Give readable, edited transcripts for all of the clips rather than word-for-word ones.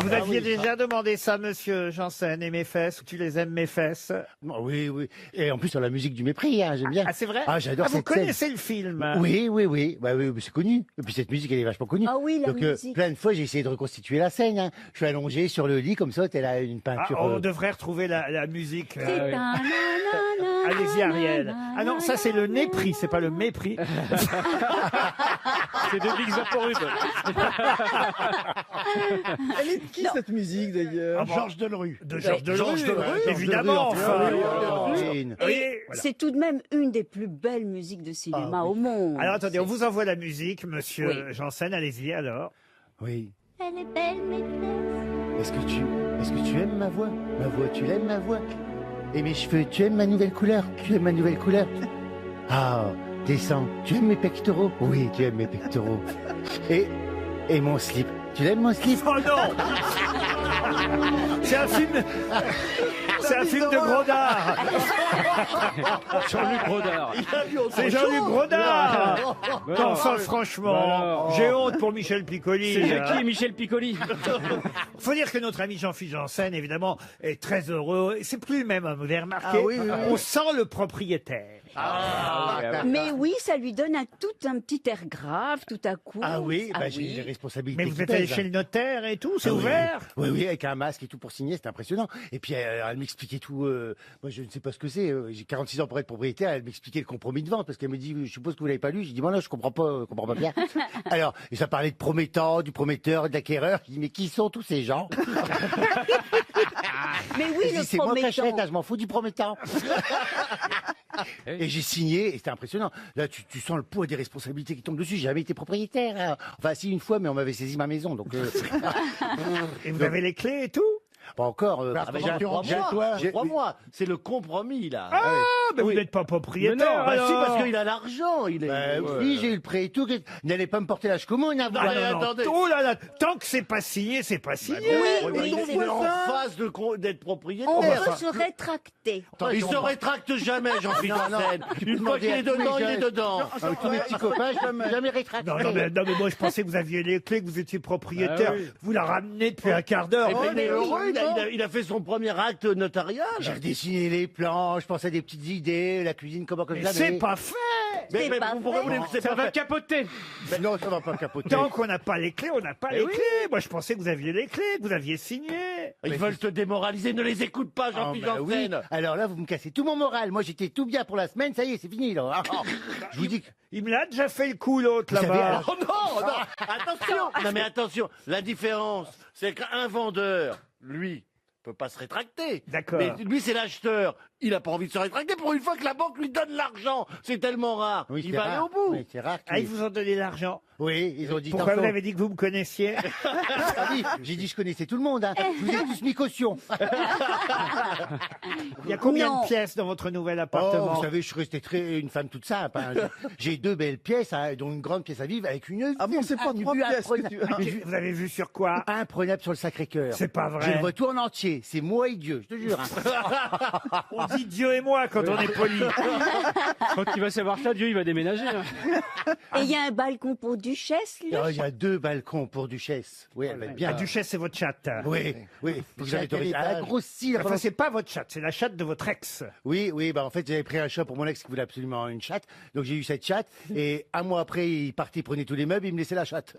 Vous aviez déjà demandé ça, monsieur Janssen, et mes fesses, ou tu les aimes, mes fesses? Oui, oui. Et en plus, sur la musique du mépris, hein, j'aime bien. Ah, c'est vrai? Ah, j'adore Vous cette scène. connaissez le film? Oui, oui, oui. Bah oui, c'est connu. Et puis cette musique, elle est vachement connue. Ah oui, la Donc, musique. plein de fois, j'ai essayé de reconstituer la scène. Hein. Je suis allongé sur le lit, comme ça, t'es là, une Ah, peinture. on devrait retrouver la musique. C'est un nanana, Allez-y, Ariel. nanana, Ah non, ça c'est le népris, c'est pas le mépris. C'est de Big Zaporub. Elle est de qui cette musique d'ailleurs? Ah bon, Georges Delerue. de Georges Delerue, Georges Delerue, évidemment. Georges Enfin. Delerue. Oui, Et voilà. c'est tout de même une des plus belles musiques de cinéma au monde. Alors attendez, on vous envoie la musique, monsieur Oui. Janssen, allez-y alors. Oui. Elle est belle, maîtresse. Est-ce que tu aimes ma voix? Ma voix, tu l'aimes, ma voix? Et mes cheveux, tu aimes ma nouvelle couleur? Tu aimes ma nouvelle couleur? Ah, descends. Tu aimes mes pectoraux? Oui, tu aimes mes pectoraux. Et mon slip. Tu l'aimes, mon slip? Oh non. C'est un film. C'est un film de Grodard. Jean-Luc Grodard. C'est Jean-Luc Grodard. Mais Non, non. ça, Bah franchement, alors. j'ai honte pour Michel Piccoli. C'est qui, Michel Piccoli? Faut dire que notre ami Jean-Philippe Janssen, évidemment, est très heureux. C'est plus le même homme, vous avez remarqué. Ah oui, oui, oui. On sent le propriétaire. Mais oui, ça lui donne tout un petit air grave tout à coup. Ah oui, bah, Ah j'ai oui. des responsabilités. Mais vous qui êtes allé pèsent. chez le notaire et tout, c'est Ah oui, ouvert. Oui, oui, avec un masque et tout pour signer, c'était impressionnant. Et puis elle m'expliquait tout. Moi, je ne sais pas ce que c'est. J'ai 46 ans pour être propriétaire. Elle m'expliquait le compromis de vente parce qu'elle me dit, je suppose que vous l'avez pas lu. J'ai dit, bon, non, je comprends pas bien. Alors, et ça parlait de promettant, du prometteur, de l'acquéreur. Je dis, mais qui sont tous ces gens? Mais oui, Je dis, le c'est moi qui achète, promettant. là, je m'en fous du promettant. Et j'ai signé, et c'était impressionnant. Là, tu sens le poids des responsabilités qui tombent dessus. J'ai jamais été propriétaire. Hein. Enfin, si, une fois, mais on m'avait saisi ma maison. Donc, Et vous avez les clés et tout. pas encore. Crois-moi, c'est le compromis, là. Ah, mais vous Oui. n'êtes pas propriétaire. Mais non, Bah si, alors. parce qu'il a l'argent, il est... Oui, j'ai eu le prêt et tout. N'allez pas me porter l'âge commun, Ah, non, non. attendez. Oh là là, tant que c'est pas signé, c'est pas signé. Oui, Mais oui, non, c'est il est en vrai. phase d'être propriétaire. On peut se rétracter. Il se rétracte jamais, Jean-Philippe Janssen. Une fois qu'il est dedans, il est dedans. Avec tous mes petits copains, je peux jamais rétracter. Non, mais moi je pensais que vous aviez les clés, que vous étiez propriétaire. Ah oui. Vous la ramenez depuis un quart d'heure. Et puis, il est mais oui, heureux, non. il a fait son premier acte notarial. J'ai redessiné les plans, je pensais à des petites idées, la cuisine, comment comme Mais ça. c'est pas fait. C'est pas pourquoi vrai. vous voulez que c'est Ça pas va fait capoter. Non, ça va pas capoter. Tant qu'on n'a pas les clés, on n'a pas les oui. clés. Moi je pensais que vous aviez les clés, que vous aviez signé. Ils veulent te démoraliser, ne les écoute pas, Ah, Jean-Philippe bah oui. Janssen. Alors là, vous me cassez tout mon moral. Moi, j'étais tout bien pour la semaine, ça y est, c'est fini. Là. Ah, je vous dis que... Il me l'a déjà fait le coup l'autre Vous savez, là-bas. alors- Oh non, non, attention. Non mais attention, la différence, c'est qu'un vendeur, lui, peut pas se rétracter. D'accord. Mais lui, c'est l'acheteur. Il a pas envie de se rétracter pour une fois que la banque lui donne l'argent. C'est tellement rare. Oui, il c'est va aller rare. au bout. Oui, c'est rare. Ah, ils vous ont donné l'argent. Oui, ils ont dit Pourquoi vous tantôt. avez dit que vous me connaissiez? Ah oui, j'ai dit je connaissais tout le monde. Hein. Je vous ai tous mis caution. Il y a combien Non. de pièces dans votre nouvel Oh, appartement? vous savez, je suis resté une femme toute simple. Hein. J'ai 2 belles pièces, hein, dont une grande pièce à vivre avec une Ah bon, c'est pas vue 3 pièces que imprenable. tu as. Mais vous avez vu sur quoi? Imprenable sur le Sacré-Cœur. C'est pas vrai. Je le vois tout en entier. C'est moi et Dieu, je te jure. Hein. On dit Dieu et moi quand on est poli. Quand il va savoir ça, Dieu, il va déménager. hein. Et il y a un balcon pour duchesse, lui. Oh, il y a 2 balcons pour Duchesse. Oui, elle va être bien. La duchesse, c'est votre chatte. Oui, oui. Faut que j'arrête de rire. Elle a grossi. là, Enfin, pendant- c'est pas votre chatte, c'est la chatte de votre ex. Oui, oui, bah en fait j'avais pris un chat pour mon ex qui voulait absolument une chatte, donc j'ai eu cette chatte et un mois après il partait, il prenait tous les meubles, il me laissait la chatte.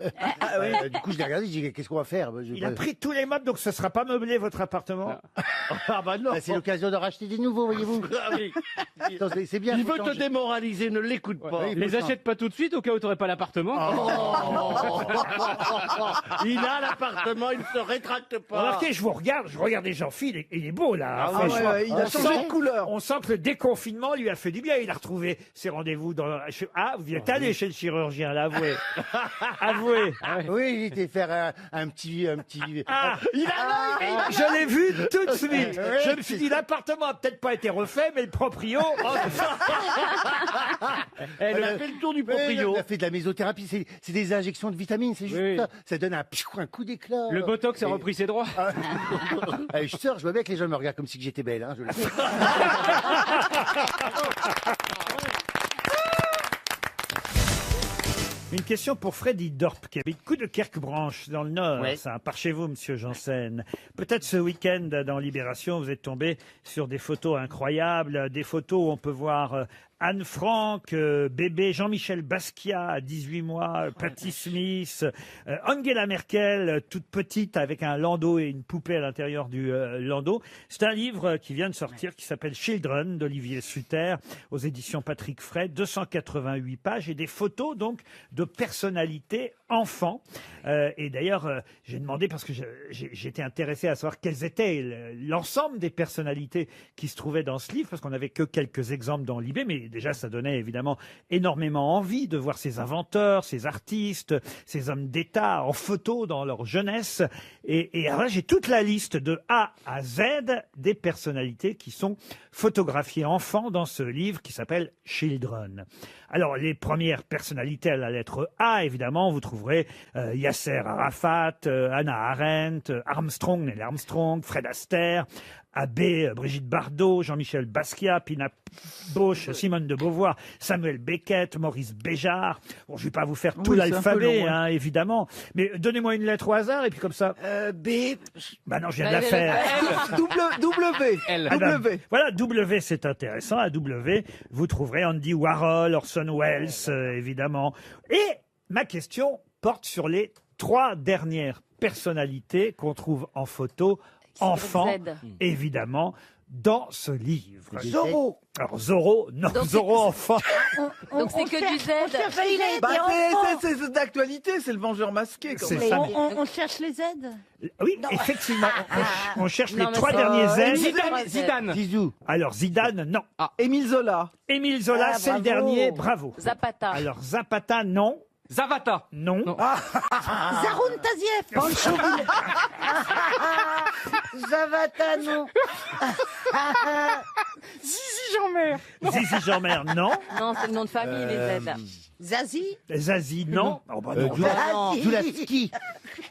Du coup je l'ai regardé, j'ai dit qu'est-ce qu'on va faire? Il a pris tous les meubles, donc ce sera pas meublé votre appartement. Ah bah non. Bah, c'est l'occasion de racheter des nouveaux, voyez-vous. Ah oui. Attends, c'est bien. Il faut veut te changer. démoraliser, ne l'écoute pas. Oui, Les achète pas tout de suite au cas où t'aurais pas l'appartement. Il a l'appartement, il ne se rétracte pas. Remarquez, je vous regarde, je regarde les Jean-Philippe, il est beau là. Ah franchement. ouais, il a changé de couleur. On sent que le déconfinement lui a fait du bien. Il a retrouvé ses rendez-vous dans. Ah, vous êtes allé chez le chirurgien, là, avouez. Avouez. Oui, il était faire un petit. Ah, je l'ai vu tout de suite. Je me suis dit, l'appartement a peut-être pas été refait, mais le proprio. Elle a fait le tour du proprio. On a fait de la mésothérapie, c'est des injections de vitamines, c'est juste Oui. ça. Ça donne un coup d'éclat. Le Botox a Et- repris ses droits. Allez, je sors, je vois bien que les gens me regardent comme si j'étais belle. Hein, je le sais. Une question pour Freddy Dorp, qui habite Coudekerque-Branche, dans le Nord. Ouais. Ça, par chez vous, monsieur Janssen. Peut-être ce week-end, dans Libération, vous êtes tombé sur des photos incroyables. Des photos où on peut voir Anne Frank, bébé Jean-Michel Basquiat à 18 mois, Patti Smith, Angela Merkel, toute petite, avec un landau et une poupée à l'intérieur du landau. C'est un livre qui vient de sortir, qui s'appelle Children, d'Olivier Sutter, aux éditions Patrick Fray, 288 pages, et des photos, donc, de personnalités enfants. Et d'ailleurs, j'ai demandé, parce que j'étais intéressé à savoir quelles étaient l'ensemble des personnalités qui se trouvaient dans ce livre, parce qu'on n'avait que quelques exemples dans Libé, mais déjà, ça donnait évidemment énormément envie de voir ces inventeurs, ces artistes, ces hommes d'État en photo dans leur jeunesse. Et alors là, j'ai toute la liste de A à Z des personnalités qui sont photographiées enfants dans ce livre qui s'appelle Children. Alors, les premières personnalités à la lettre A, évidemment, vous trouverez Yasser Arafat, Hannah Arendt, Armstrong, Neil Armstrong, Fred Astaire, Abbé, Brigitte Bardot, Jean-Michel Basquiat, Pina Bausch, Simone de Beauvoir, Samuel Beckett, Maurice Béjart. Bon, je ne vais pas vous faire tout Oui, c'est un peu l'alphabet, long, hein, évidemment. Mais donnez-moi une lettre au hasard et puis comme ça. B. Bah non, je viens de la faire. W. L. Ah ben, W. voilà, W, c'est intéressant. À W, vous trouverez Andy Warhol, Orson Welles, évidemment. Et ma question porte sur les 3 dernières personnalités qu'on trouve en photo, enfants, évidemment, dans ce livre. Zorro. Alors, Zorro, non, Donc, Zorro enfant. Donc c'est que du Z. Bah, c'est d'actualité, c'est le vengeur masqué. Quand C'est même. ça. On cherche les aides. Oui, effectivement, on cherche Non, les mais 3 c'est- derniers Z. Zidane. Zizou. Alors, Zidane, non. Émile Zola. Émile Zola, Ah, c'est le bravo. dernier, bravo. Zapata. Alors, Zapata, non. Zavata. Non. Non. Zaroun Taziev. Pancho Zavata, non. Zizi Jean-Mer. Zizi Jean-Mer, non. Non, c'est le nom de famille, les Z. Zazie. Zazie, non. Oh, bah non. Zulawski.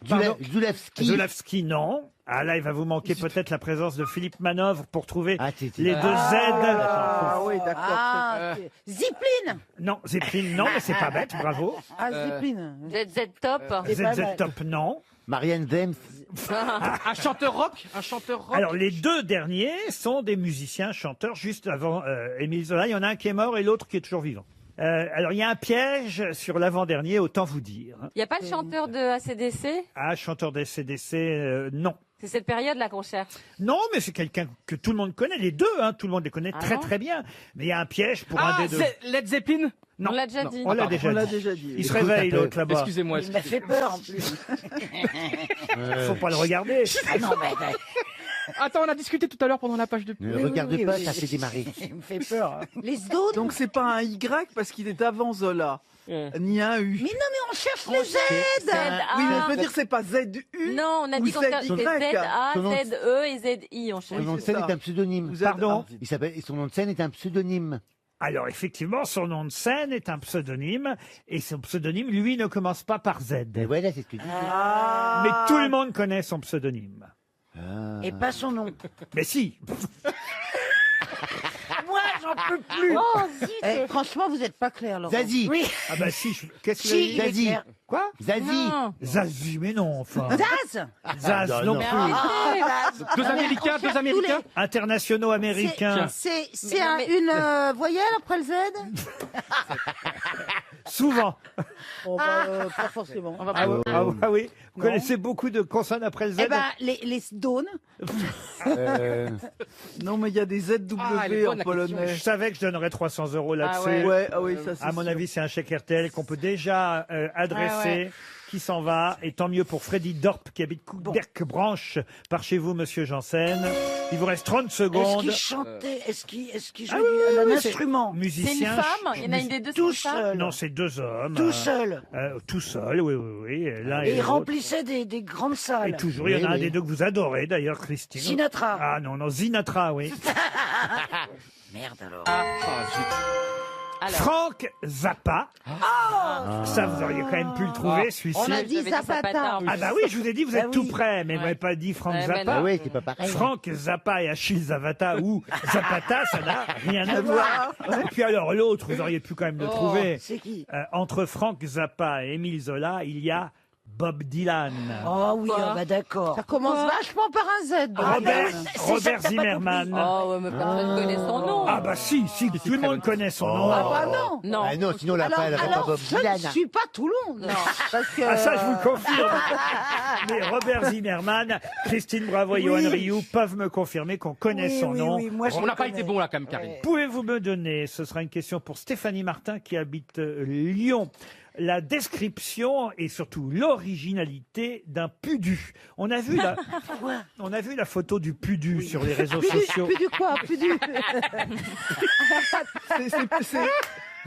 Pardon. Zulawski. Zulawski, non. Ah là, il va vous manquer peut-être la présence de Philippe Manœuvre pour trouver Ah, c'était- les 2 Z. Ah oui, d'accord. Ah, Zipline. Non, Zeppelin, non, mais c'est pas bête, bravo. Ah, Zipline. ZZ Top. ZZ Top, non. Marianne Zems. Un chanteur rock. Un chanteur rock. Alors, les 2 derniers sont des musiciens, chanteurs, juste avant Émile Zola. Il y en a un qui est mort et l'autre qui est toujours vivant. Alors, il y a un piège sur l'avant-dernier, autant vous dire. Il n'y a pas le chanteur de ACDC? Ah, chanteur des CDC, non. C'est cette période-là qu'on cherche. Non, mais c'est quelqu'un que tout le monde connaît, les 2, hein, tout le monde les connaît Ah très bon très bien. Mais il y a un piège pour un Ah, des 2. Led Zeppelin. Non. On l'a déjà dit. On l'a On déjà l'a dit. déjà dit. Il se réveille, l'autre là-bas. Excusez-moi. Il m'a fait peur en plus. Faut pas le regarder. Ah non, mais Attends, on a discuté tout à l'heure pendant la page de pub. Ne Oui, regarde oui, pas, oui. ça fait démarrer. il me fait peur. Les zones. Donc c'est pas un Y parce qu'il est avant Zola, ni un U. Mais non, mais on cherche les Z, aides. A. Oui, mais je veux dire, c'est pas ZU. Non, on a Ou dit qu'on cherchait ZY. Z-A, Son nom- Z-E et Z-I. On Son cherche. nom de c'est scène ça. est un pseudonyme. Ou Z- Pardon Ah, Il s'appelle, et son nom de scène est un pseudonyme. Alors effectivement, son nom de scène est un pseudonyme, et son pseudonyme, lui, ne commence pas par Z. Et voilà, c'est ce que je dis. Ah. Mais tout le monde connaît son pseudonyme. Et pas son nom. Mais si. Moi, j'en peux plus. Oh, zut. Eh, franchement, vous n'êtes pas clair, Laurent. Zazie. Oui. Ah bah si. Qu'est-ce que vous Si, avez il dit est Zazie. clair. Quoi Zazie. Non. Zazie, mais non, enfin. Zaz. Zaz non, non non. plus. Ah, Zaz. Deux Ah, mais Américains, on cherche deux Américains. Internationaux américains. C'est Mais non, mais- une voyelle après le Z. Souvent. Pas forcément. Ah, oui. Vous connaissez beaucoup de consonnes après le Z. Eh ben, les Stones. Non, mais il y a des ZW Ah, elle est bonne, en la polonais. Je savais que je donnerais 300 € là-dessus. ouais. Ouais, ah oui, ça c'est À mon sûr. avis, c'est un chèque RTL qu'on peut déjà adresser. Qui s'en va, et tant mieux pour Freddy Dorp qui habite Coudekerque-Branche par chez vous, monsieur Janssen. Il vous reste 30 Est-ce seconde. qu'ils chantaient Est-ce qu'ils jouaient Ah oui, un oui, c'est- instrument C'est une Musicien. femme? Il y en a une des deux, c'est Tout une femme? seul. Non, c'est 2 hommes. Tout seul. Tout seul, oui, oui, oui. L'un Et ils l'autre. remplissaient des grandes Et salles. toujours, il y en a Oui, un oui. des deux que vous adorez, d'ailleurs, Christine. Sinatra. Ah non, non, Zinatra, oui. Merde alors. Alors. Frank Zappa. Ça, vous auriez quand même pu le trouver, celui-ci. On a dit J'avais Zapata. en Ah bah oui, je vous ai dit, vous êtes Ah tout oui. près, mais vous n'avez pas dit Frank Ouais, mais Zappa. Ah oui, c'est pas pareil. Frank Zappa et Achille Zavata ou Zapata, ça n'a rien à voir. Et puis alors l'autre, vous auriez pu quand même le trouver. C'est qui? Entre Frank Zappa et Émile Zola, il y a Bob Dylan. Oh oui, Quoi bah d'accord. Ça commence vachement par un Z. donc. Robert Zimmerman. Oh, ouais, mais personne connaît son nom. Ah bah si, tout le monde connaît son nom. Ah bah non. Non. Ah non, sinon la Alors, elle aurait pas alors Bob je Dylan. ne suis pas Toulon. Non. Parce que... Ah ça, je vous le confirme. Mais Robert Zimmerman, Christine Bravo et Johan Rioux peuvent me confirmer qu'on connaît son nom. On n'a pas été bon là, quand même, Karine. Pouvez-vous me donner, ce sera une question pour Stéphanie Martin qui habite Lyon, la description et surtout l'originalité d'un pudu. On a vu la photo du pudu sur les réseaux sociaux. Plus du quoi. Plus du...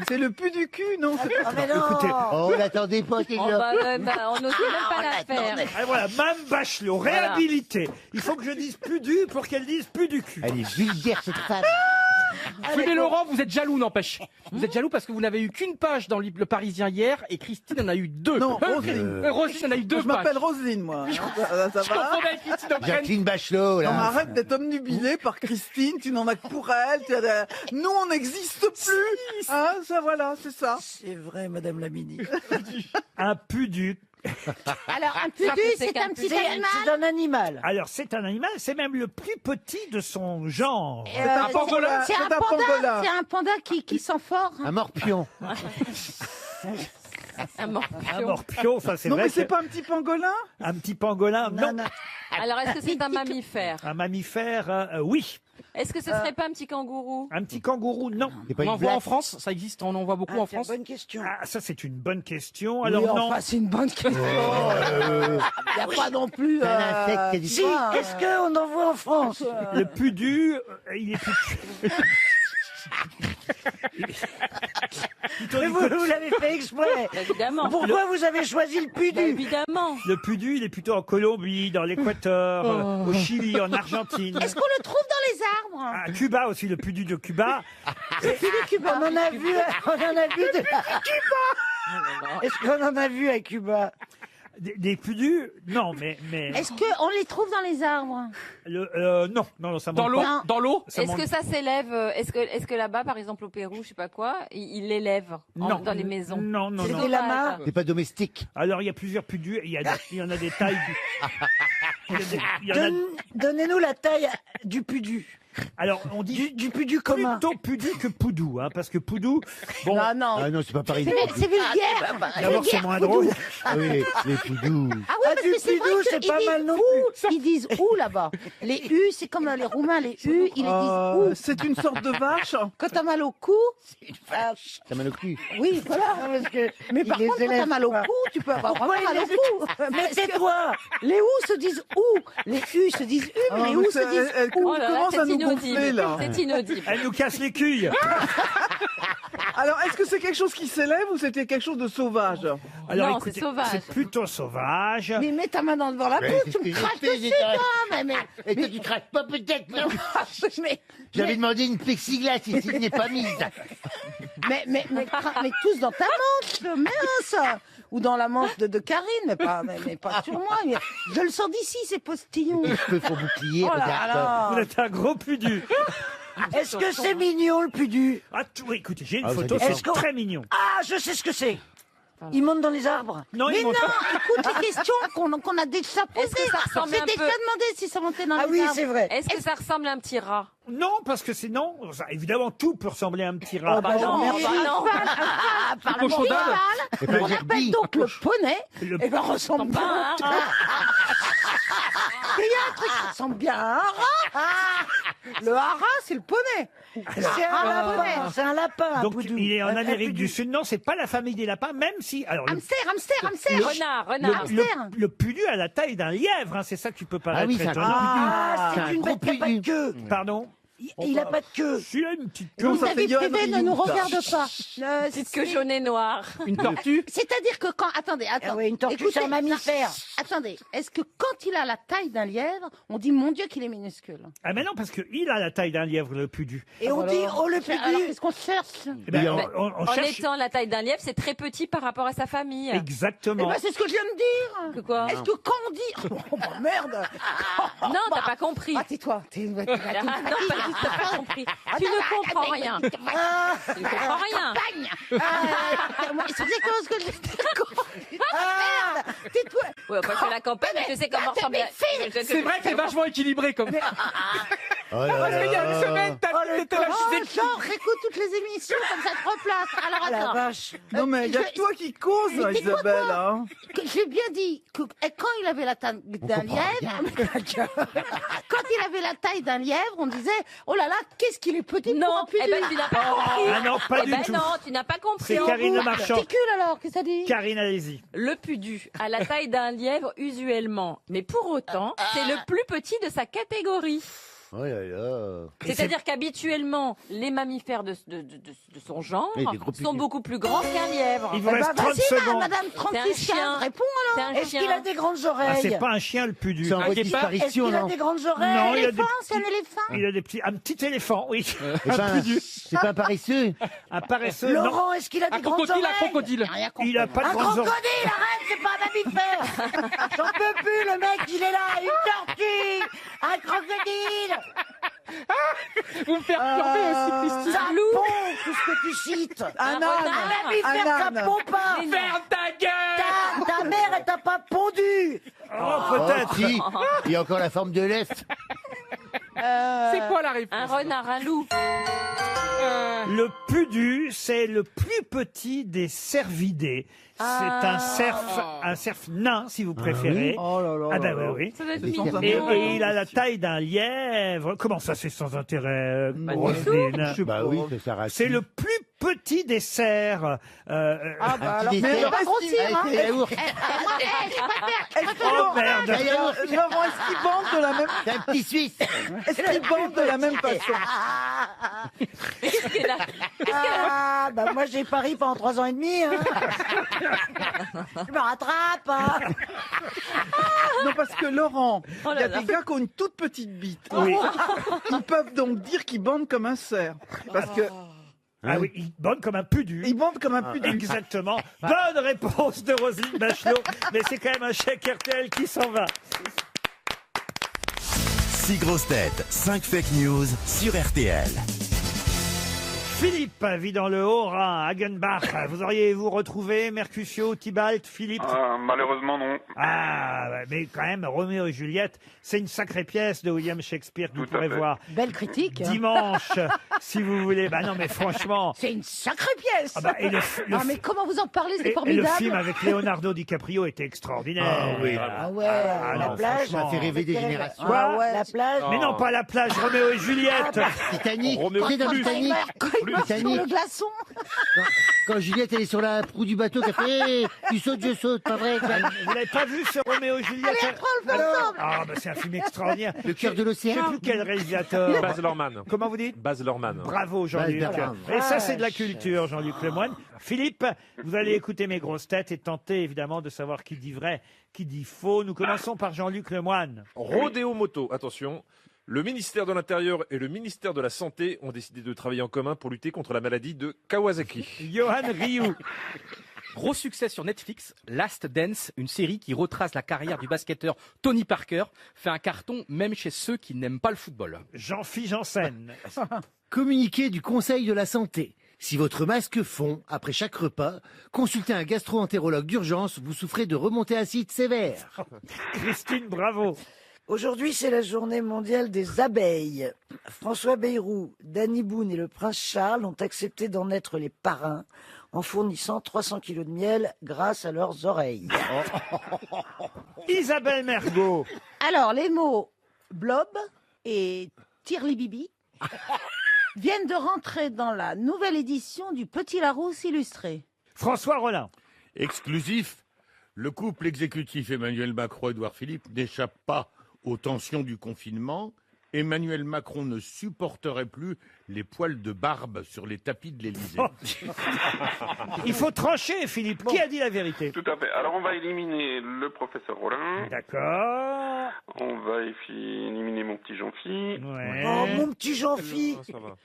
C'est le pu du cul, non c'est pas- mais non. Écoutez, Oh, on n'attendait pas, ces On gars. on n'osait même pas la faire. ah, voilà, Mme Bachelot, réhabilité. Il faut que je dise pudu pour qu'elle dise plus du cul. Elle est vulgaire, cette femme. Oui, mais Laurent, vous êtes jaloux, n'empêche. Vous êtes jaloux parce que vous n'avez eu qu'une page dans Le Parisien hier et Christine en a eu 2. Non, Roselyne. Roselyne en a eu 2 Je pages. m'appelle Roselyne, moi. Ça Je va confondais avec Christine O'Brien. Jacqueline Bachelot, Non, mais là. arrête d'être omnubilé par Christine, tu n'en as que pour elle. Nous, on n'existe plus. Hein, ça, voilà, c'est ça. C'est vrai, Madame Lamini. Un pudu. Alors, un Ça, pudu, c'est c'est qu'un un petit pudu. animal. C'est un animal. Alors, c'est un animal, c'est même le plus petit de son genre. C'est un pangolin. C'est un panda. C'est un panda qui sent fort. Un morpion. Un morpion. Un morpion, ça c'est Non, vrai. mais c'est que- pas un petit pangolin. Un petit pangolin, non. Alors, est-ce que c'est un mammifère? Un mammifère, oui. Est-ce que ce serait pas un petit kangourou? Un petit kangourou, non. C'est pas On en une voit en blague. France, ça existe, on en voit beaucoup en France. Bonne question. Ah, ça c'est une bonne question. Alors Oui, non. enfin, c'est une bonne question. Il n'y a pas non plus. C'est un insecte qui a du Si, poids. est-ce qu'on en voit en France Le pudu, il est plus... Plutôt Mais du vous, côté- vous l'avez fait exprès. Évidemment. Pourquoi vous avez choisi le Bah, pudu? évidemment. Le pudu, il est plutôt en Colombie, dans l'Équateur, au Chili, en Argentine. Est-ce qu'on le trouve dans les arbres? À Cuba aussi, le pudu de Cuba. On en a vu, de Cuba. Est-ce qu'on en a vu à Cuba? Des pudus, non, mais Est-ce qu'on les trouve dans les arbres? non, ça Dans monte l'eau, pas. dans l'eau. Ça Est-ce monte- que ça s'élève? Est-ce que là-bas, par exemple au Pérou, je sais pas quoi, ils l'élèvent Non. dans les maisons? Non, non, C'est non. des sauvage. lamas. C'est pas domestique. Alors, il y a plusieurs pudus, il y en a des tailles... il y en a- Donnez-nous la taille du pudu. Alors, on dit Du pudu commun. plutôt pudu que poudou, hein, parce que poudou, bon, Non, non. Ah non, c'est pas pareil. C'est vulgaire. d'abord c'est moins drôle. Ah oui, les poudous. Ah oui, parce du que c'est vrai pidou, c'est qu'ils pas disent mal non ou. Ils disent ou là-bas. Les U, c'est comme les Roumains, les U, ils les disent ou. C'est une sorte de vache. Quand t'as mal au cou, Ça m'a le cul. oui, voilà. Mais par les contre, quand t'as élève mal au pas. cou, tu peux avoir Pourquoi vraiment mal il au cou. Mais tais-toi. Les ou se disent ou. Les U se disent U, mais les ou se disent Elle ou. Oh là là, commence à c'est nous inaudible. gonfler, là. C'est inaudible. Elle nous casse les couilles. Alors, est-ce que c'est quelque chose qui s'élève ou c'était quelque chose de sauvage? Alors, Non, écoutez, c'est sauvage. c'est plutôt sauvage. Mais mets ta main devant la Ouais, bouche, c'est tu ce que me j'ai craches fait, dessus, j'ai toi. Mais, Et toi, tu craques pas peut-être, non? mais, J'avais demandé une plexiglas ici, il n'est pas mise. mais tous dans ta manche, mince. Ou dans la manche de Karine, mais pas sur moi. Mais je le sens d'ici, ces postillons. Les cheveux font bouclier, Oh là regarde. là. Vous êtes un gros pudu. Est-ce que c'est mignon le pudu? Ah, oui, écoutez, j'ai une Ah, vous photo, avez c'est Est-ce qu'on- très mignon. Ah, je sais ce que c'est. Il monte dans les arbres. Non, Mais ils non, montent pas. écoute les questions qu'on a déjà posées. Est-ce que ça ressemble J'ai un déjà peu- demandé si ça montait dans Ah les oui, arbres. c'est vrai. Est-ce que ça ressemble à un petit rat? Non, parce que sinon, évidemment, tout peut ressembler à un petit rat. Oh, bah non, Non, merci. bah non. Par Cochon d'Inde. Et on pas appelle Gerbi. donc le poney. Le- Et ben ressemble Pas bien. un rat. Il y a un truc qui ressemble bien à un rat. Le hara, c'est le poney. C'est un lapin. C'est un lapin. un Donc, pudu. il est en Un Amérique pudu. du Sud. Non, c'est pas la famille des lapins, même si... Alors, Hamster. Renard, renard. le pudu a la taille d'un lièvre, hein, c'est ça qui peut Ah paraître oui, c'est un étonnant. Ah, C'est un c'est une gros bête qui a pas de pudu. queue. Pardon. Il a pas de queue. S'il a une petite queue. Non, ça Ta fait vie Johan privée ne Rioux, nous ça. regarde pas. Petite que jaune et noire. Une tortue. C'est-à-dire que quand... Attendez. Ah ouais, une tortue, Écoutez, c'est un mammifère. Attendez, est-ce que quand il a la taille d'un lièvre, on dit mon Dieu qu'il est minuscule? Ah mais non, parce qu'il a la taille d'un lièvre, le pudu. Et on dit oh le pudu. Alors qu'est-ce qu'on cherche? Eh ben, on En cherche... étant la taille d'un lièvre, c'est très petit par rapport à sa famille. Eh Exactement. ben c'est ce que je viens de dire. Que quoi? Est-ce que quand on dit oh bah merde. Non, t'as pas compris. Ah tais-toi. Non, pas du tout, t'as pas compris. Tu ne comprends rien. Tu ne comprends rien. C'est quoi ce que je dis? Merde. Tais-toi. Ouais, enfin, je fais la campagne, je sais comment ressembler. C'est vrai que c'est vachement équilibré comme. Oh là Parce qu'il y a une semaine, t'étais là, je disais. Genre, réécoute toutes les émissions, comme ça te replace. Alors La attends. vache. Non, mais il y a que toi qui cause, Mais tais-toi, Isabelle. toi. Hein. J'ai bien dit que quand il avait la taille d'un lièvre, quand il avait la taille d'un lièvre, on disait oh là là, qu'est-ce qu'il est petit pour Non, un pudu. eh ben, tu n'as pas compris. Ah non, pas Eh du ben tout. non, tu n'as pas compris. C'est Karine Le Marchand. Articule alors, qu'est-ce que ça dit? Karine, allez-y. Le pudu a la taille d'un lièvre usuellement, mais pour autant, c'est le plus petit de sa catégorie. Oh là là. C'est-à-dire qu'habituellement, les mammifères de son genre Oui, des gros sont pudus. beaucoup plus grands qu'un lièvre. Il vous reste 30 Vas-y, secondes. madame C'est 36 un chien. réponds C'est alors. un Est-ce qu'il chien. a des grandes Ah, oreilles? c'est pas un chien, le pudu. C'est en voie de guépard. Est-ce disparition, qu'il a non? des grandes Non, oreilles? il a des Éléphant, c'est un éléphant. Il a des petits, un petit éléphant, oui. C'est pas un- c'est pas un paresseux. Un paresseux, non. Laurent, est-ce qu'il a des Un grandes crocodile, oreilles? un crocodile. Rien compris. Il a pas de Un grandes oreilles. crocodile, arrête, c'est pas un mammifère. J'en peux plus, le mec, il est là, une tortue, un crocodile, Vous me faites pleurer aussi, Christine. ça pond, tout ce que tu cites. Un âne. Un mammifère, ça âne. pond pas. Mais non. Ferme ta gueule. Ta mère, elle t'a pas pondu. Oh, Oh, peut-être. si. Il y a encore la forme de l'Est. C'est quoi la Un réponse? renard, un loup. Le pudu, c'est le plus petit des cervidés. C'est un cerf nain, si vous préférez. Oh là là. Ah ben là là. oui, Ça doit être C'est mignon. sans Et il a la taille d'un lièvre. Comment ça, c'est sans intérêt, Roselyne? Bah oui, ça s'arrête. C'est le plus petit des cerfs. Ah bah alors, petit mais dessert. pas grossir, hein. Avec des yaourts. Oh merde! Un yaourt. Laurent, est-ce qu'ils bandent de la même C'est un petit Suisse. Est-ce qu'ils bandent de la même façon? Qu'est-ce qu'elle a Ah, bah moi j'ai pari pendant 3 ans et demi. Hein. Je me rattrape. Hein. Non, parce que Laurent, Oh il y là a là. des gars qui ont une toute petite bite. Oui. Ils peuvent donc dire qu'ils bandent comme un cerf. Parce que Ah oui, il bonne comme un pudu. ils bandent comme un pudu. Exactement. Bonne réponse de Roselyne Bachelot. Mais c'est quand même un chèque RTL qui s'en va. 6 grosses têtes, 5 fake news sur RTL. Philippe vit dans le Haut-Rhin, à Hagenbach. Vous auriez-vous retrouvé Mercutio, Tybalt, Philippe? Malheureusement, non. Ah, mais quand même, Roméo et Juliette, c'est une sacrée pièce de William Shakespeare que vous Tout à pourrez fait. voir Belle critique. hein. dimanche, si vous voulez. Bah non, mais franchement. C'est une sacrée pièce. Ah bah, et le Ah, mais comment vous en parlez, c'est et le formidable. film avec Leonardo DiCaprio était extraordinaire. Ah oui. Ah ouais, Ah la non, plage. franchement. Ça fait rêver des générations. Ah ouais, la plage. Mais non, pas la plage, Roméo et Juliette. Titanic. Roméo Tu sais, dans plus. Titanic, Quand il marche sur Titanic. le glaçon. quand Juliette elle est sur la proue du bateau, qu'elle fait hey, tu sautes, je saute, pas vrai quoi. Vous l'avez pas vu ce Roméo et Juliette? Ah, bah c'est un film extraordinaire. Le cœur de Je l'océan. sais plus quel réalisateur. Baz Luhrmann. Comment vous dites? Baz Luhrmann. Bravo Jean-Luc. Baz Luhrmann. Et ça c'est de la culture, Jean-Luc Lemoyne. Philippe, vous allez écouter mes grosses têtes et tenter évidemment de savoir qui dit vrai, qui dit faux. Nous commençons par Jean-Luc Lemoyne. Rodéo Moto, attention. Le ministère de l'Intérieur et le ministère de la Santé ont décidé de travailler en commun pour lutter contre la maladie de Kawasaki. Johan Rioux. Gros succès sur Netflix, Last Dance, une série qui retrace la carrière du basketteur Tony Parker, fait un carton même chez ceux qui n'aiment pas le football. Jean-Philippe Janssen. Communiqué du Conseil de la Santé. Si votre masque fond après chaque repas, consultez un gastro-entérologue d'urgence, vous souffrez de remontées acides sévères. Christine Bravo. Aujourd'hui, c'est la journée mondiale des abeilles. François Bayrou, Danny Boone et le prince Charles ont accepté d'en être les parrains en fournissant 300 kilos de miel grâce à leurs oreilles. Isabelle Mergo. Alors, les mots blob et tirlibibi viennent de rentrer dans la nouvelle édition du Petit Larousse illustré. François Rollin. Exclusif, le couple exécutif Emmanuel Macron-Édouard Philippe n'échappe pas aux tensions du confinement Emmanuel Macron ne supporterait plus les poils de barbe sur les tapis de l'Élysée. Il faut trancher, Philippe. Qui a dit la vérité? Tout à fait. Alors on va éliminer le professeur Rollin. D'accord. On va éliminer mon petit Jean-Phi. Ouais. Oh, mon petit Jean-Phi.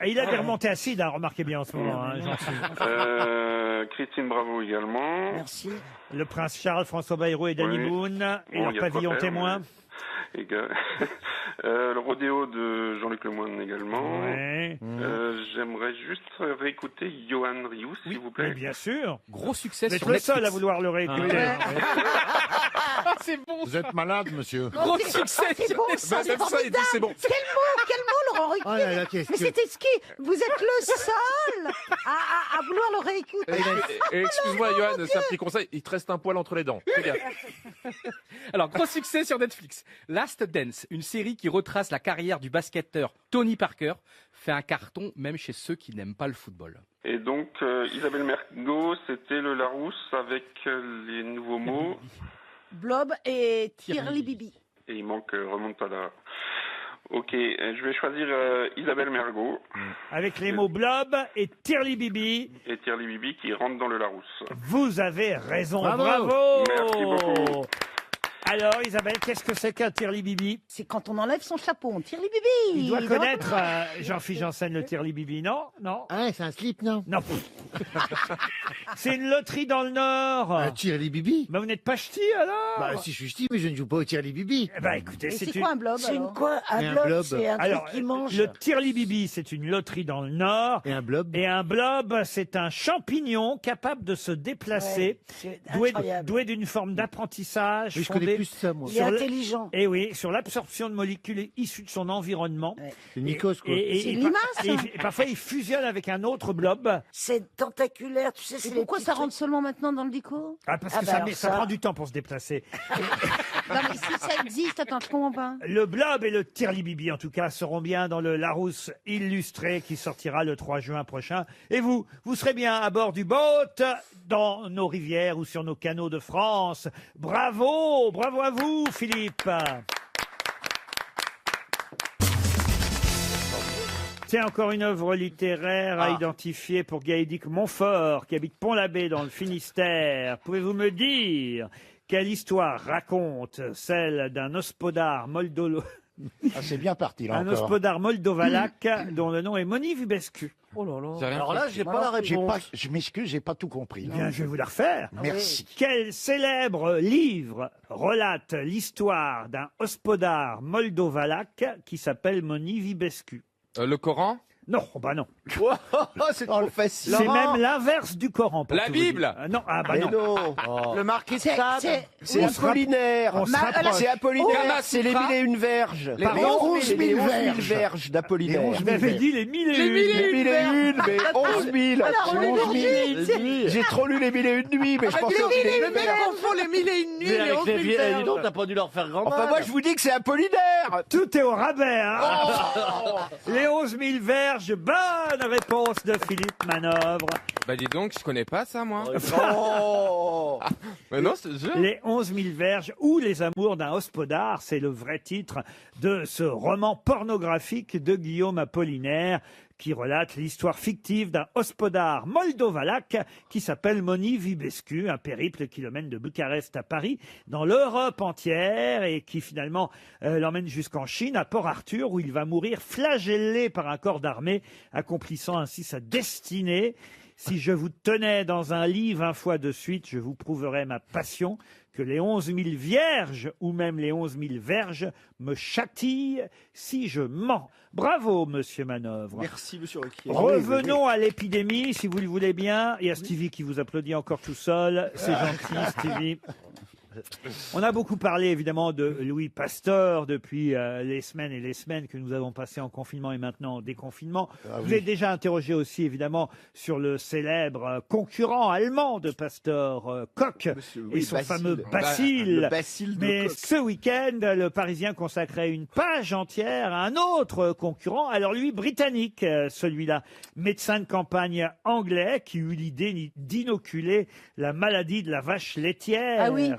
Et il a des remontées acides, hein, remarquez bien en ce moment, hein, Jean-Philippe. Christine Bravo également. Merci. Le prince Charles, François Bayrou et Danny Oui. Boone. Et Bon, leur il y a de quoi pavillon faire, témoin. Et le rodéo de Jean-Luc Lemoyne également. Ouais. J'aimerais juste réécouter Johan Rioux, s'il vous plaît. Mais bien sûr. Gros succès Vous êtes sur le Netflix. seul à vouloir le réécouter. C'est bon. Vous êtes malade, monsieur. Gros succès. C'est bon, ça, c'est Même ça, il dit c'est bon. Quel mot, Laurent Ruquier Oh là là, qu'est-ce Mais que- c'était ski. Vous êtes le seul à vouloir le réécouter. Et excuse-moi, Johan, c'est un petit conseil. Il te reste un poil entre les dents. Fais gaffe. Alors, gros succès sur Netflix. Last Dance, une série qui retrace la carrière du basketteur Tony Parker, fait un carton même chez ceux qui n'aiment pas le football. Et donc, Isabelle Mergo, c'était le Larousse avec les nouveaux mots. Blob et Tirli Bibi. Et il manque Remontada. Ok, je vais choisir Isabelle Mergo Avec les mots blob et tirli bibi. et Thierry Bibi qui rentre dans le Larousse. Vous avez raison. Bravo. Bravo. Merci beaucoup. Alors, Isabelle, qu'est-ce que c'est qu'un tirli bibi? C'est quand on enlève son chapeau, on Tirli Bibi. Il doit connaître Jean-Philippe Janssen, le tirli bibi, non? Non? Ah ouais, c'est un slip, non? Non. C'est une loterie dans le Nord. Un Tirli Bibi. Mais vous n'êtes pas ch'ti, alors? Bah, si je suis ch'ti, mais je ne joue pas au Tirli Bibi. Eh ben, écoutez, Et c'est une... quoi un blob C'est une alors quoi? Et Un un blob, blob. c'est un Alors, truc qui mange. le tirli-bibi, c'est une loterie dans le Nord. Et un blob. Et un blob, c'est un champignon capable de se déplacer, Ouais, c'est doué, incroyable. doué d'une forme d'apprentissage. Oui, je connais fondée plus ça, moi. Il est sur le- intelligent. Et oui, sur l'absorption de molécules issues de son environnement. Ouais. C'est Nikos, quoi. C'est une limace, et hein. parfois, il fusionne avec un autre blob. C'est tentaculaire, tu sais, Et c'est les pourquoi petits ça trucs. rentre seulement maintenant dans le déco? Ah, parce Ah que bah ça, alors ça ça- prend du temps pour se déplacer. Non mais si ça existe, attends, je comprends pas. Le blob et le tirli-bibi, en tout cas, seront bien dans le Larousse illustré qui sortira le 3 juin prochain. Et vous, vous serez bien à bord du boat dans nos rivières ou sur nos canaux de France. Bravo, bravo à vous, Philippe. C'est encore une œuvre littéraire à identifier pour Gaëdic Montfort, qui habite Pont-l'Abbé dans le Finistère. Pouvez-vous me dire quelle histoire raconte celle d'un hospodar Ah, c'est bien parti, là, un encore. hospodar moldovalaque dont le nom est Moni Vubescu? Oh là là. Alors là, j'ai pas la réponse. Je m'excuse, j'ai pas tout compris. Eh bien, je vais vous la refaire. Merci. Quel célèbre livre relate l'histoire d'un hospodar moldovalaque qui s'appelle Moni Vibescu? Le Coran? Non, bah non. c'est trop facile. C'est même l'inverse du Coran. pour La tout vous Bible. dire. Non, ah bah Mais non. non. Le marquis de C'est- Sade. c'est- C'est Apollinaire. on se rapproche. C'est Apollinaire. Kama C'est les Sutra. 1001 verges. Les Pardon 11 000 Les 11 000 verges d'Apollinaire. Les 11 Vous 000 m'avez dit les 1000 et une. Les 1001, mais 11 000. Alors, on est 11 000. nuits. J'ai trop lu les 1001 nuits, mais je pensais que c'était... Le mec confond les mille et une nuits, Mais les avec 11 les 000 vieilles, dis verges. donc, t'as pas dû leur faire grand Enfin, mal. moi, je vous dis que c'est Apollinaire. Tout est au rabais, hein. Oh. Les 11 000 verges, bonne réponse de Philippe Manœuvre. Bah dis donc, je connais pas ça, moi. Oh. Mais non, c'est sûr. Les 11 000 verges ou les amours d'un hospodar, c'est le vrai titre de ce roman pornographique de Guillaume Apollinaire qui relate l'histoire fictive d'un hospodar moldovalaque qui s'appelle Moni Vibescu, un périple qui le mène de Bucarest à Paris, dans l'Europe entière, et qui finalement l'emmène jusqu'en Chine, à Port-Arthur, où il va mourir flagellé par un corps d'armée, accomplissant ainsi sa destinée. Si je vous tenais dans un lit 20 fois de suite, je vous prouverais ma passion, que les 11 000 vierges, ou même les 11 000 verges, me châtillent si je mens. Bravo, monsieur Manœuvre. Merci, monsieur Ruquier. Revenons à l'épidémie, si vous le voulez bien. Il y a Stevie qui vous applaudit encore tout seul. C'est gentil, Stevie. On a beaucoup parlé évidemment de Louis Pasteur depuis les semaines et les semaines que nous avons passées en confinement et maintenant en déconfinement. Vous êtes déjà interrogé aussi évidemment sur le célèbre concurrent allemand de Pasteur, Koch, et son fameux Bacille. Le Bacille de Mais Koch. ce week-end, le Parisien consacrait une page entière à un autre concurrent, alors lui britannique, celui-là, médecin de campagne anglais qui eut l'idée d'inoculer la maladie de la vache laitière. Ah oui.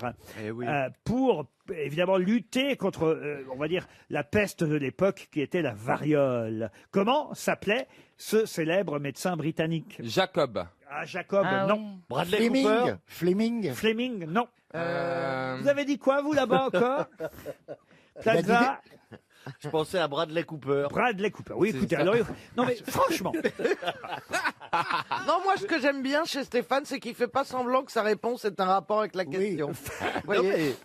pour évidemment lutter contre, on va dire, la peste de l'époque qui était la variole. Comment s'appelait ce célèbre médecin britannique? Jacob. Ah, Jacob, Ah non. oui. Bradley Fleming. Cooper. Fleming. Fleming, non. Euh, Vous avez dit quoi, vous, là-bas, encore? Plaza. Je pensais à Bradley Cooper. Bradley Cooper. Oui, écoutez, alors, non mais franchement, Non, moi, ce que j'aime bien chez Stéphane, c'est qu'il fait pas semblant que sa réponse est un rapport avec la question. Vous voyez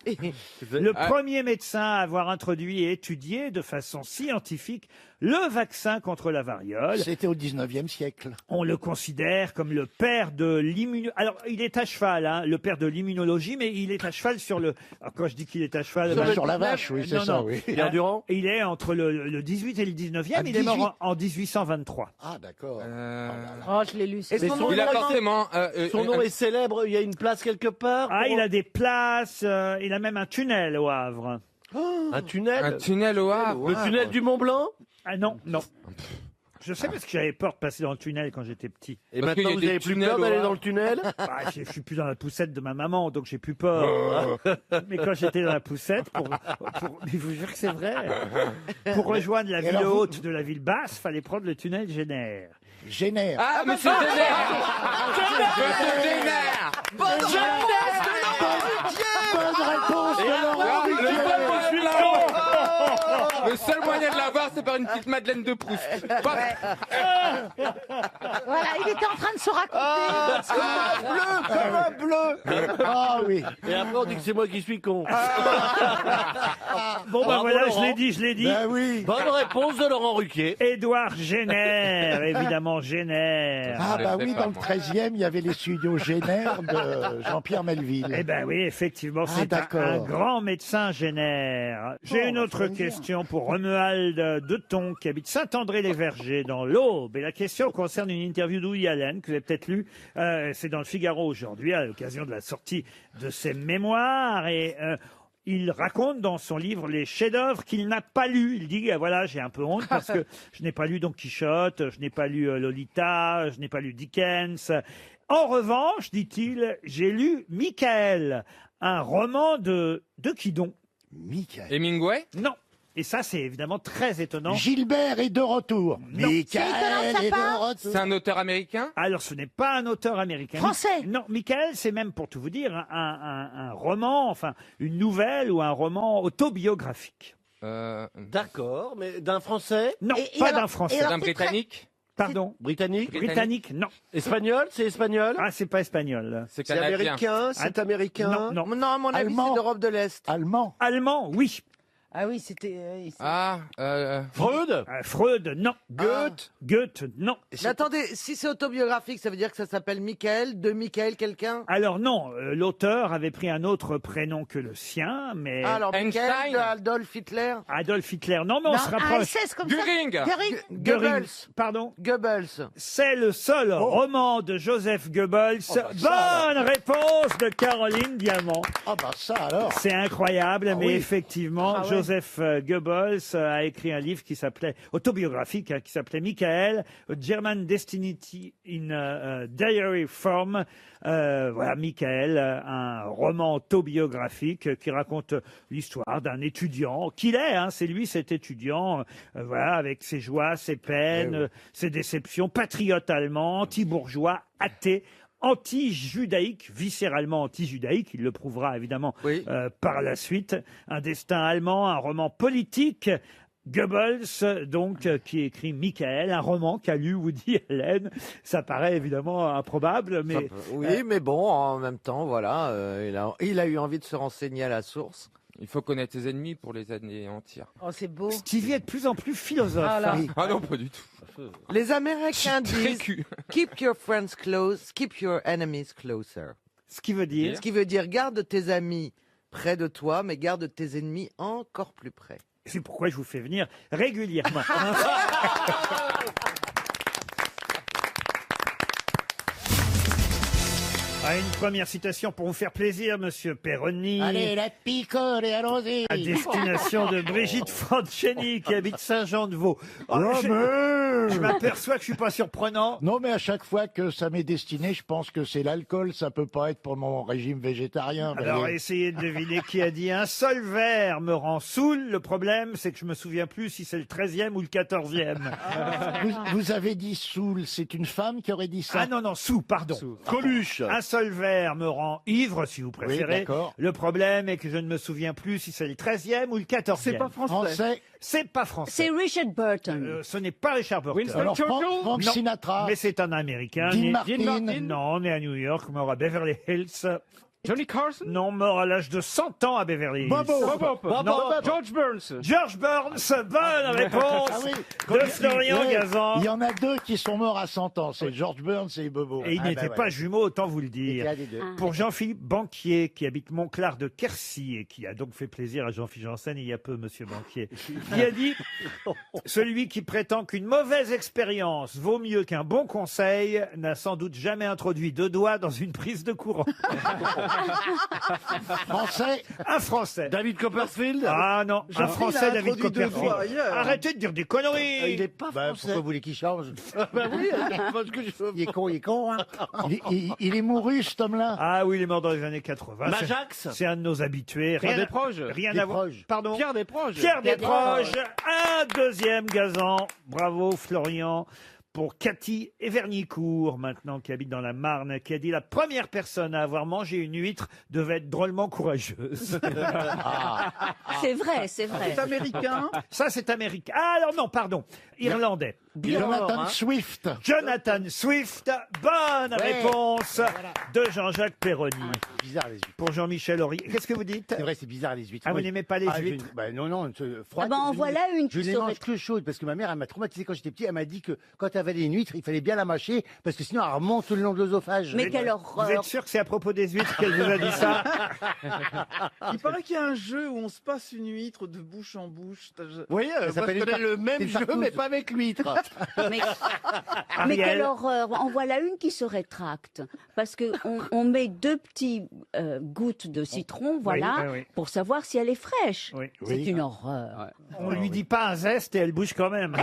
le premier médecin à avoir introduit et étudié de façon scientifique le vaccin contre la variole. C'était au 19e siècle. On le considère comme le père de l'immunologie. Alors, il est à cheval, hein, le père de l'immunologie, mais il est à cheval sur le... Alors, quand je dis qu'il est à cheval... Sur la vache, oui, c'est Non, ça, non. oui. Il est endurant. Il est entre le 18 et le 19e. Il est mort en 1823. Ah, d'accord. Oh, je l'ai lu. Et son nom Il a vraiment- forcément. Son nom est célèbre. Il y a une place quelque part. Ah, pour- il a des places, il a même un tunnel au Havre. un tunnel. Un tunnel au Havre. Le tunnel du Mont Blanc. Ah non, non. Je sais parce que j'avais peur de passer dans le tunnel quand j'étais petit. Et Parce qu'il maintenant, y a vous des avez plus tunnels peur au d'aller Havre. dans le tunnel. Je suis plus dans la poussette de ma maman, donc j'ai plus peur. Mais quand j'étais dans la poussette, mais je vous jure que c'est vrai, pour rejoindre la ville alors, haute de la ville basse, fallait prendre le tunnel Génère. Génère. Ah, monsieur Génère. Monsieur Génère. Bonne réponse de Laurent Ruquier. Le seul moyen de l'avoir, c'est par une petite Madeleine de Proust. Voilà, il était en train de se raconter. Comme un bleu. Ah oui. Et après, on dit que c'est moi qui suis con. Bon, ben Bravo, voilà, Laurent. je l'ai dit. Ben oui. Bonne réponse de Laurent Ruquier. Édouard Génère, évidemment Génère. Ah Je bah sais oui, pas, dans le moi. 13e, il y avait les studios Génère de Jean-Pierre Melville. Eh ben oui, effectivement, c'est d'accord. un grand médecin Génère. J'ai une autre question pour Romuald de Tonc, qui habite Saint-André-les-Vergers, dans l'Aube. Et la question concerne une interview d'Ouy Allen, que vous avez peut-être lu. C'est dans le Figaro aujourd'hui, à l'occasion de la sortie de ses mémoires. Et il raconte dans son livre les chefs-d'œuvre qu'il n'a pas lus. Il dit, voilà, j'ai un peu honte parce que je n'ai pas lu Don Quichotte, je n'ai pas lu Lolita, je n'ai pas lu Dickens. En revanche, dit-il, j'ai lu Michael, un roman de qui donc? Michael. Hemingway. Non. Et ça, c'est évidemment très étonnant. Gilbert est de retour. Non. Michael est de retour. C'est un auteur américain. Alors, ce n'est pas un auteur américain. Français. Non, Michael, c'est même, pour tout vous dire, un roman, enfin, une nouvelle ou un roman autobiographique. D'accord, mais d'un Français? Non, Et pas alors- d'un Français. et alors, D'un c'est très- Britannique. Pardon. Britannique? Britannique, non. Espagnol? C'est espagnol? Ah, c'est pas espagnol. C'est C'est canadien. américain, c'est Ah, américain. Non, non. Non, à mon avis, Allemand. c'est d'Europe de l'Est. Allemand. Allemand, oui. Ah oui, c'était. Ah, Freud? Freud, non. Goethe. Goethe, non. Mais attendez, si c'est autobiographique, ça veut dire que ça s'appelle Michael, de Michael quelqu'un? Alors non, l'auteur avait pris un autre prénom que le sien, mais Ah, alors Michael Einstein. de Adolf Hitler? Adolf Hitler. Non, mais on se un rapproche. SS comme ça. Göring. Göring. Göring. Goebbels. Pardon. Goebbels. C'est le seul roman de Joseph Goebbels. Bonne réponse de Caroline Diamant. Ah bah ça alors. C'est incroyable, mais oui. effectivement, Ah ouais. Joseph Goebbels a écrit un livre qui s'appelait autobiographique, qui s'appelait Michael, A German Destiny in Diary Form. Voilà, Michael, un roman autobiographique qui raconte l'histoire d'un étudiant qu'il est. Hein, c'est lui, cet étudiant, voilà, avec ses joies, ses peines, ses déceptions, patriote allemand, anti-bourgeois, athée, anti-judaïque, viscéralement anti-judaïque, il le prouvera évidemment par la suite. Un destin allemand, un roman politique. Goebbels, donc, qui écrit Michael, un roman qu'a lu Woody Allen. Ça paraît évidemment improbable, mais... Oui, mais bon, en même temps, voilà, il a eu envie de se renseigner à la source. Il faut connaître ses ennemis pour les anéantir. Oh, c'est beau. Stevie est de plus en plus philosophe. Ah là. hein. Ah non, pas du tout. Les Américains Très disent cul. keep your friends close, keep your enemies closer. Ce qui veut dire... Ce qui veut dire garde tes amis près de toi, mais garde tes ennemis encore plus près. C'est pourquoi je vous fais venir régulièrement. Ah, une première citation pour vous faire plaisir, Monsieur Perroni. Allez, la picore, À destination de Brigitte Francheni, qui habite Saint-Jean-de-Vaux. Oh, Romain Je m'aperçois que je suis pas surprenant. Non, mais à chaque fois que ça m'est destiné, je pense que c'est l'alcool. Ça peut pas être pour mon régime végétarien. Alors, voyez. essayez de deviner qui a dit un seul verre me rend saoul. Le problème, c'est que je me souviens plus si c'est le 13e ou le 14e. Vous avez dit saoul, c'est une femme qui aurait dit ça. Ah non, non, sous, pardon. Coluche. Un seul verre me rend ivre, si vous préférez. d'accord. Le problème est que je ne me souviens plus si c'est le 13e ou le 14e. C'est pas français. C'est pas français. C'est Richard Burton. Ce n'est pas Richard Burton. Winston Alors, Churchill Frank Non, Sinatra. mais c'est un Américain. Dean né- Martin. Non, on est à New York, mort à Beverly Hills. Johnny Carson? Non, mort à l'âge de 100 ans à Beverly Hills. Bob. Non. George Burns. George Burns, bonne réponse Ah oui. de Florian Ouais, Gazan. Il y en a deux qui sont morts à 100 ans. C'est George Burns et Bobo. Et ils n'étaient pas jumeaux, autant vous le dire. un des deux. Pour Jean-Philippe Banquier, qui habite Montclar de Quercy, et qui a donc fait plaisir à Jean-Philippe Janssen il y a peu, monsieur Banquier, qui a dit « Celui qui prétend qu'une mauvaise expérience vaut mieux qu'un bon conseil n'a sans doute jamais introduit deux doigts dans une prise de courant. » Français. Un Français. David Copperfield. Ah non, un Jean-Philippe Français, a David introduit deux Copperfield. doigts ailleurs. Arrêtez de dire des conneries. Il est pas Bah, français. pourquoi vous voulez qu'il change Bah oui, parce que Il est con, hein. il est mouru, cet homme-là. Ah oui, il est mort dans les années 80. Majax. C'est un de nos habitués. Pierre Desproges. Rien à voir. Pardon. Pierre Desproges. Pierre Desproges. Un deuxième gazan. Bravo, Florian. Pour Cathy Evernicourt, maintenant, qui habite dans la Marne, qui a dit la première personne à avoir mangé une huître devait être drôlement courageuse. C'est vrai, c'est vrai. C'est américain. Ça, c'est américain. Ah, alors non, pardon. Irlandais. Jonathan Swift. Jonathan Swift. Bonne réponse de Jean-Jacques Perroni. Bizarre les huîtres. Pour Jean-Michel Horry. Qu'est-ce que vous dites? C'est vrai, c'est bizarre les huîtres. Ah, vous Moi, n'aimez pas les huîtres? Bah non, non, froide. Ah ben, en voilà une Je qui les serait- mange que chaudes parce que ma mère, elle m'a traumatisé quand j'étais petit. Elle m'a dit que quand tu avalais une huître, il fallait bien la mâcher parce que sinon elle remonte tout le long de l'œsophage. Mais quelle Vous horreur. êtes sûr que c'est à propos des huîtres qu'elle vous a dit ça? Il paraît qu'il y a un jeu où on se passe une huître de bouche en bouche. Oui, moi je s'appelle connais une le même une jeu, partouze. mais pas avec l'huître. Mais Ariel. quelle horreur. En voilà une qui se rétracte. Parce que on met deux petits gouttes de citron, voilà, oui, oui. pour savoir si elle est fraîche. Oui. C'est une horreur. On lui dit pas un zeste et elle bouge quand même.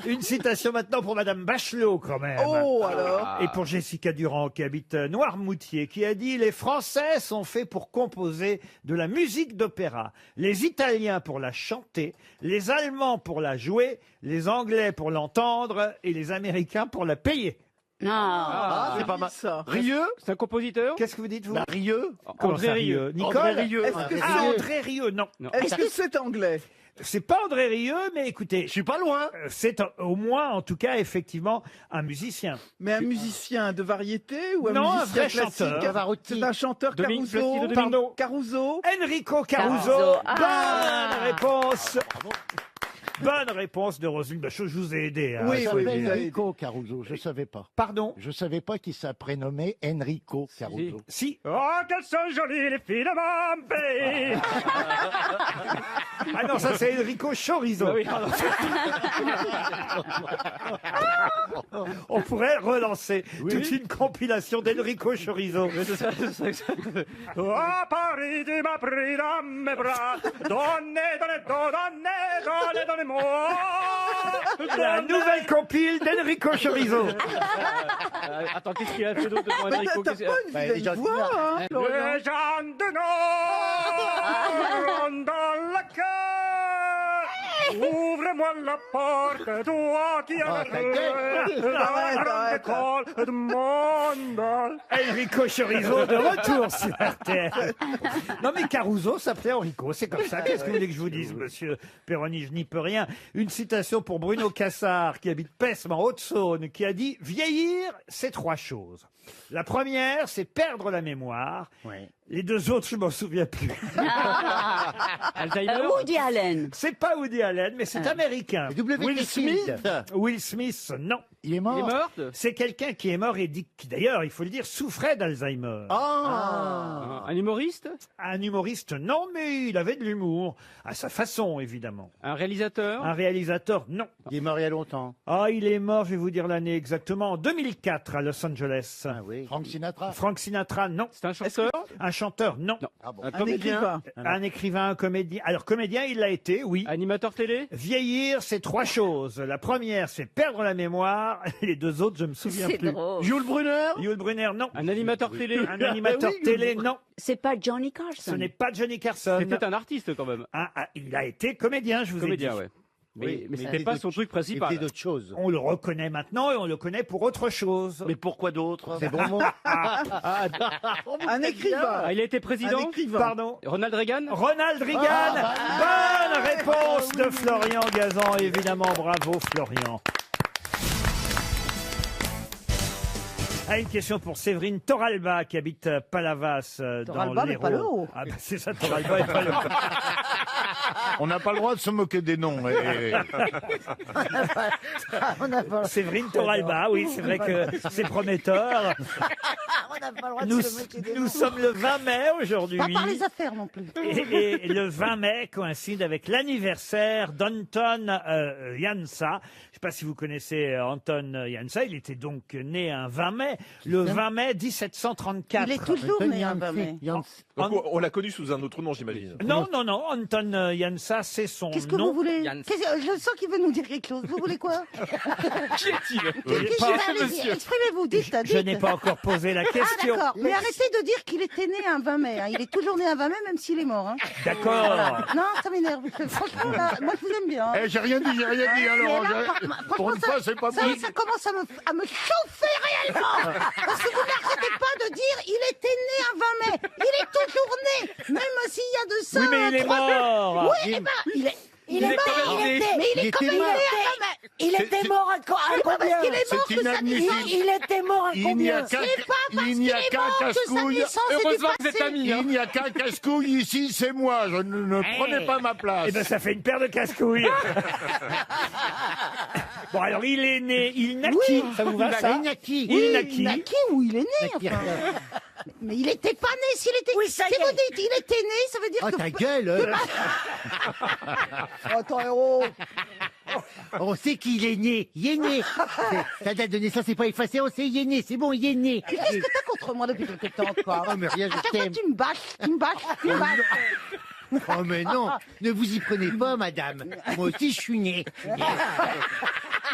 Une citation maintenant pour Madame Bachelot quand même. Oh, alors. Et pour Jessica Durand qui habite Noirmoutier, qui a dit « Les Français sont faits pour composer de la musique d'opéra, les Italiens pour la chanter, les Allemands pour la jouer, les Anglais pour l'entendre et les Américains pour la payer. » Ah. c'est pas mal. Ça. Rieux. C'est un compositeur? Qu'est-ce que vous dites, vous? Bah, Rieux. Comment André ça, Rieu. Nicole André Rieu. Est-ce que Ah, c'est André Rieu, non. est-ce que c'est anglais? C'est pas André Rieu, mais écoutez, Je suis pas loin. c'est au moins, en tout cas, effectivement, un musicien. Mais un musicien de variété ou un Non, un musicien vrai classique? chanteur. Pavarotti. C'est un chanteur Dominique Caruso. Placido, Dominique- Pardon. Caruso. Enrico Caruso. Caruso. Bonne réponse. Bonne réponse de Roselyne Bachelot. Je vous ai aidé. hein. Oui, Il oui, s'appelle vous avez Enrico Caruso, je savais pas. Pardon. Je savais pas qu'il s'est prénommé Enrico Caruso. Si. Oh, qu'elles sont jolies les filles de mon pays. Ah non, ça c'est Enrico Chorizo. On pourrait relancer toute une compilation d'Enrico Chorizo. Oh, Paris, tu m'as pris dans mes bras. Donnez-moi. La nouvelle compile d'Enrico Chorizo. Attends, qu'est-ce qu'il a fait d'autre devant Mais Enrico? t'as pas une Bah, vilaine déjà, voix, hein, Florian. Les gens de Nord dans la cœur. Ouvre-moi la porte, toi qui as la grande école de monde. Enrico Chorizo de retour sur RTL. Non mais Caruso s'appelait Enrico, c'est comme ça. Qu'est-ce que vous voulez que je vous dise, monsieur Perroni? Je n'y peux rien. Une citation pour Bruno Cassard, qui habite Pesmes en Haute-Saône, qui a dit « Vieillir, c'est trois choses. La première, c'est perdre la mémoire. Les deux autres, je m'en souviens plus. » Woody Allen. C'est pas Woody Allen, mais c'est américain. américain. Will Smith. Will Smith, non. Il est mort. C'est quelqu'un qui est mort et qui d'ailleurs, il faut le dire, souffrait d'Alzheimer. Un humoriste? Un humoriste, non, mais il avait de l'humour. À sa façon, évidemment. Un réalisateur? Un réalisateur, non. Il est mort il y a longtemps. Ah, il est mort, je vais vous dire l'année exactement, en 2004 à Los Angeles. Ah oui. Frank Sinatra. Frank Sinatra, non. C'est un chanteur? Un chanteur, non. Ah bon. Un comédien? Un écrivain, un comédien. Alors, comédien, il l'a été, oui. Animateur télé? Vieillir, c'est 3 choses. La première, c'est perdre la mémoire. Les 2 autres, je me souviens C'est plus. drôle. Jules Brunner. Jules Brunner, non. Un animateur télé? Un animateur télé, non. C'est pas Johnny Ce Carson. n'est pas Johnny Carson. C'était un artiste quand même. Il a été comédien, je vous ai Comédien, dit. ouais. Oui, Mais mais c'était pas son truc Il principal. fait d'autres choses. On le reconnaît maintenant et on le connaît pour autre chose. Mais pourquoi d'autres? C'est bon mot. Un écrivain. Ah, il a été président? Pardon. Ronald Reagan? Ronald Reagan. Bonne réponse de Florian Gazan, évidemment. Bravo, Florian. Ah, une question pour Séverine Toralba qui habite Palavas dans Toralba, mais pas le l'Hérault. haut. Ah bah c'est ça, Toralba et pas le haut. On n'a pas le droit de se moquer des noms. Séverine Toralba, oui, c'est vrai que c'est prometteur. On n'a pas le droit de Nous, se moquer des nous noms. sommes le 20 mai aujourd'hui. Pas par les affaires non plus. Et le 20 mai coïncide avec l'anniversaire d'Anton Jansa. Je ne sais pas si vous connaissez Anton Jansa. Il était donc né un 20 mai. Le 20 mai 1734. Il est toujours né un 20 mai. Donc, on l'a connu sous un autre nom, j'imagine. Non, non, non. Anton Jansa, c'est son Qu'est-ce que nom. vous voulez? Yann. Je sens qu'il veut nous dire quelque chose. Vous voulez quoi? Qui est-il? Allez-y, exprimez-vous, dites. Je n'ai pas encore posé la Ah question. d'accord, mais arrêtez de dire qu'il était né un 20 mai. Hein. Il est toujours né un 20 mai, même s'il est mort. Hein. D'accord. Non, ça m'énerve. Franchement, là, moi je vous aime bien. Hein. Eh, j'ai rien dit, hein, Mais Laurent. là, Pour franchement, une fois, c'est pas ça bon. commence à me chauffer réellement. Parce que vous n'arrêtez pas de dire il était né un 20 mai. Il est toujours né, même s'il y a de ça. Oui, mais il est 3 ans. mort. Oui, eh ben, il est. Il est mort, mais il est quand même né un 20 mai. Il était mort à C'est pas combien parce qu'il est mort C'est que ça inadmissible. Il était mort à Il n'y a combien qu'un C'est pas parce il qu'il n'y a est qu'un mort que sa casse-couille. naissance est du Heureusement que vous êtes passé. amis. Hein. Il n'y a qu'un casse-couille ici, c'est moi. Je ne prenez pas ma place. Eh ben, ça fait une paire de casse-couilles. Bon, alors, il est né, il naquit. Oui. Ça vous va, ça? Il naquit. Il Oui, naquit. il naquit ou il est né. Enfin. Mais il était pas né. S'il était, Oui, ça si y est. vous dites il était né, ça veut dire Oh, que. ta gueule. Attends, héros. On sait qu'il est né. Il est né. Sa date de naissance n'est pas effacée. On sait il est né. C'est bon, il est né. Qu'est-ce que t'as contre moi depuis quelque temps, quoi? Oh, mais rien, À je chaque fois, t'aime. tu me bâches, tu me bâches, tu me bâches. Oh, mais non. Ne vous y prenez pas, madame. Moi aussi, je suis né.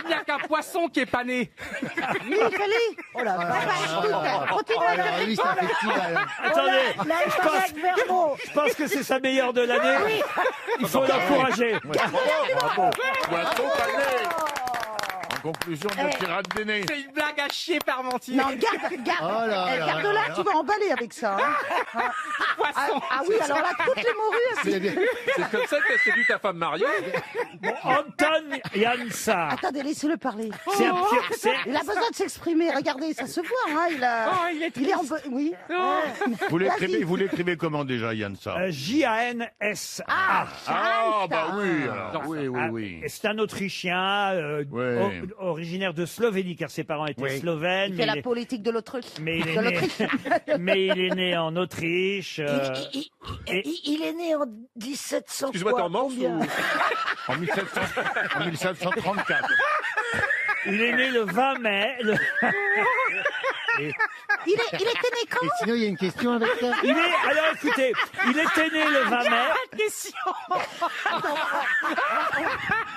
Il n'y a qu'un poisson qui est pas né. Oui, fallait. Oh la vache. Continue à Alors, lui, c'est un festival. Attendez, Là, il parle avec Verbo. je pense que c'est sa meilleure de l'année. Il faut l'encourager. Bravo. Poisson pané. En conclusion, notre tirade des nez. C'est une blague à chier, Parmentier. Non, garde, Oh là eh, là garde-la, là tu vas emballer avec ça. Hein. Ah oui, alors là, toutes les morues. C'est comme ça que t'as séduit ta femme mariée. Bon, Anton Jansa. Attendez, laissez-le parler. C'est un pied- c'est- Il a besoin de s'exprimer. Regardez, ça se voit. Hein. Il a. il est en. Oui. Vous l'écrivez comment déjà, Yann, ça J-A-N-S-A. Ah, bah oui. alors, oui, oui, Ah, oui. et c'est un Autrichien Ouais. originaire de Slovénie, car ses parents étaient Oui. slovènes. Il fait la politique de l'Autriche. Mais il, De est né, l'Autriche. mais il est né en Autriche. Il est né en 1700. Excuse-moi, t'es en morse combien ou... En 1734. Il est né le 20 mai. Il était né quand? Et sinon, il y a une question avec ça. Alors écoutez, il était né le 20 mai. Question. On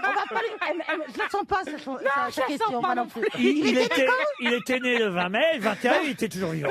va pas lui. Je la sens pas, sa question. Moi non plus. Il était né quand? il était né le 20 mai, le 21, il était toujours vivant.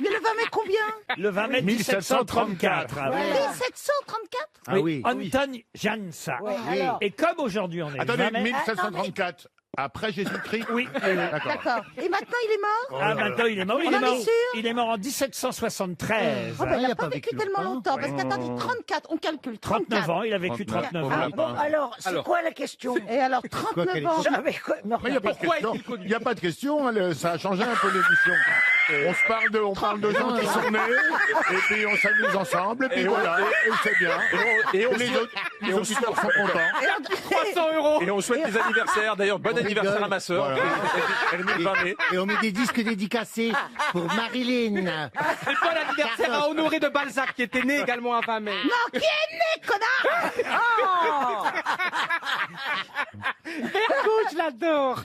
Mais le 20 mai combien? Le 20 mai 1734. Ah, oui. 1734? Ah oui. Anton Jansa. Oui. Et comme aujourd'hui on est le Attendez, 20 mai. 1734. Après Jésus-Christ. Oui. D'accord. D'accord. Et maintenant, il est mort? Ah, maintenant il est mort. On en est sûr? Il est mort en 1773. Oh, ben, il il a n'a pas pas vécu vécu tellement longtemps. longtemps. Parce qu'attendez, 34, on calcule. 39 ans, il a vécu 39 ans. Ah, Bon, alors, c'est quoi la question? Et alors, 39 ans. Mais quoi- me Mais il n'y a pas de regardez. question. Il n'y a pas de question. Ça a changé un peu l'édition. On parle de gens qui sont nés, et puis on s'amuse ensemble, et puis voilà, et c'est bien. Et on Les auditeurs sont contents. 300 euros. Et on souhaite des anniversaires. D'ailleurs, bon anniversaire à ma sœur. Voilà. Elle est née le 20 mai. Et on met des disques dédicacés pour Marilyn. C'est pas l'anniversaire à Honoré de Balzac qui était né également à 20 mai. Non, qui est né, connard Oh Bergo, je l'adore.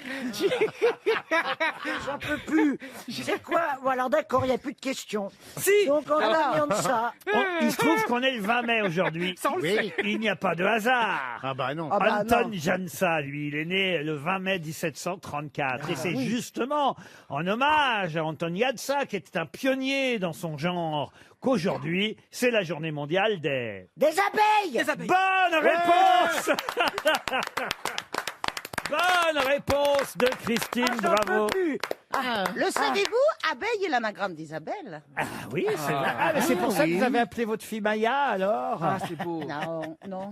J'en peux plus. C'est quoi Bon, alors d'accord, il n'y a plus de questions. Si. Donc en terminant de ça. Il se trouve qu'on est le 20 mai aujourd'hui. Ça, on le sait. Il n'y a pas de hasard. Ah bah non. Ah bah Anton non. Jansa, lui, il est né le 20 mai 1734. Et c'est justement en hommage à Anton Jansa, qui était un pionnier dans son genre, qu'aujourd'hui, c'est la journée mondiale des... Des abeilles. Des abeilles. Bonne réponse. Bonne réponse de Christine, J'en bravo. peux plus. Le savez-vous Abeille est l'anagramme d'Isabelle. Ah oui, c'est vrai. Ah, mais c'est pour ça que vous avez appelé votre fille Maya, alors. Ah, c'est beau. Non, non.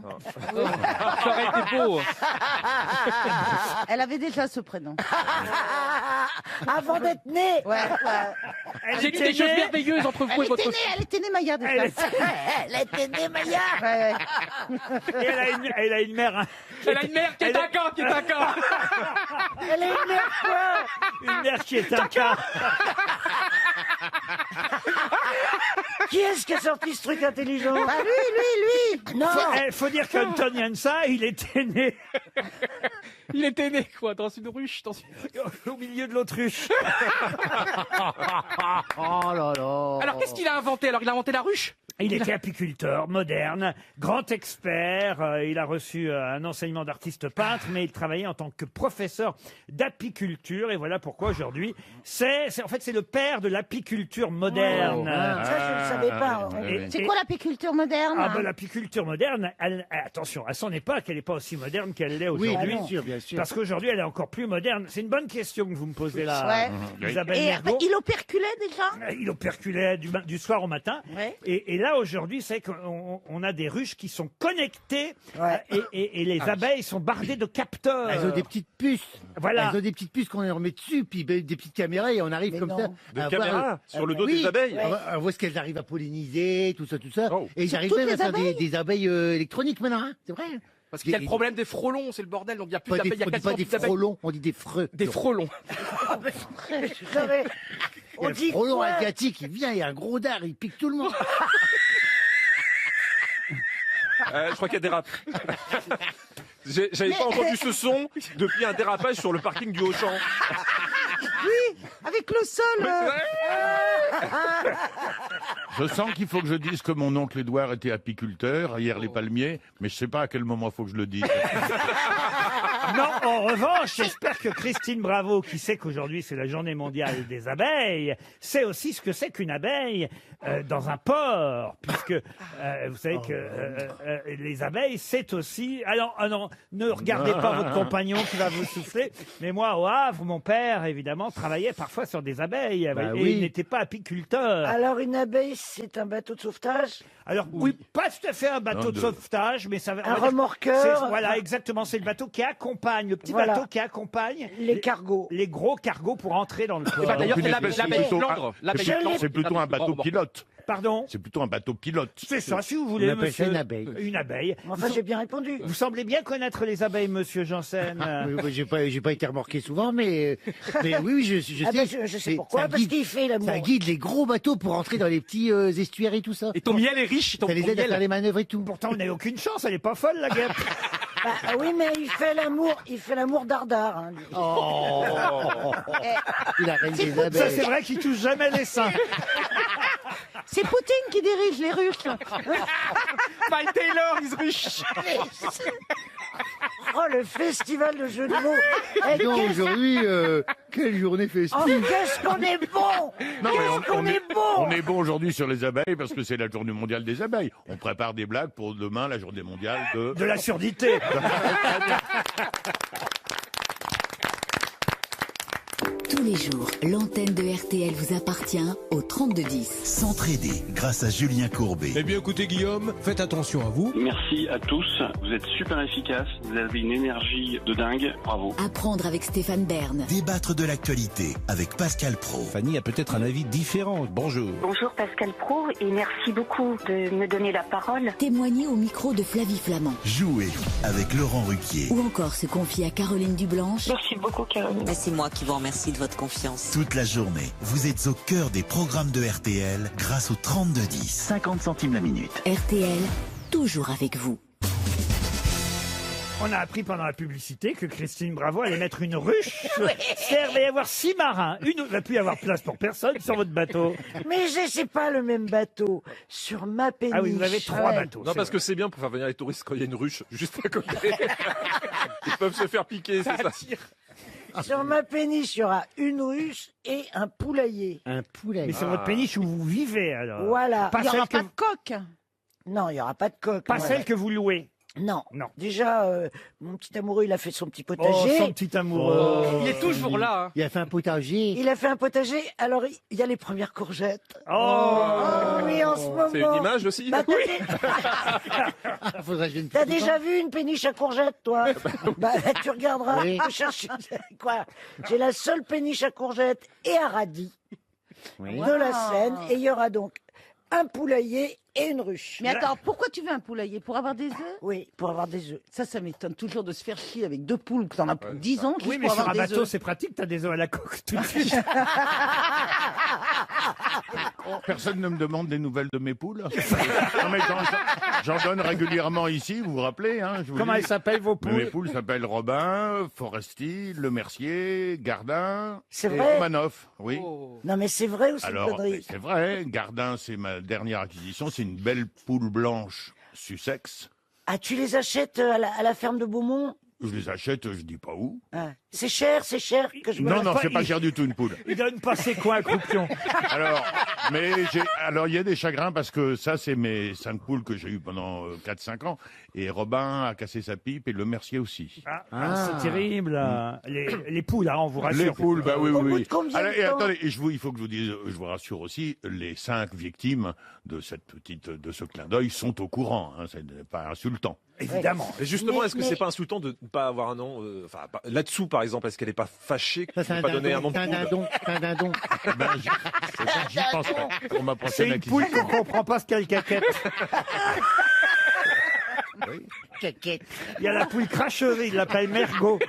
Ça aurait été beau. Elle avait déjà ce prénom. Avant d'être née. Ouais, J'ai lu des choses merveilleuses entre vous et votre Elle était née Maya déjà. Elle était née Maya. Ouais. Et elle a une mère. Elle a une mère qui est un camp, qui est un camp. Elle est une mère quoi Une mère qui est un cas. Qui est-ce qui a sorti ce truc intelligent Bah lui. Non. Faut dire qu'Anton Jansa, il était né Il était né, quoi, dans une ruche. au milieu de l'autruche. Oh là là. Alors, qu'est-ce qu'il a inventé? Alors, il a inventé la ruche? Il était apiculteur, moderne, grand expert. Il a reçu un enseignement d'artiste peintre, mais il travaillait en tant que professeur d'apiculture. Et voilà pourquoi aujourd'hui, c'est le père de l'apiculture moderne. Ça, je ne savais pas. C'est quoi l'apiculture moderne Ah ben, l'apiculture moderne, attention, à son époque, elle n'est pas aussi moderne qu'elle l'est aujourd'hui. Oui, bien sûr, bien sûr. Parce qu'aujourd'hui, elle est encore plus moderne. C'est une bonne question que vous me posez là, Ouais. Isabelle Et Mergo. il operculait déjà Il operculait du soir au matin. Ouais. Et là, aujourd'hui, c'est qu'on a des ruches qui sont connectées et les abeilles sont bardées de capteurs. Elles ont des petites puces. Voilà. Elles ont des petites puces qu'on leur met dessus, puis des petites caméras et on arrive comme ça. Des à caméras voir, sur le dos oui, des abeilles. On voit ce qu'elles arrivent à polliniser, tout ça, tout ça. Oh. Et j'arrive toutes même à les faire abeilles des abeilles électroniques maintenant, hein, c'est vrai. Parce qu'il y a le problème des frelons, c'est le bordel. Donc, il y a plus Pas d'abeilles. des, Il y a on dit quasiment pas des plus d'abeilles. frelons, on dit des freux. Des frelons. On dit le frelon asiatique, il vient, il y a un gros dard, il pique tout le monde. Je crois qu'il y a des rats. J'avais pas entendu ce son depuis un dérapage sur le parking du Auchan. Oui, avec le sol. Je sens qu'il faut que je dise que mon oncle Édouard était apiculteur, hier les palmiers, mais je sais pas à quel moment il faut que je le dise. Non, en revanche, j'espère que Christine Bravo, qui sait qu'aujourd'hui c'est la journée mondiale des abeilles, sait aussi ce que c'est qu'une abeille dans un port, puisque vous savez que les abeilles, c'est aussi... Alors, non, ne regardez pas votre compagnon qui va vous souffler, mais moi, au Havre, mon père, évidemment, travaillait parfois sur des abeilles, et oui. il n'était pas apiculteur. Alors une abeille, c'est un bateau de sauvetage. Alors oui, pas tout à fait un bateau Non, de sauvetage, mais ça va... Un remorqueur. Voilà, exactement, c'est le bateau qui accompagne, le petit Voilà. bateau qui accompagne Les cargos. les gros cargos pour entrer dans le port. bah, d'ailleurs, c'est C'est l'abeille plutôt Flandre. un- L'abeille c'est- Flandre. C'est plutôt un bateau pilote. Pardon? C'est plutôt un bateau pilote. C'est ça, si vous voulez, On appelle ça monsieur. une abeille. Une abeille. Enfin, j'ai bien répondu. Vous semblez bien connaître les abeilles, monsieur Janssen. Oui, j'ai pas été remorqué souvent, mais oui, je sais. Ah ben, je sais C'est- pourquoi, ça parce guide- qu'il fait l'amour. Ça guide les gros bateaux pour entrer dans les petits estuaires et tout ça. Et ton miel est riche, ton Ça les aide à miel. faire les manœuvres et tout. Pourtant, on n'a aucune chance, elle est pas folle, la guêpe. Ah, oui, mais il fait l'amour dardard. Hein, lui. Oh, il a reine des Ça, c'est abeilles. vrai qu'il touche jamais les seins. C'est Poutine qui dirige les Russes. Mike Taylor, is riche. Oh, le festival de jeux de mots. Eh, Non, qu'est-ce- aujourd'hui, quelle journée Oh, festive. qu'est-ce qu'on est bon! Non, mais Qu'est-ce qu'on est bon! on est bon aujourd'hui sur les abeilles parce que c'est la journée mondiale des abeilles. On prépare des blagues pour demain, la journée mondiale de... De la surdité. Tous Tous les jours, l'antenne de RTL vous appartient au 3210. S'entraider grâce à Julien Courbet. Eh bien écoutez Guillaume, faites attention à vous. Merci à tous, vous êtes super efficaces, vous avez une énergie de dingue, bravo. Apprendre avec Stéphane Bern. Débattre de l'actualité avec Pascal Praud. Fanny a peut-être un avis différent. Bonjour. Bonjour Pascal Praud et merci beaucoup de me donner la parole. Témoigner au micro de Flavie Flamand. Jouer avec Laurent Ruquier. Ou encore se confier à Caroline Dublanche. Merci beaucoup Caroline. C'est moi qui vous remercie de votre confiance. Toute la journée, vous êtes au cœur des programmes de RTL grâce au 3210. 50 centimes la minute. RTL, toujours avec vous. On a appris pendant la publicité que Christine Bravo allait mettre une ruche. C'est-à-dire, il va y avoir 6 marins. Il va plus y avoir place pour personne sur votre bateau. Mais c'est pas le même bateau. Sur ma péniche. Ah oui, vous avez 3 bateaux. Non, parce que c'est bien pour faire venir les touristes quand il y a une ruche juste à côté. Ils peuvent se faire piquer, c'est ça. Sur ma péniche, il y aura une ruche et un poulailler. Un poulailler. Mais sur votre péniche où vous vivez, alors. Voilà. Pas Il n'y aura celle que, pas de coque. Non, il n'y aura pas de coque. pas Ouais. celle que vous louez. Non. Non. Déjà, mon petit amoureux, il a fait son petit Oh, potager. son petit amoureux. Il est toujours là. hein. Il a fait un potager. Il a fait un potager. Alors, il y a les premières courgettes. Oh, oui, en ce moment. C'est une image aussi. Bah, Faudrait que je ne T'as fasse déjà vu une péniche à courgettes, toi? Bah, tu regarderas. Oui. Tu cherches quoi? J'ai la seule péniche à courgettes et à radis Oui. de la Seine. Et il y aura donc un poulailler et une ruche. Mais attends, pourquoi tu veux un poulailler? Pour avoir des œufs? Oui, pour avoir des œufs. Ça m'étonne toujours de se faire chier avec 2 poules que t'en as pour 10 ans juste Oui, mais pour sur avoir un des bateau, œufs. c'est pratique, t'as des œufs à la coque tout de suite. Personne ne me demande des nouvelles de mes poules. Non, mais j'en donne régulièrement ici, vous vous rappelez hein, je vous Comment dis. elles s'appellent, vos Mais mes poules? poules s'appellent Robin, Foresti, Le Mercier, Gardin C'est et vrai Romanoff. Oui. Non, mais c'est vrai ou c'est une Alors, connerie? c'est vrai, Gardin, c'est ma dernière acquisition, c'est une belle poule blanche Sussex. Ah, tu les achètes à la ferme de Beaumont? Je les achète, je dis pas où. Ah. C'est cher que je me Non, non, pas- c'est pas cher du tout une poule. Il donne pas ses coins à croupion. Alors, il y a des chagrins parce que ça, c'est mes 5 poules que j'ai eues pendant 4-5 ans. Et Robin a cassé sa pipe et Le Mercier aussi. C'est terrible. Les poules, hein, on vous rassure. Les poules, bah oui, Au oui, bout oui. de combien de Et temps attendez, il faut que je vous dise, je vous rassure aussi, les 5 victimes de ce clin d'œil sont au courant. Hein, c'est pas insultant. Évidemment. Et justement, Mais- est-ce que c'est pas insultant de ne pas avoir un nom là-dessous, par exemple, est-ce qu'elle n'est pas fâchée que Ça, tu c'est n'aies un pas donné un nom dindon. de C'est un poule dindon. C'est un dindon. Ben, j'y penserai pour ma C'est prochaine une poule acquisition. qu'on comprend pas ce qu'elle caquette. Caquette. Il y a la poule cracheuse, il l'appelle Mergot.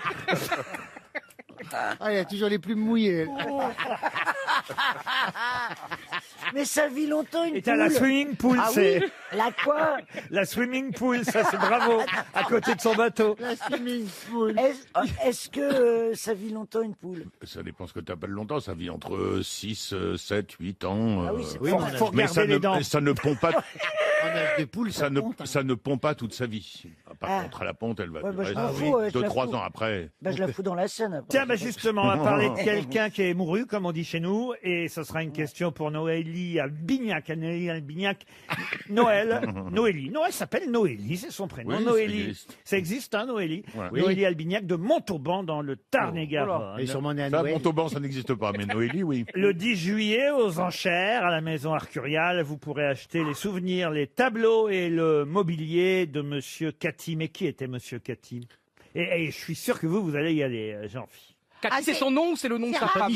Ah, il a toujours les plumes mouillées. Mais ça vit longtemps une Et t'as la poule. swimming pool, Ah c'est oui. La quoi? la swimming pool, ça c'est bravo, à côté de son bateau. La swimming pool. Est-ce que ça vit longtemps une poule? Ça dépend ce que tu appelles longtemps. Ça vit entre 6, 7, 8 ans. Ah oui, c'est Faut, faut mais regarder les dents. ça ne pond pas. En âge de poule, Ça ne pond pas toute sa vie. Par Ah. contre, à la ponte, elle va Ouais, bah, je durer m'en fous, je la 2-3 fous. ans après. Bah, je la fous dans la Seine. après. Tiens, bah justement, on va parler de quelqu'un qui est mouru, comme on dit chez nous, et ce sera une question pour Noélie Albignac. Noélie Albignac. Noélie. Non, elle s'appelle Noélie, c'est son prénom. Oui, Noélie. Ça existe, hein, Noélie. Ouais. Noélie Albignac de Montauban, dans le Tarn-et-Garonne. Et sûrement né à Ça, Noël. Montauban, ça n'existe pas, mais Noélie, oui. Le 10 juillet, aux enchères, à la maison Arcurial, vous pourrez acheter les souvenirs, les tableaux et le mobilier de Monsieur Cathy. Mais qui était Monsieur Cathy? Et je suis sûr que vous allez y aller, Jean-Phi. Cathy, c'est son nom ou c'est le nom de sa femme?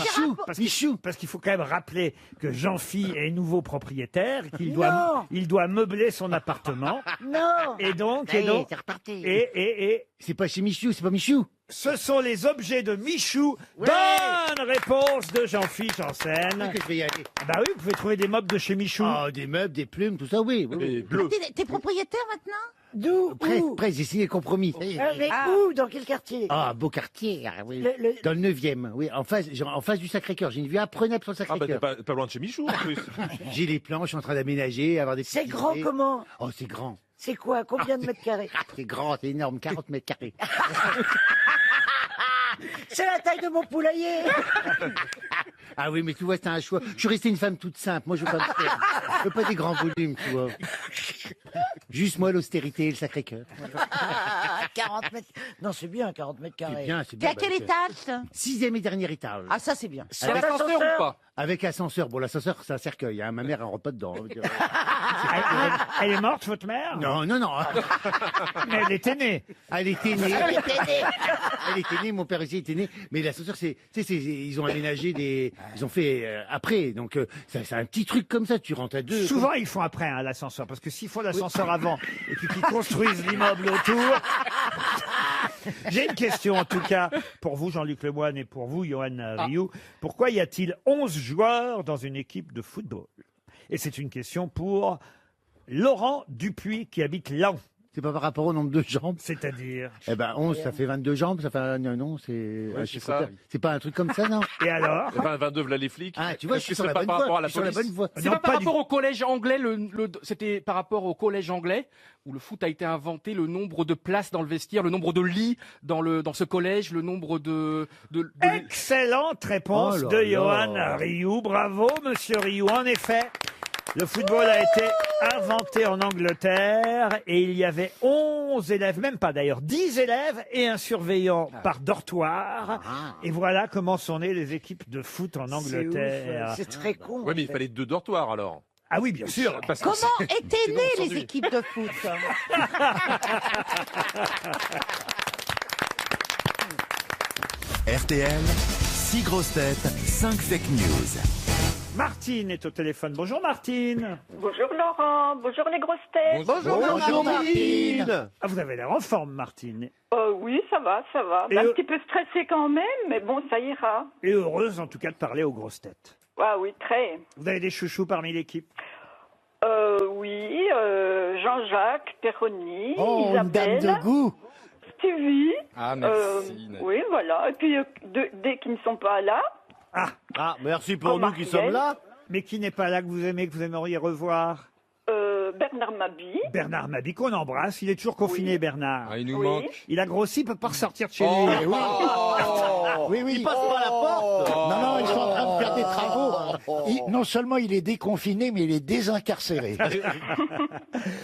Parce qu'il faut quand même rappeler que Jean-Phi est nouveau propriétaire, qu'il Non. doit, il doit meubler son appartement. Non. Et donc, Ça y est, c'est reparti. et C'est pas chez Michou, c'est pas Michou. ce sont les objets de Michou. Ouais. Bonne réponse de Jean-Phi Janssen. Que je vais y aller. Bah oui, vous pouvez trouver des meubles de chez Michou. Oh, des meubles, des plumes, tout ça, oui. oui, oui. bleu. T'es propriétaire maintenant? D'où? Presque, Où? presque, j'ai signé le compromis. Ça y est. Mais où? Dans quel quartier? Ah, beau quartier, ah, oui. Le- Dans le 9e, oui, en face du Sacré-Cœur. J'ai une vue apprenable sur le Ah, bah, t'es Sacré-Cœur. pas loin de chez Michou, en plus. J'ai les plans, je suis en train d'aménager, avoir des C'est petites grand idées. comment? Oh, c'est grand. C'est quoi? Combien de mètres carrés? C'est grand, c'est énorme, 40 mètres carrés. C'est la taille de mon poulailler. Ah oui, mais tu vois, c'est un choix. Je suis restée une femme toute simple. Moi, je veux pas me faire. Je veux pas des grands volumes, tu vois. Juste moi, l'austérité et le Sacré-Cœur. 40 mètres. Non, c'est bien, 40 mètres carrés. C'est T'es bien. à quel étage? 6e et dernier étage. Ah, ça, c'est bien. Sur l'ascenseur ou pas? Avec ascenseur. Bon, l'ascenseur, c'est un cercueil. Hein. Ma mère, elle rentre pas dedans. Elle est morte, votre mère? Non. Mais elle était née. Elle était née. Elle était née, mon père aussi était né. Mais l'ascenseur, ils ont aménagé ils ont fait après. Donc, c'est un petit truc comme ça. Tu rentres à deux. Souvent, ils font après l'ascenseur, parce que s'il faut l'ascenseur avant et puis qu'ils construisent l'immeuble autour. J'ai une question en tout cas pour vous, Jean-Luc Lemoyne, et pour vous, Johan Rioux. Pourquoi y a-t-il 11 joueurs dans une équipe de football? Et c'est une question pour Laurent Dupuis qui habite Laon. C'est pas par rapport au nombre de jambes. C'est-à-dire? Eh ben, 11, ça fait 22 jambes, ça fait non, c'est. Ouais, c'est ça. C'est pas un truc comme ça, non? Et alors? 22, voilà les flics. Ah, tu vois, je Est-ce que suis sur c'est la pas bonne par rapport voie. à la Je suis sur la police? bonne voie. C'est pas par rapport au collège anglais, c'était par rapport au collège anglais où le foot a été inventé, le nombre de places dans le vestiaire, le nombre de lits dans ce collège, le nombre de... Excellente réponse Oh là de là. Johan Rioux. Bravo, monsieur Rioux. En effet, le football a été inventé en Angleterre et il y avait 11 élèves, même pas d'ailleurs, 10 élèves et un surveillant par dortoir. Et voilà comment sont nées les équipes de foot en Angleterre. C'est très con. Ouais, mais il fallait 2 dortoirs alors. Ah oui, bien sûr. Parce que Comment c'est- étaient sinon, nées on les s'ennuie. équipes de foot? RTL, 6 grosses têtes, 5 fake news. Martine est au téléphone. Bonjour Martine. Bonjour Laurent, bonjour les grosses têtes. Bonjour, Martine. Ah, vous avez l'air en forme, Martine. Oui, ça va, ça va. Et Un petit peu stressé quand même, mais bon, ça ira. Et heureuse en tout cas de parler aux grosses têtes. Ah oui, très. Vous avez des chouchous parmi l'équipe? Oui, Jean-Jacques, Perroni, Oh, une dame Isabelle, de goût. Stevie. Ah, merci. Nadine. Oui, voilà. Et puis, dès qu'ils ne sont pas là, Ah, merci pour Oh, nous qui Marcel. sommes là. Mais qui n'est pas là que vous aimeriez revoir? Bernard Mabie. Bernard Mabie, qu'on embrasse. Il est toujours confiné, Bernard. Ah, il nous Oui. manque. Il a grossi, il peut pas ressortir de chez Oh. lui. Oui, oui. Il passe par la porte. Non, ils sont en train de faire des travaux. Non seulement il est déconfiné, mais il est désincarcéré.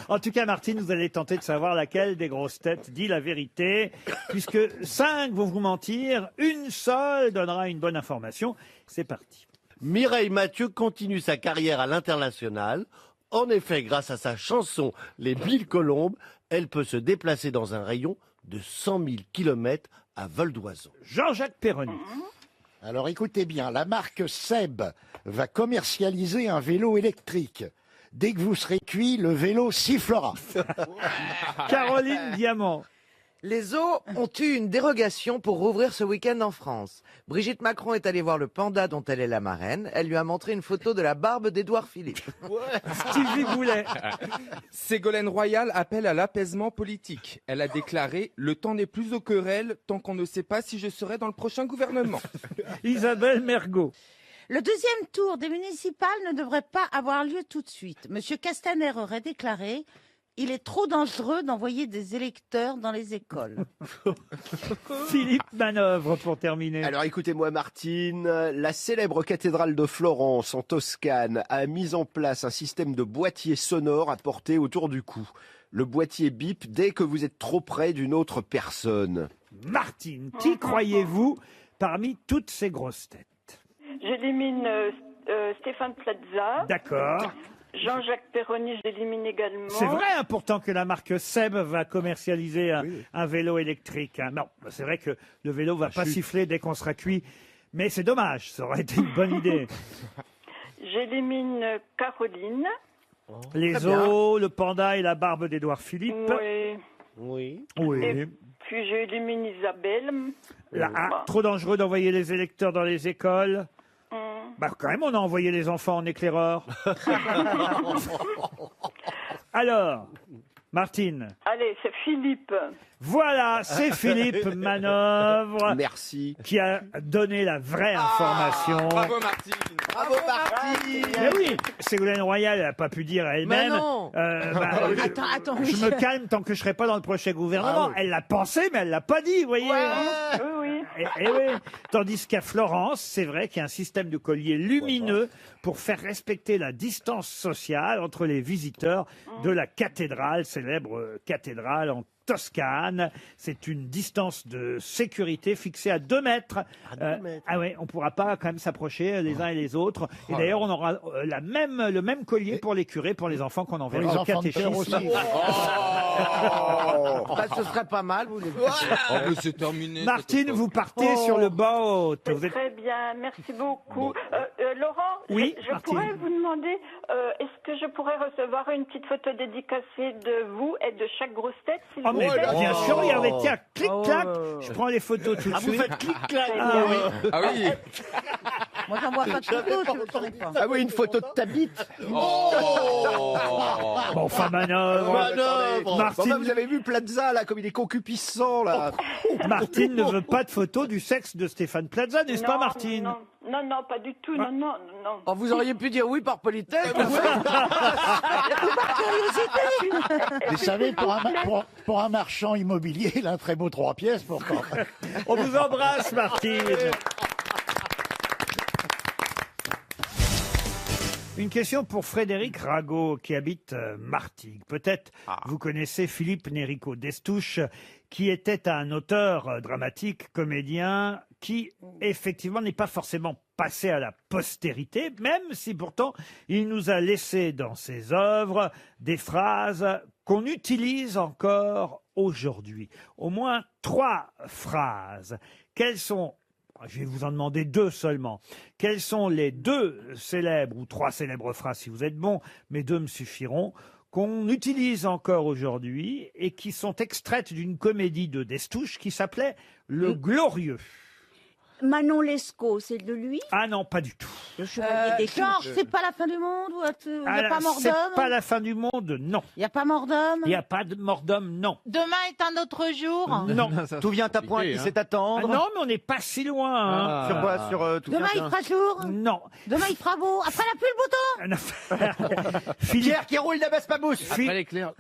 En tout cas, Martine, vous allez tenter de savoir laquelle des grosses têtes dit la vérité, puisque 5 vont vous mentir, une seule donnera une bonne information. C'est parti. Mireille Mathieu continue sa carrière à l'international. En effet, grâce à sa chanson Les 1000 colombes, elle peut se déplacer dans un rayon de 100 000 kilomètres à vol d'oiseau. Jean-Jacques Perroni. Alors écoutez bien, la marque Seb va commercialiser un vélo électrique. Dès que vous serez cuit, le vélo sifflera. Caroline Diamant. Les zoos ont eu une dérogation pour rouvrir ce week-end en France. Brigitte Macron est allée voir le panda dont elle est la marraine. Elle lui a montré une photo de la barbe d'Édouard Philippe. Stevie Boulet. Ségolène Royal appelle à l'apaisement politique. Elle a déclaré « Le temps n'est plus aux querelles tant qu'on ne sait pas si je serai dans le prochain gouvernement. » Isabelle Mergot. Le deuxième tour des municipales ne devrait pas avoir lieu tout de suite. Monsieur Castaner aurait déclaré « Il est trop dangereux d'envoyer des électeurs dans les écoles. » Philippe Manœuvre pour terminer. Alors écoutez-moi Martine, la célèbre cathédrale de Florence en Toscane a mis en place un système de boîtier sonore à porter autour du cou. Le boîtier bip dès que vous êtes trop près d'une autre personne. Martine, qui croyez-vous parmi toutes ces grosses têtes? J'élimine Stéphane Plaza. D'accord. Jean-Jacques Perroni, j'élimine également. C'est vrai hein, pourtant que la marque Seb va commercialiser un vélo électrique. Hein. Non, c'est vrai que le vélo va pas siffler dès qu'on sera cuit. Mais c'est dommage, ça aurait été une bonne idée. J'élimine Caroline. Les Très bien. os, le panda et la barbe d'Édouard Philippe. Oui. Oui. Oui. Et puis j'élimine Isabelle. Là, trop dangereux d'envoyer les électeurs dans les écoles. Bah quand même, on a envoyé les enfants en éclaireur. Alors, Martine. Allez, c'est Philippe. Voilà, c'est Philippe Manœuvre. Merci. Qui a donné la vraie information. Bravo Martine. Bravo Martine. Mais oui, Ségolène Royal n'a pas pu dire elle-même. Mais non. Attends, je me calme tant que je serai pas dans le prochain gouvernement. Ah oui. Elle l'a pensé, mais elle l'a pas dit, vous voyez. Oui, oui. Et oui. Tandis qu'à Florence, c'est vrai qu'il y a un système de collier lumineux pour faire respecter la distance sociale entre les visiteurs de la cathédrale, célèbre cathédrale en Toscane. C'est une distance de sécurité fixée à 2 mètres. Ah ouais, on pourra pas quand même s'approcher les uns et les autres. Et d'ailleurs, on aura le même collier pour les curés, pour les enfants qu'on enverra les au enfants de catéchisme. chœur aussi. Bah, ce serait pas mal, vous les Oh, mais c'est terminé. Martine, vous partez sur le boat. C'est Vous êtes... très bien, merci beaucoup. Laurent, Oui, je Martine. pourrais vous demander, est-ce que je pourrais recevoir une petite photo dédicacée de vous et de chaque grosse tête, s'il Ah vous mais plaît? bien sûr, regardez, tiens, clic-clac, je prends les photos tout de Ah, vous suite. faites clic-clac. Ah oui. Ah oui. Moi, j'en vois pas de photos, je ne connais pas. Ah oui, une photo de ta bite. Bon, enfin, manœuvre. Martine, Enfin, vous avez vu Plaza, là, comme il est concupiscent, là. Martine ne veut pas de photos du sexe de Stéphane Plaza, n'est-ce pas, Martine? Non, non, non, pas du tout, non, non, non. Oh, vous auriez pu dire oui par politesse. Vous savez, pour un marchand immobilier, il a un très beau 3 pièces pourtant. On vous embrasse, Martine. Une question pour Frédéric Rago, qui habite Martigues. Peut-être vous connaissez Philippe Nérico d'Estouche, qui était un auteur dramatique, comédien, qui effectivement n'est pas forcément passé à la postérité, même si pourtant il nous a laissé dans ses œuvres des phrases qu'on utilise encore aujourd'hui. Au moins 3 phrases. Quelles sont... Je vais vous en demander 2 seulement. Quelles sont les 2 célèbres, ou 3 célèbres phrases si vous êtes bon, mais 2 me suffiront, qu'on utilise encore aujourd'hui et qui sont extraites d'une comédie de Destouche qui s'appelait Le Glorieux? Manon Lescaut, c'est de lui? Ah non, pas du tout. Le chevalier des Genre, Touches. c'est pas la fin du monde? Il n'y a Alors, pas mort c'est d'homme? pas la fin du monde, non. Il n'y a pas mort d'homme? Il n'y a pas de mort d'homme, non. Demain est un autre jour? Non. Tout vient à point qui sait attendre. Ah non, mais on n'est pas si loin. hein. Sur quoi? Sur tout Demain il vient- fera jour? Non. Demain il fera beau? Après la pluie, le beau temps? Philippe... Pierre qui roule n'abaisse pas mousse.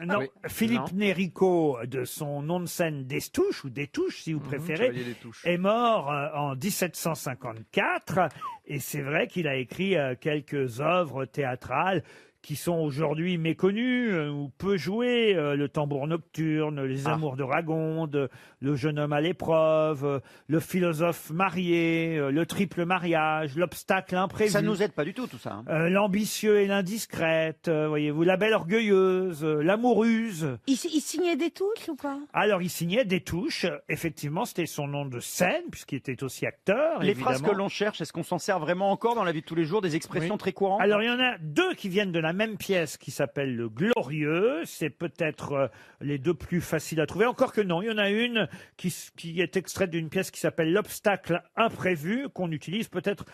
Non, Oui. Philippe Non. Nérico, de son nom de scène Destouche, ou Détouche si vous préférez, Chevalier des Touches. est mort en 1754. Et c'est vrai qu'il a écrit quelques œuvres théâtrales qui sont aujourd'hui méconnues ou peu jouées. Le Tambour nocturne, Les Amours de Ragonde, Le jeune homme à l'épreuve, Le philosophe marié, Le triple mariage, L'obstacle imprévu. Ça nous aide pas du tout, tout ça. hein. L'ambitieux et l'indiscrète, voyez-vous, La belle orgueilleuse, L'amoureuse. Il signait des touches ou pas? Alors, il signait Destouche. Effectivement, c'était son nom de scène, puisqu'il était aussi acteur. Les phrases évidemment. que l'on cherche, est-ce qu'on s'en sert vraiment encore dans la vie de tous les jours, des expressions très courantes? Alors, il y en a 2 qui viennent de la même pièce qui s'appelle Le Glorieux. C'est peut-être les 2 plus faciles à trouver. Encore que non, il y en a une qui est extraite d'une pièce qui s'appelle L'obstacle imprévu, qu'on utilise peut-être...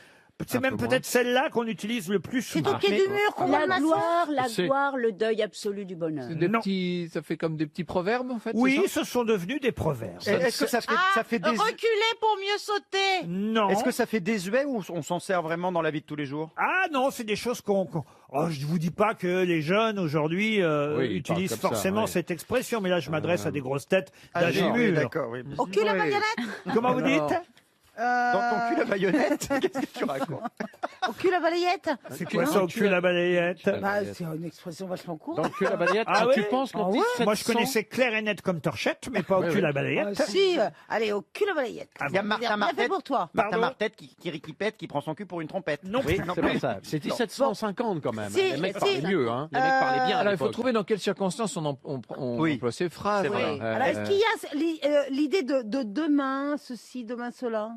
C'est même peut-être celle-là qu'on utilise le plus souvent. C'est au pied du mur qu'on voit le La massacre? gloire, le deuil absolu du bonheur. Ça fait comme des petits proverbes, en fait? Oui, c'est ça ce sont devenus des proverbes. Est-ce que ça fait des... Reculer pour mieux sauter? Non. Est-ce que ça fait désuet ou on s'en sert vraiment dans la vie de tous les jours? Ah non, c'est des choses Oh, je vous dis pas que les jeunes aujourd'hui Oui, ils utilisent parlent comme ça, forcément ouais. cette expression, mais là je m'adresse à des grosses têtes d'âge oui, mûr. d'accord, oui. Au cul la baïonnette? Comment vous dites? Dans ton cul la baïonnette? Qu'est-ce que tu racontes? Au cul la balayette? C'est quoi ça, au cul la balayette? Bah, c'est une expression vachement courte. Dans le cul la balayette, Ah tu ouais penses qu'en Ah ouais 1700... Moi je connaissais clair et net comme torchette, mais pas au cul la balayette. Si, allez, au cul la balayette. Il y a Martin Bien fait Martette, pour toi. Martin Martette qui pète, qui prend son cul pour une trompette. Non, oui, C'est pas ça. C'est 1750 quand même. Si, Les mecs si. parlaient mieux. Hein. Les mecs parlaient bien. à Alors il faut l'époque. trouver dans quelles circonstances on Oui. emploie ces phrases. C'est vrai. Voilà. Alors, est-ce qu'il y a l'idée de demain, ceci, demain, cela?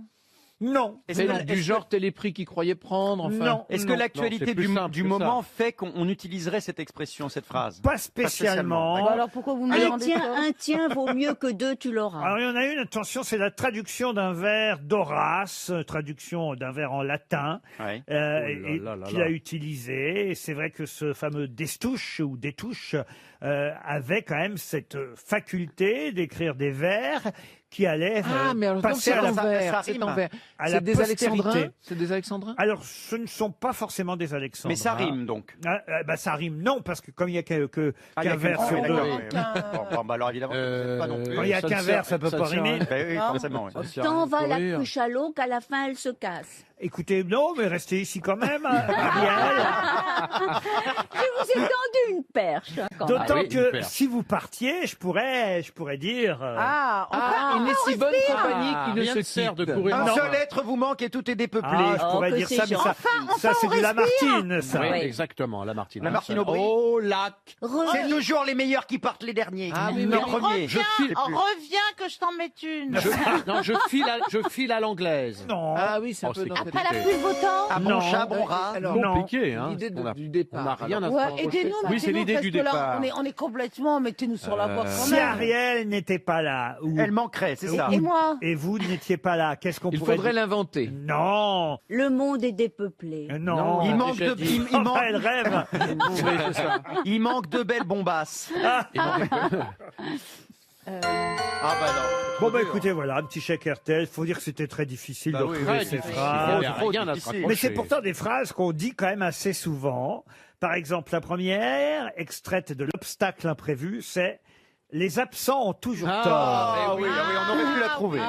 Non. C'est du genre tel prix qu'ils croyaient prendre. Enfin. Non. Est-ce que l'actualité c'est plus simple du que moment ça. fait qu'on utiliserait cette expression, cette phrase? Pas spécialement. Bah alors pourquoi vous me demandez ça? Un tien vaut mieux que 2, tu l'auras. Alors il y en a une, attention, c'est la traduction d'un vers d'Horace, traduction d'un vers en latin, Ouais. qu'il a utilisé. Et c'est vrai que ce fameux Destouche ou Détouche avait quand même cette faculté d'écrire des vers qui allait mais alors, donc, passer c'est à la, envers, c'est envers. à la C'est des postérité. Alexandrins C'est des Alexandrins Alors, ce ne sont pas forcément des Alexandrins. Mais ça rime donc. Ça rime, non, parce que comme il n'y a qu'un Ah, il y a vers qu'un- sur oui, deux. d'accord, oui. Bon, bah alors évidemment, pas non plus. Quand il n'y a qu'un vers, ça ne peut pas rimer. Ben oui, forcément. oui. Tant va la cruche à l'eau qu'à la fin elle se casse. Écoutez, non, mais restez ici quand même, Ariel. Je vous ai tendu une perche. Quand même. D'autant que si vous partiez, je pourrais dire. il n'est si bonne compagnie qu'il ne se sert de courir. Un Non. seul être vous manque et tout est dépeuplé. Ah, je pourrais dire ça, mais ça c'est du Lamartine, ça. Oui, exactement, Lamartine. La Martine Aubry. Oh, lac. C'est toujours les meilleurs qui partent les derniers. Ah oui, les oui. premiers. Reviens que je t'en mette une. Je file à l'anglaise. Non. Ah oui, c'est un peu dans cette Après la idée. pluie, beau temps. Ah bon chat, bon rat. Alors, Non. compliqué, hein. L'idée du départ. On n'a rien à se Ouais, reprocher. aidez-nous, Oui, c'est mettez-nous, l'idée parce du que là, départ. on est complètement, mettez-nous sur la voie quand Si même. Ariel n'était pas là, ou, Elle manquerait, c'est ça. Et moi et vous n'étiez pas là, qu'est-ce qu'on Il pourrait faudrait dire l'inventer. Non, Le monde est dépeuplé. non. Il on a manque déjà de, dit. il manque, Elle rêve. Oui, c'est ça. il manque de belles bombasses. Ah bah non. Bon, bah écoutez, voilà, un petit chèque RTL. Il faut dire que c'était très difficile de oui, retrouver oui, ces difficile. phrases. Il y a rien à se difficile. Mais rapprocher. c'est pourtant des phrases qu'on dit quand même assez souvent. Par exemple, la première, extraite de l'obstacle imprévu, c'est « Les absents ont toujours tort ». Ah oui, on aurait pu la trouver.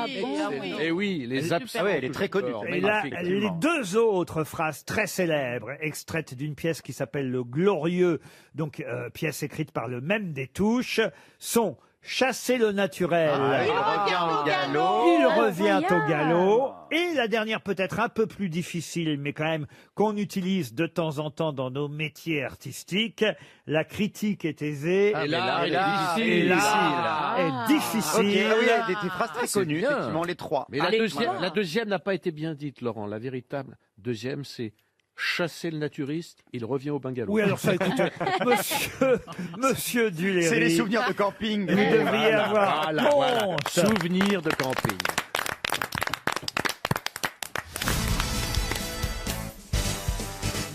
Et oui, les absents. Ah oui, elle est très connue. Et là, Magnifique, les effectivement. deux autres phrases très célèbres, extraites d'une pièce qui s'appelle Le Glorieux, donc pièce écrite par le même des Touches, sont « Chasser le naturel ». Il revient au galop. Il revient au galop. Et la dernière, peut-être un peu plus difficile, mais quand même qu'on utilise de temps en temps dans nos métiers artistiques. La critique est aisée. Et là, et elle est difficile. et là Ah. est difficile. Ok, ah oui, il y a des phrases très c'est connues, bien. effectivement, les trois. Mais la deuxième n'a pas été bien dite, Laurent. La véritable deuxième, c'est chasser le naturiste, il revient au bungalow. Oui, alors ça, écoutez, monsieur Duléry. C'est les souvenirs de camping. Vous devriez avoir honte. Souvenir de camping.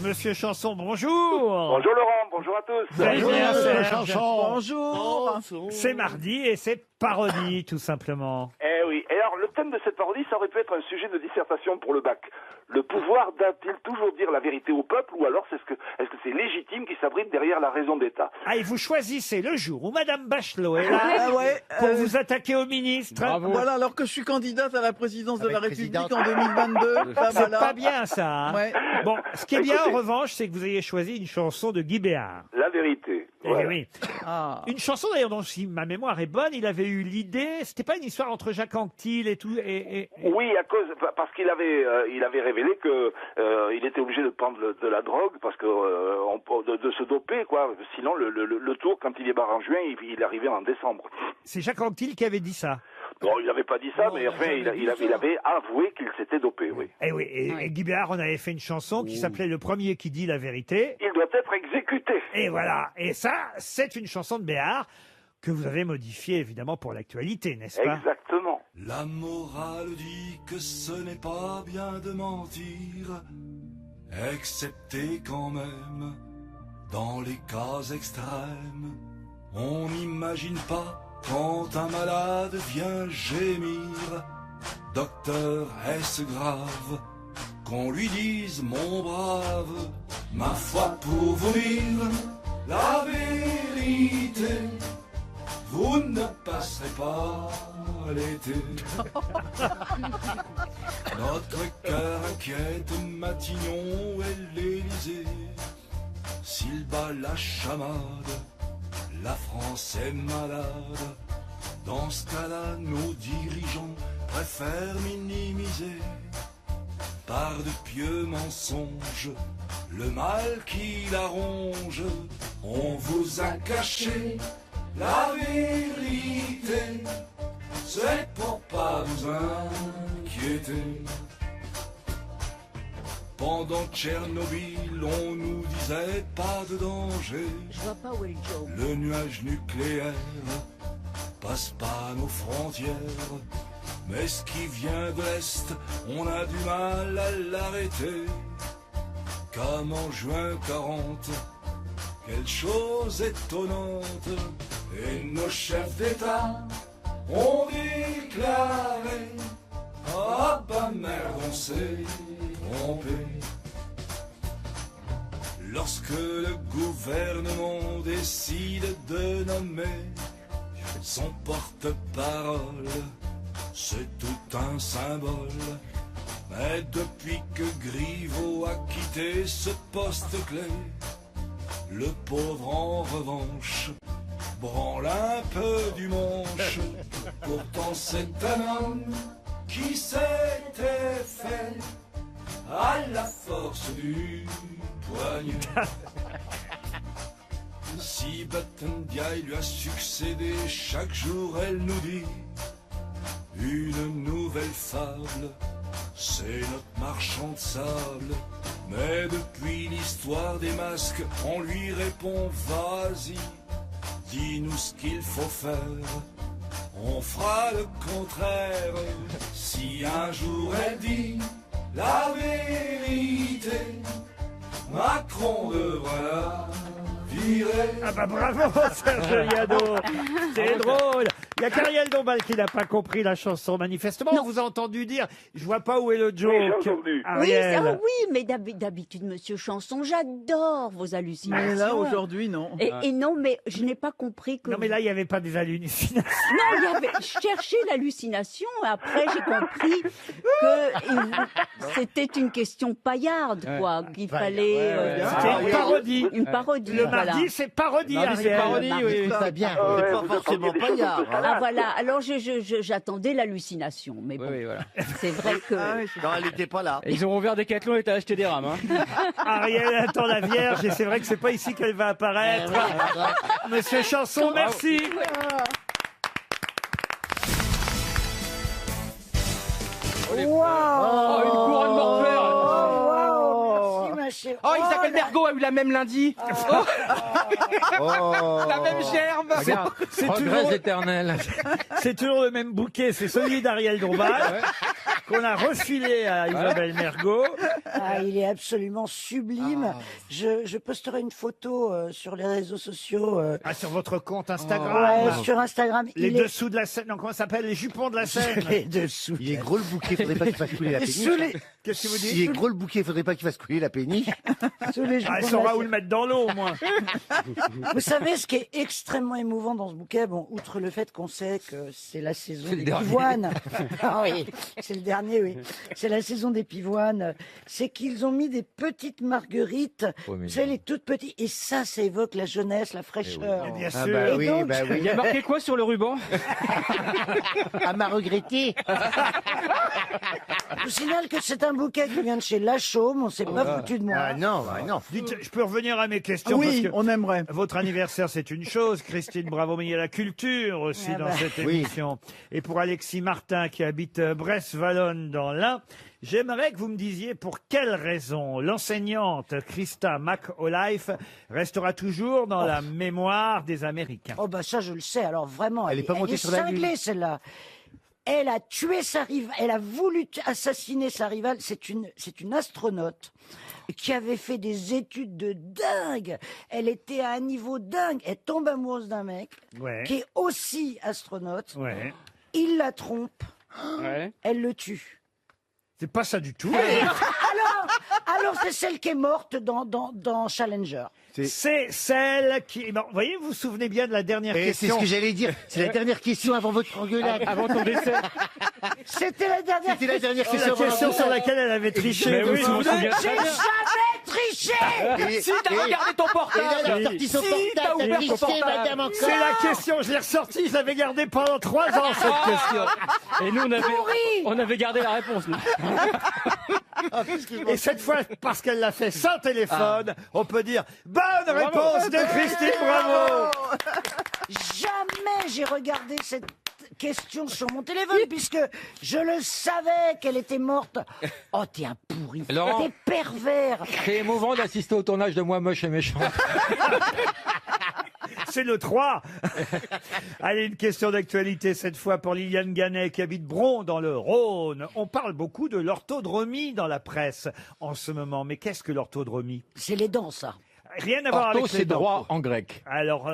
Monsieur Chanson, bonjour. Bonjour Laurent, bonjour à tous. Vous allez bien, Serge Bonjour. C'est mardi et c'est parodie, tout simplement. Eh oui, et alors le thème de cette parodie, ça aurait pu être un sujet de dissertation pour le bac. Le pouvoir doit-il toujours dire la vérité au peuple ou alors est-ce que c'est légitime qu'il s'abrite derrière la raison d'État? Ah, et vous choisissez le jour où Madame Bachelot est là Ah ouais, pour vous attaquer au ministre. Voilà, alors que je suis candidate à la présidence de la République en 2022. C'est pas bien ça. Hein. Ouais. Bon, ce qui est bien en Écoutez. revanche, c'est que vous ayez choisi une chanson de Guy Béard. La vérité. Eh Voilà. oui. Ah. Une chanson d'ailleurs dont, si ma mémoire est bonne, il avait eu l'idée. C'était pas une histoire entre Jacques Anquetil et tout. Oui, parce qu'il avait révélé que il était obligé de prendre de la drogue parce que de se doper quoi. Sinon le tour quand il est barré en juin, il arrivait en décembre. C'est Jacques Anquetil qui avait dit ça. Bon, il n'avait pas dit ça, mais enfin il avait avoué qu'il s'était dopé, oui. Eh oui, et Guy Béard, on avait fait une chanson qui s'appelait Le premier qui dit la vérité. Il doit être exécuté. Et voilà. Et ça, c'est une chanson de Béard que vous avez modifiée évidemment pour l'actualité, n'est-ce pas? Exactement. La morale dit que ce n'est pas bien de mentir, excepté quand même dans les cas extrêmes. On n'imagine pas quand un malade vient gémir. Docteur, est-ce grave qu'on lui dise mon brave? Ma foi, pour vous dire la vérité, vous ne passerez pas l'été. Notre cœur inquiète Matignon et l'Élysée. S'il bat la chamade, la France est malade. Dans ce cas-là, nos dirigeants préfèrent minimiser par de pieux mensonges le mal qui la ronge. On vous a caché la vérité, c'est pour pas vous inquiéter. Pendant Tchernobyl, on nous disait pas de danger. Je vois pas où est le joke. Le nuage nucléaire passe pas nos frontières. Mais ce qui vient de l'Est, on a du mal à l'arrêter. Comme en juin 40, quelle chose étonnante. Et nos chefs d'État on déclarait ah bah merde, on s'est trompé. Lorsque le gouvernement décide de nommer son porte-parole, c'est tout un symbole. Mais depuis que Griveaux a quitté ce poste clé, le pauvre en revanche branle un peu du manche. Pourtant c'est un homme qui s'était fait à la force du poignet. Si Battendiaï lui a succédé, chaque jour elle nous dit une nouvelle fable, c'est notre marchand de sable. Mais depuis l'histoire des masques, on lui répond vas-y, dis-nous ce qu'il faut faire, on fera le contraire. Si un jour elle dit la vérité, Macron devra la virer. Ah bah bravo Serge Liado. C'est drôle. Il y a qu'Ariel Dombal qui n'a pas compris la chanson. Manifestement, on vous a entendu dire, je vois pas où est le joke. Oui, j'ai entendu. Ariel. Oui, mais d'habitude, monsieur Chanson, j'adore vos hallucinations. Mais là, aujourd'hui, non. Et non, mais je n'ai pas compris que... Non mais là, il n'y avait pas des hallucinations. Non, je cherchais l'hallucination, et après j'ai compris que c'était une question paillarde, quoi, qu'il fallait... C'était une parodie. Une parodie, Le voilà. mardi, c'est parodie, Mardi, c'est Ariel. parodie, oui. Pas bien. C'est pas forcément paillard. Ah voilà, alors j'attendais l'hallucination, mais bon, Oui, voilà. c'est vrai que... Non, elle n'était pas là. Et ils ont ouvert Decathlon et t'as acheté des rames. Hein. Ariel attend la Vierge et c'est vrai que c'est pas ici qu'elle va apparaître. Monsieur Chanson, merci. Oh, une couronne mortuaire. Merci, ma chérie. Oh, Isabelle Mergo a eu la même lundi. La même gerbe. C'est Progrès toujours, éternel. c'est toujours le même bouquet, c'est celui d'Ariel Dombal qu'on a refilé à Isabelle Mergo. Ah, il est absolument sublime. Je posterai une photo sur les réseaux sociaux. Ah, sur votre compte Instagram. Ouais, sur Instagram. Les il est dessous de la scène, non, comment ça s'appelle? Les jupons de la scène. les dessous. Il est gros le bouquet, faudrait pas qu'il fasse couler la péniche. Sous les, Qu'est-ce que vous dites? Il est gros le bouquet, faudrait pas qu'il fasse couler la péniche. sous les Ah, elle jupons de saura la où le mettre dans l'eau, au moins. Vous savez, ce qui est extrêmement émouvant dans ce bouquet, bon, outre le fait qu'on sait que c'est la saison des pivoines. Ah oui, c'est le dernier, oui. C'est la saison des pivoines. C'est qu'ils ont mis des petites marguerites, vous savez, les toutes petites. Et ça évoque la jeunesse, la fraîcheur. Et bien Ah sûr. bah Et oui, donc- bah oui. Il y a marqué quoi sur le ruban? À m'a regretté. Je vous signale que c'est un bouquet qui vient de chez Lachaume, on s'est pas foutu de moi. Ah non, bah non. Dites, je peux revenir à mes questions Oui, parce que on aimerait. votre anniversaire c'est une chose, Christine, bravo, mais il y a la culture aussi Ah dans bah. cette Oui. émission. Et pour Alexis Martin qui habite Bresse-Wallonne dans l'Ain, j'aimerais que vous me disiez pour quelle raison l'enseignante Christa McAuliffe restera toujours dans la mémoire des Américains. Oh bah ça je le sais, alors vraiment, Elle est pas montée sur la Lune. cinglée celle-là. Elle a tué sa rivale, elle a voulu assassiner sa rivale, c'est une astronaute qui avait fait des études de dingue. Elle était à un niveau dingue, elle tombe amoureuse d'un mec Ouais. qui est aussi astronaute. Ouais. Il la trompe, Ouais. elle le tue. C'est pas ça du tout. Alors c'est celle qui est morte dans Challenger. C'est celle qui... Bon, vous voyez, vous vous souvenez bien de la dernière Et c'est question. ce que j'allais dire. C'est la dernière question avant votre engueulade. Avant ton décès. C'était la dernière C'était la dernière C'est la question. question sur laquelle elle avait triché. Mais vous oui, vous je me souvenez souviens très J'ai bien. jamais triché. Si t'as regardé ton Et là, portable. elle a sorti son Si t'as portable. ouvert T'as ton triché, portable. madame, encore. C'est la question, je l'ai ressortie, je l'avais gardée pendant 3 ans, cette question. Et nous, on avait gardé la réponse. Nous. Et cette fois, parce qu'elle l'a fait sans téléphone, on peut dire bonne réponse de Christine, bravo. Jamais j'ai regardé cette question sur mon téléphone puisque je le savais qu'elle était morte. Oh, t'es un pourri. Laurent. T'es pervers. C'est émouvant d'assister au tournage de Moi Moche et Méchant. C'est le 3. Allez, une question d'actualité, cette fois pour Liliane Ganet, qui habite Bron, dans le Rhône. On parle beaucoup de l'orthodromie dans la presse en ce moment. Mais qu'est-ce que l'orthodromie? C'est les dents, ça. Rien à voir Ortho, avec les c'est dents. droit en grec. Alors,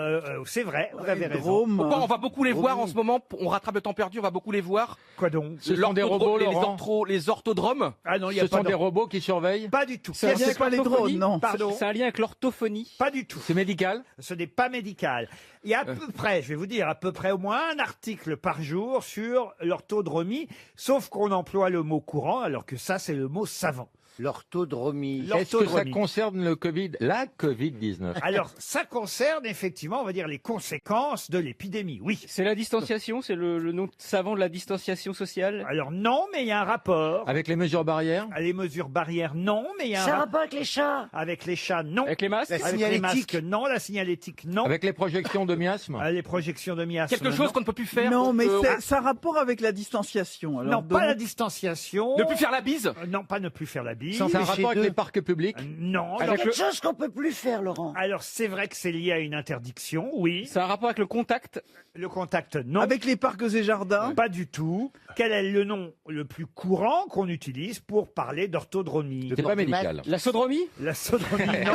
c'est vrai, vous avez raison. Pourquoi on va beaucoup les voir en ce moment? On rattrape le temps perdu, on va beaucoup les voir. Quoi donc? Ce sont des robots, Laurent. Les orthodromes. Ah non, il y a Ce pas sont de- des robots qui surveillent. Pas du tout. C'est pas les drones, non. Pardon. C'est un lien avec l'orthophonie. Pas du tout. C'est médical. Ce n'est pas médical. Il y a à peu près, je vais vous dire, à peu près au moins un article par jour sur l'orthodromie, sauf qu'on emploie le mot courant, alors que ça, c'est le mot savant. L'orthodromie. Est-ce que ça concerne le Covid, la Covid-19? Alors, ça concerne effectivement, on va dire, les conséquences de l'épidémie, oui. C'est la distanciation, c'est le nom savant de la distanciation sociale. Alors non, mais il y a un rapport. Avec les mesures barrières? Les mesures barrières, non, mais il y a C'est un un rapport avec les chats. Avec les chats, non. Avec les masques? Avec les masques, non. La signalétique, non. Avec les projections de miasme? Les projections de miasme. Quelque chose qu'on ne peut plus faire. Non, mais Ah, ça a rapport avec la distanciation. Alors, Non, donc- pas la distanciation. Ne plus faire la bise. Non, pas ne plus faire la bise. C'est un rapport avec les parcs publics? Non. C'est Alors, quelque chose qu'on peut plus faire, Laurent. alors, c'est vrai que c'est lié à une interdiction, oui. Ça a un rapport avec le contact? Le contact, non. Avec les parcs et jardins? Pas du tout. Quel est le nom le plus courant qu'on utilise pour parler d'orthodromie? C'est pas médical. La sodromie? La sodomie, non.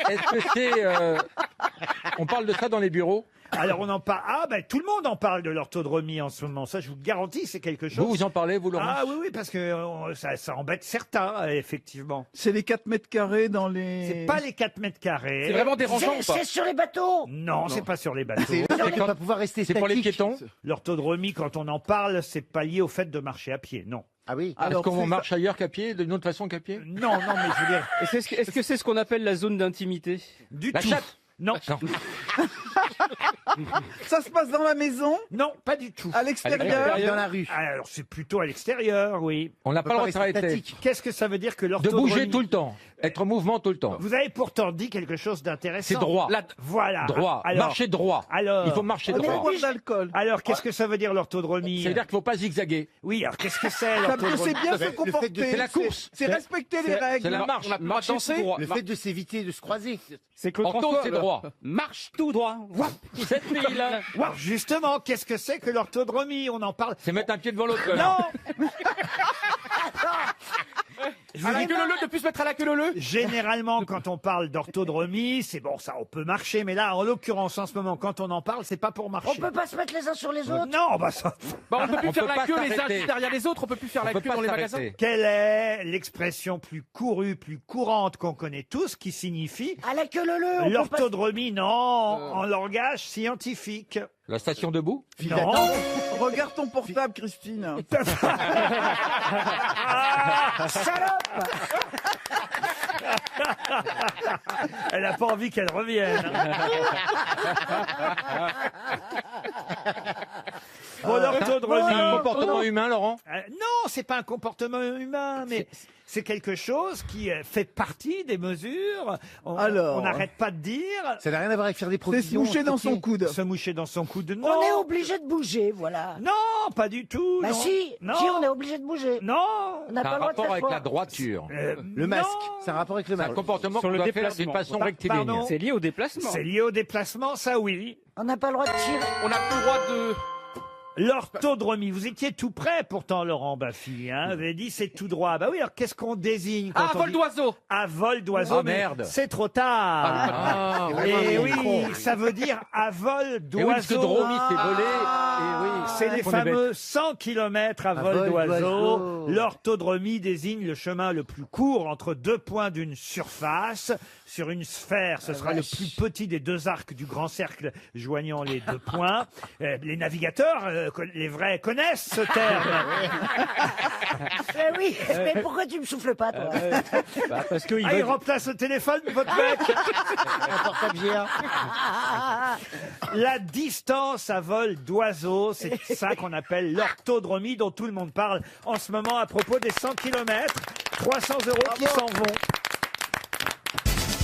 Est-ce que c'est... On parle de ça dans les bureaux? Alors on en parle. Ah ben tout le monde en parle de l'orthodromie en ce moment. Ça, je vous garantis, c'est quelque chose. Vous en parlez, vous, Laurent? Ah oui, oui, parce que ça embête certains, effectivement. C'est les 4 mètres carrés dans les... C'est pas les 4 mètres carrés. C'est vraiment dérangeant ou pas? C'est sur les bateaux. Non, c'est pas sur les bateaux. C'est on ne va pas pouvoir rester C'est pour les statique. piétons? L'orthodromie, quand on en parle, c'est pas lié au fait de marcher à pied, non. Ah oui. Alors, Est-ce qu'on c'est marche ailleurs qu'à pied, d'une autre façon qu'à pied? Non, non, mais je veux dire, Est-ce que c'est ce qu'on appelle la zone d'intimité? du La tout. chatte? Non, Non. Ça se passe dans la maison? non, pas du tout. À l'extérieur? Dans la rue. Alors c'est plutôt à l'extérieur, oui. On n'a pas le droit de s'arrêter. Qu'est-ce que ça veut dire que De l'orthodromie... bouger tout le temps. Être en mouvement tout le temps. Vous avez pourtant dit quelque chose d'intéressant. C'est droit. Voilà. Droit. Alors, Marcher droit. alors, Il faut marcher On droit. boire d'alcool. alors qu'est-ce que ça veut dire l'orthodromie? Ça veut dire qu'il ne faut pas zigzaguer. Oui, alors qu'est-ce que c'est C'est l'orthodromie? bien se fait de- comporter. c'est la course. C'est respecter les règles. C'est la marche. On a plus le droit de danser. Le fait de s'éviter de se croiser. C'est Claude Ortho, François. c'est droit. Marche tout droit. Cette fille-là. Alors, justement, qu'est-ce que c'est que l'orthodromie? On en parle. C'est mettre un pied devant l'autre. Non. Je vous À la dis- queue leu, de plus se mettre à la queue leu. Généralement, quand on parle d'orthodromie, c'est bon, ça, on peut marcher, mais là, en l'occurrence, en ce moment, quand on en parle, c'est pas pour marcher. On peut pas se mettre les uns sur les autres. Non, bah ça. Bah, on peut plus On faire peut la pas queue les uns s'arrêter. derrière les autres. On peut plus faire On la peut queue pas dans les magasins. s'arrêter. Quelle est l'expression plus courue, plus courante qu'on connaît tous, qui signifie À la queue leu. on peut pas- l'orthodromie? Non, en langage scientifique. La station debout? Non. Regarde ton portable, Christine. Salope. Elle n'a pas envie qu'elle revienne. Bon, l'orthodromie. C'est un comportement humain, Laurent? Non, c'est pas un comportement humain, mais c'est quelque chose qui fait partie des mesures. Alors. On n'arrête pas de dire. Ça n'a rien à voir avec faire des C'est se provisions. moucher dans son coude. Se moucher dans son coude, non. On est obligé de bouger, voilà. Non, pas du tout. Bah non. si, non. si, on est obligé de bouger. Non. On n'a C'est pas un le droit de rapport faire avec sport. la droiture. Le masque. non. C'est un rapport avec le C'est un masque. comportement Sur qu'on le doit faire déplacement. d'une façon Pa- rectiligne. pardon. C'est lié au déplacement. C'est lié au déplacement, ça oui. On n'a pas le droit de tirer. On n'a plus le droit de. L'orthodromie, vous étiez tout près pourtant, Laurent Baffy. Hein, vous avez dit c'est tout droit. Bah oui, alors qu'est-ce qu'on désigne quand Ah, on vol dit d'oiseau. à vol d'oiseau? Ah, mais merde. C'est trop tard. Ah, Et oui. oui, ça veut dire à vol Et oui, d'oiseau. parce que dromie, c'est volé. Et oui. C'est les On est bête. fameux 100 km à vol vol d'oiseau. d'oiseau. L'orthodromie désigne le chemin le plus court entre deux points d'une surface. Sur une sphère, ce sera le plus petit des deux arcs du grand cercle joignant les deux points. Les navigateurs, les vrais, connaissent ce terme. Eh oui, mais pourquoi tu me souffles pas, toi Parce que Ah, il remplace le téléphone, votre mec. Un portable géant. La distance à vol d'oiseau, c'est ça qu'on appelle l'orthodromie dont tout le monde parle en ce moment à propos des 100 km. 300 € qui s'en vont.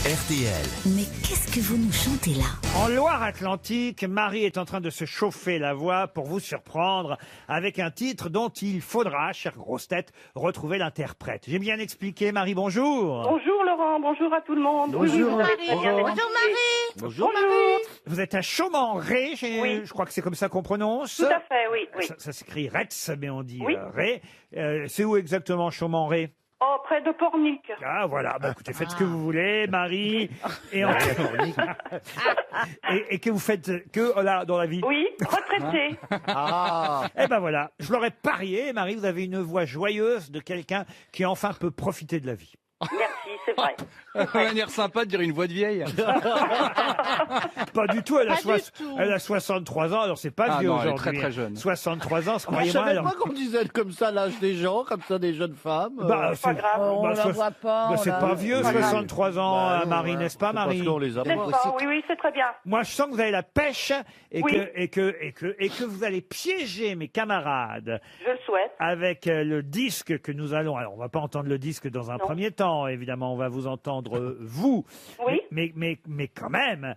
RTL. Mais qu'est-ce que vous nous chantez là? En Loire-Atlantique, Marie est en train de se chauffer la voix pour vous surprendre avec un titre dont il faudra, chère grosse tête, retrouver l'interprète. J'ai bien expliqué, Marie, bonjour. Bonjour Laurent, bonjour à tout le monde. Bonjour. vous avez très bien Bonjour. expliqué. Bonjour, Marie. Vous êtes à Chaumont-Ré, Oui. je crois que c'est comme ça qu'on prononce. Tout à fait, oui. oui. Ça s'écrit Retz, mais on dit Oui. Ré. C'est où exactement Chaumont-Ré? Oh, près de Pornic. Ah voilà, bah, écoutez, faites ce que vous voulez, Marie. Et, en- et que vous faites que là dans la vie. Oui, retraité. Eh ben voilà, je l'aurais parié, Marie, vous avez une voix joyeuse de quelqu'un qui enfin peut profiter de la vie. Merci, c'est vrai. Une manière sympa de dire une voix de vieille. Pas du tout, elle a, Pas du tout. elle a 63 ans, alors c'est pas Ah vieux non, elle est aujourd'hui. très, très jeune. 63 ans, Je croyez-moi. savais alors- pas qu'on disait comme ça l'âge des gens, comme ça des jeunes femmes. Bah, c'est On la voit pas. bah, c'est on la- pas vieux, Voilà. 63 ans, Bah, non, Marie, ouais. n'est-ce pas, C'est parce Marie qu'on les a C'est pas. ça, oui, c'est très bien. Moi, je sens que vous avez la pêche et, Oui. que vous allez piéger mes camarades Je le souhaite. avec le disque que nous allons. Alors, on va pas entendre le disque dans un premier temps, évidemment. On va vous entendre vous. Oui. Mais quand même,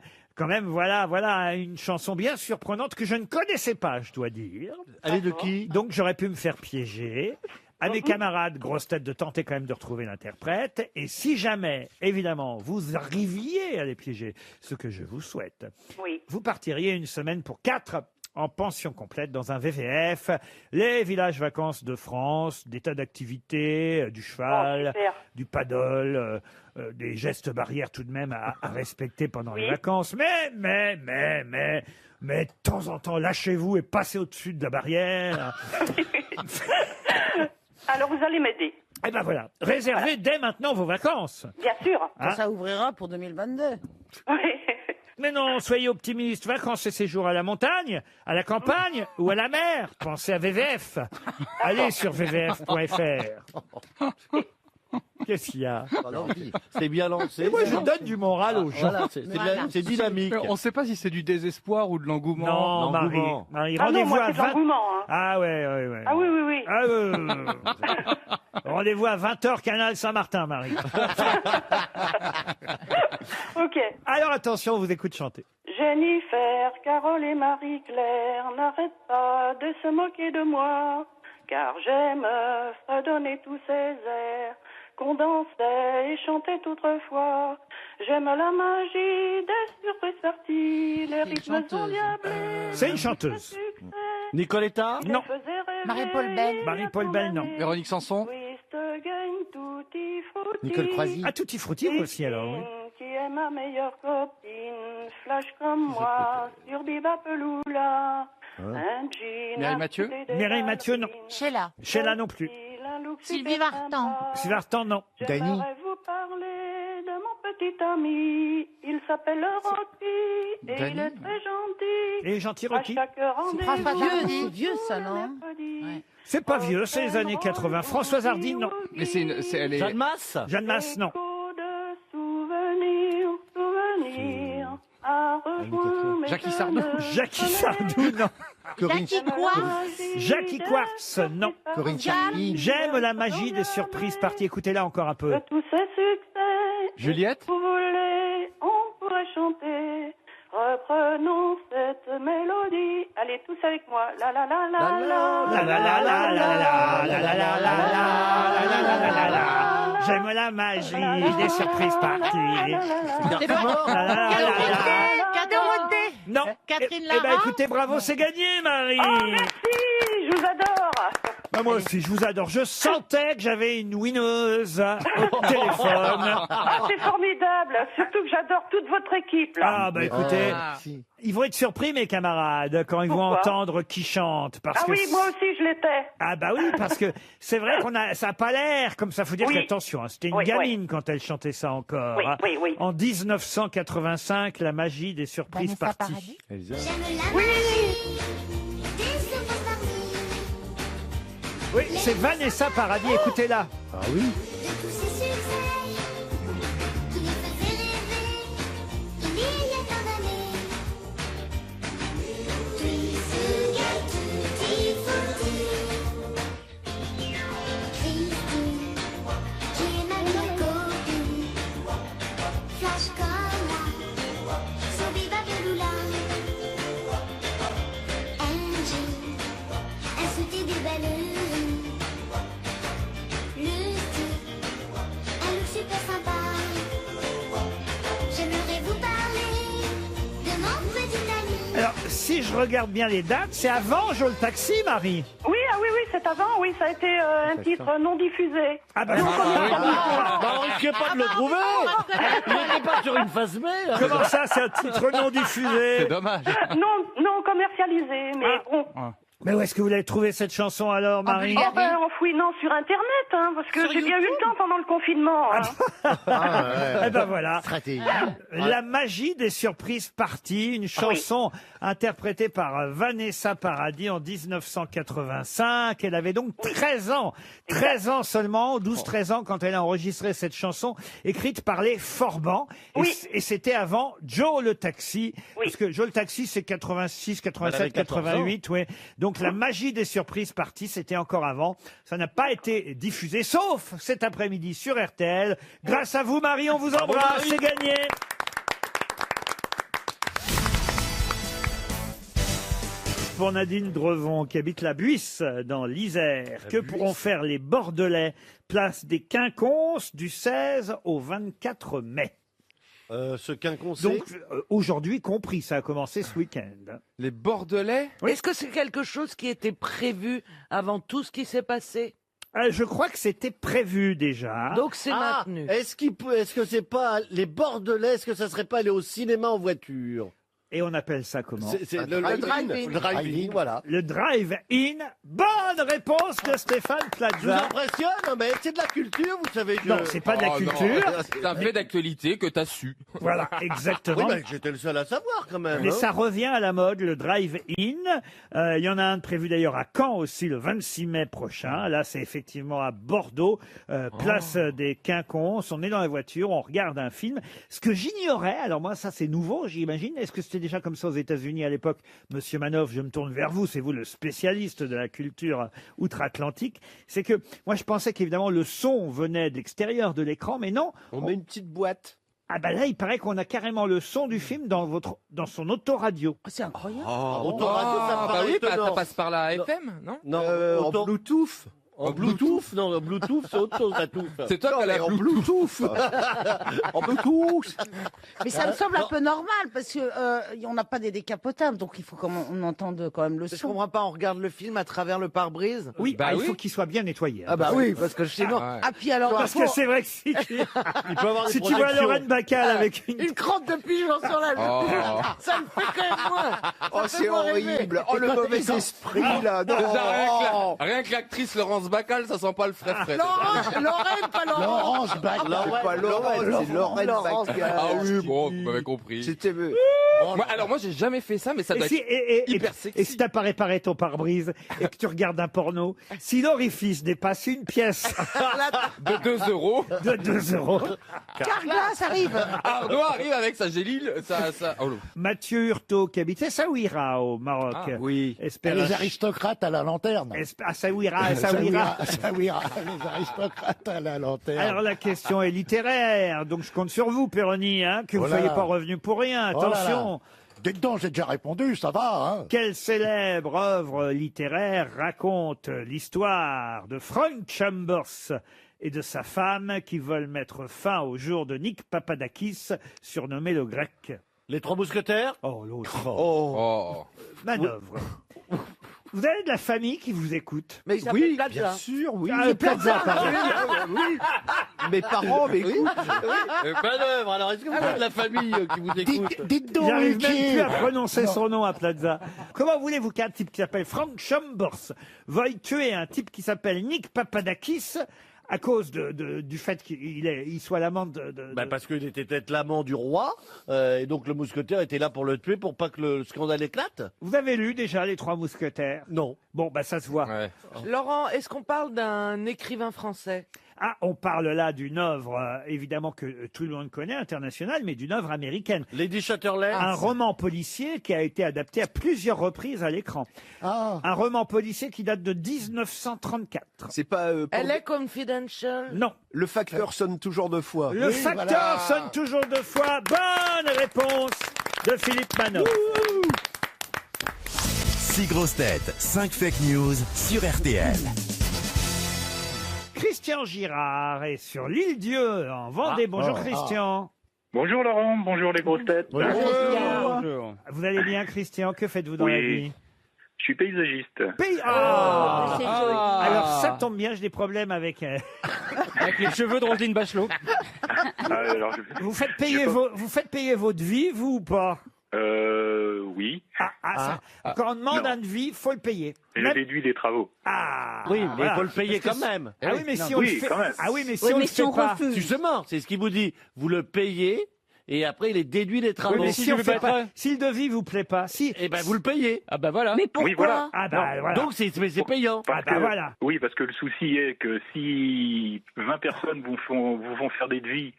voilà une chanson bien surprenante que je ne connaissais pas, je dois dire. Elle est de qui? Donc, j'aurais pu me faire piéger. À mes camarades, grosse tête, de tenter quand même de retrouver l'interprète. Et si jamais, évidemment, vous arriviez à les piéger, ce que je vous souhaite, Oui. vous partiriez une semaine pour 4 en pension complète dans un VVF, les villages vacances de France, des tas d'activités, du cheval, super. du paddle, des gestes barrières tout de même à respecter pendant les vacances. Mais, de temps en temps, lâchez-vous et passez au-dessus de la barrière. Alors, vous allez m'aider. Eh ben voilà, réservez dès maintenant vos vacances. Bien sûr. Hein? Ça ouvrira pour 2022. Mais non, soyez optimiste. Vacances et séjours à la montagne, à la campagne ou à la mer. Pensez à VVF. Allez sur vvf.fr. Qu'est-ce qu'il y a? C'est bien lancé. Et moi, je donne du moral aux gens. Voilà, c'est dynamique. On ne sait pas si c'est du désespoir ou de l'engouement. Non, Marie, Ah non, rendez-vous moi, à c'est de 20... l'engouement. Hein. Ah ouais. Ah oui, oui, oui. Ah, rendez-vous à 20h, Canal Saint-Martin, Marie. Ok. Alors attention, on vous écoute chanter. Jennifer, Carole et Marie-Claire n'arrêtent pas de se moquer de moi, car j'aime fredonner tous ces airs qu'on dansait et chantait autrefois. J'aime la magie des surprises parties, les rythmes endiablés. C'est une chanteuse. Nicoletta? Non. Marie-Paul Bell. Marie-Paul Bell, non. Véronique Sanson? Nicole Croisy. Ah, Tutti Frutti, vous aussi, alors, oui. Qui est ma meilleure copine, flash comme moi, sur Biba Peloula. Un jean Mireille à Mathieu? côté des Mireille Mathieu, non. Sheila. Sheila non plus. Sylvie Vartan. Sylvie Vartan, non. J'aimerais vous parler de mon petit ami. Il s'appelle Rocky et il Dany. est très gentil. Et gentil, Rocky. À chaque rendez-vous, C'est vieux, ça, non? C'est pas vieux, c'est les années 80. Françoise Hardy, non. Mais elle est... Jeanne Masse? Jeanne Masse, non. Souvenirs, souvenirs. À rejoindre mes Jackie Sardou. jeunes Jackie Sardou, non. Jackie Quartz. Jackie Quartz, non. Corinne Charlie. J'aime la magie des surprises parties. Écoutez-la encore un peu. De tous ces succès. Juliette? Si vous voulez, on pourrait chanter. Reprenons cette mélodie. Allez tous avec moi. La la la la la. La la la la la la la la la la la. J'aime la magie des surprises parties. C'est bon. Dorothée. Non. Catherine Eh ben Lara. écoutez, bravo, c'est gagné, Marie. Oh, merci, je vous adore. Bah, moi aussi, je vous adore. Je sentais que j'avais une winneuse au téléphone. Ah, c'est formidable. Surtout que j'adore toute votre équipe. Là. Ah bah écoutez, ils vont être surpris mes camarades quand ils vont Pourquoi entendre qui chante parce Ah que oui, moi aussi je l'étais. ah bah oui parce que c'est vrai ça a pas l'air comme ça. Faut dire Oui. qu'attention, hein, c'était une Oui, gamine quand elle chantait ça encore. Oui, hein. oui, oui. En 1985, la magie des surprises Vanessa parties. Paradis. Oui. Oui, c'est Vanessa Paradis. Écoutez-la. Ah oui. Alors, si je regarde bien les dates, c'est avant Joe le Taxi, Marie. Oui, oui, c'est avant, oui, ça a été un titre non diffusé. Ah bah, Non commercialisé. On risquait pas de le trouver. Il n'était pas sur une phase B. Comment ça, c'est un titre non diffusé? C'est dommage. Non commercialisé, mais bon. Mais où est-ce que vous l'avez trouvé cette chanson alors, Marie? Oh ben, en fouinant sur Internet, hein, parce que j'ai bien eu le temps pendant le confinement. Hein. Eh ben voilà. Stratégie. La magie des surprises parties, une chanson interprétée par Vanessa Paradis en 1985. Elle avait donc 13 ans. 13 ans seulement, 12-13 ans quand elle a enregistré cette chanson, écrite par les Forbans. Et c'était avant Joe le Taxi. Parce que Joe le Taxi, c'est 86, 87, 88, oui. Donc la magie des surprises parties, c'était encore avant. Ça n'a pas été diffusé, sauf cet après-midi sur RTL. Grâce à vous, Marie, on vous embrasse. C'est gagné. Pour Nadine Drevon, qui habite la Buisse, dans l'Isère, que pourront faire les Bordelais, place des Quinconces, du 16 au 24 mai? Ce quinconce. Donc, aujourd'hui compris, ça a commencé ce week-end. Les Bordelais? Est-ce que c'est quelque chose qui était prévu avant tout ce qui s'est passé? Je crois que c'était prévu déjà. Donc c'est maintenu. Est-ce que c'est pas les Bordelais? Est-ce que ça serait pas aller au cinéma en voiture? Et on appelle ça comment? C'est le drive-in. Le drive-in, voilà. Le drive-in. Bonne réponse de Stéphane Plaza. Je vous impressionne, mais c'est de la culture, vous savez. Non, c'est pas de la culture. C'est un fait d'actualité que t'as su. Voilà, exactement. Oui, j'étais le seul à savoir quand même. Mais hein. ça revient à la mode, le drive-in. Il y en a un prévu d'ailleurs à Caen aussi le 26 mai prochain. Là, c'est effectivement à Bordeaux, place des Quinconces. On est dans la voiture, on regarde un film. Ce que j'ignorais, alors moi ça c'est nouveau, j'imagine. Est-ce que c'était déjà comme ça aux États-Unis à l'époque? Monsieur Manoff, je me tourne vers vous, c'est vous le spécialiste de la culture outre-Atlantique. C'est que moi je pensais qu'évidemment le son venait de l'extérieur de l'écran, mais non. On met une petite boîte. Ah bah là, il paraît qu'on a carrément le son du film dans son autoradio. C'est incroyable. Autoradio, ça me bah paraît oui, étonnant. ça passe par la FM, non? Non, En Bluetooth. En Bluetooth? Non, en Bluetooth, c'est autre chose, la touffe. C'est toi qui as la en Bluetooth. En Bluetooth. Mais ça me semble un peu normal parce que on n'a pas des décapotables, donc il faut qu'on entende quand même le Je son. comprends pas, on regarde le film à travers le pare-brise. Oui, Bah il oui. faut qu'il soit bien nettoyé. hein. Ah bah oui, parce que sinon... Ah puis alors Parce que c'est vrai que si tu, Il peut avoir des si tu vois projections. Lorraine Bacal avec une... crotte de pigeon sur la joue, ça me fait quand même moins. Oh, c'est horrible. Oh, le mauvais esprit, là. Non. Déjà, rien que l'actrice Laurence Bacall, ça sent pas le frais. Lorraine, pas Laurence. Laurence Bacall. C'est pas Lorraine, c'est Lorraine Bacall. Ah oui, bon, vous m'avez compris. C'était... Moi, j'ai jamais fait ça, mais ça doit Et si, être hyper sexy. et si t'as pas réparé ton pare-brise et que tu regardes un porno, si l'orifice dépasse une pièce De 2 euros. de 2 euros, Carglass arrive. Arnaud arrive avec sa gélile, oh, Mathieu Hurtaud, qui habite Essaouira au Maroc. Ah, oui. Et Espère- les aristocrates à la lanterne. Essaouira. Essaouira, les aristocrates à la lanterne. Alors la question est littéraire, donc je compte sur vous, Péroni, hein, que vous ne Oh là soyez là. pas revenu pour rien. Oh là là. Attention. Dites donc, j'ai déjà répondu, ça va, hein. Quelle célèbre œuvre littéraire raconte l'histoire de Frank Chambers et de sa femme qui veulent mettre fin au jour de Nick Papadakis, surnommé le Grec? Les Trois Mousquetaires? Oh, l'autre. Oh. Manœuvre. Vous avez de la famille qui vous écoute? Mais il s'appelle Oui, Plaza. bien sûr, oui. Ah, Plaza, pardon. Oui. Mes parents m'écoutent. Manœuvre, alors est-ce que vous avez de la famille qui vous écoute? Dites donc, J'arrive même Ruquier. plus à prononcer son nom à Plaza. Comment voulez-vous qu'un type qui s'appelle Frank Chambers veuille tuer un type qui s'appelle Nick Papadakis à cause du fait qu'il soit l'amant de... Bah parce qu'il était peut-être l'amant du roi, et donc le mousquetaire était là pour le tuer pour pas que le scandale éclate. Vous avez lu déjà Les Trois Mousquetaires? Non. Bon, bah ça se voit. Ouais. Laurent, est-ce qu'on parle d'un écrivain français? Ah, on parle là d'une œuvre, évidemment, que tout le monde connaît, internationale, mais d'une œuvre américaine. Lady Chatterley. Un roman policier qui a été adapté à plusieurs reprises à l'écran. Ah, Un roman policier qui date de 1934. C'est pas... Elle est confidential. Non. Le facteur sonne toujours deux fois. Le Oui, facteur voilà. sonne toujours deux fois. Bonne réponse de Philippe Manoff. 6 grosses têtes, 5 fake news sur RTL. Christian Girard est sur l'île Dieu, en Vendée. Bonjour Christian. Bonjour Laurent, bonjour les grosses têtes. Bonjour. Vous allez bien Christian? Que faites-vous dans la vie? Je suis paysagiste. Ah. c'est joli. Alors ça tombe bien, j'ai des problèmes avec... Avec les cheveux de Roselyne Bachelot. Alors, Vous faites payer vos devis, vous ou pas? Oui. Quand on demande Non. un devis, faut le payer. Je déduis des travaux. Oui, mais voilà. il faut le payer Parce quand que même. Ah oui, mais si on Oui, le fait... quand même. Ah oui, mais si on le fait pas... Justement, c'est ce qu'il vous dit. Vous le payez et après il est déduit des travaux. Oui, mais si on fait pas... Si le devis vous plaît pas, si... Eh ben vous le payez. Ah bah voilà. Mais pourquoi Oui, voilà. Ah bah Non. voilà. Donc c'est payant. Parce bah que- voilà. Oui, parce que le souci est que si 20 personnes vous font faire des devis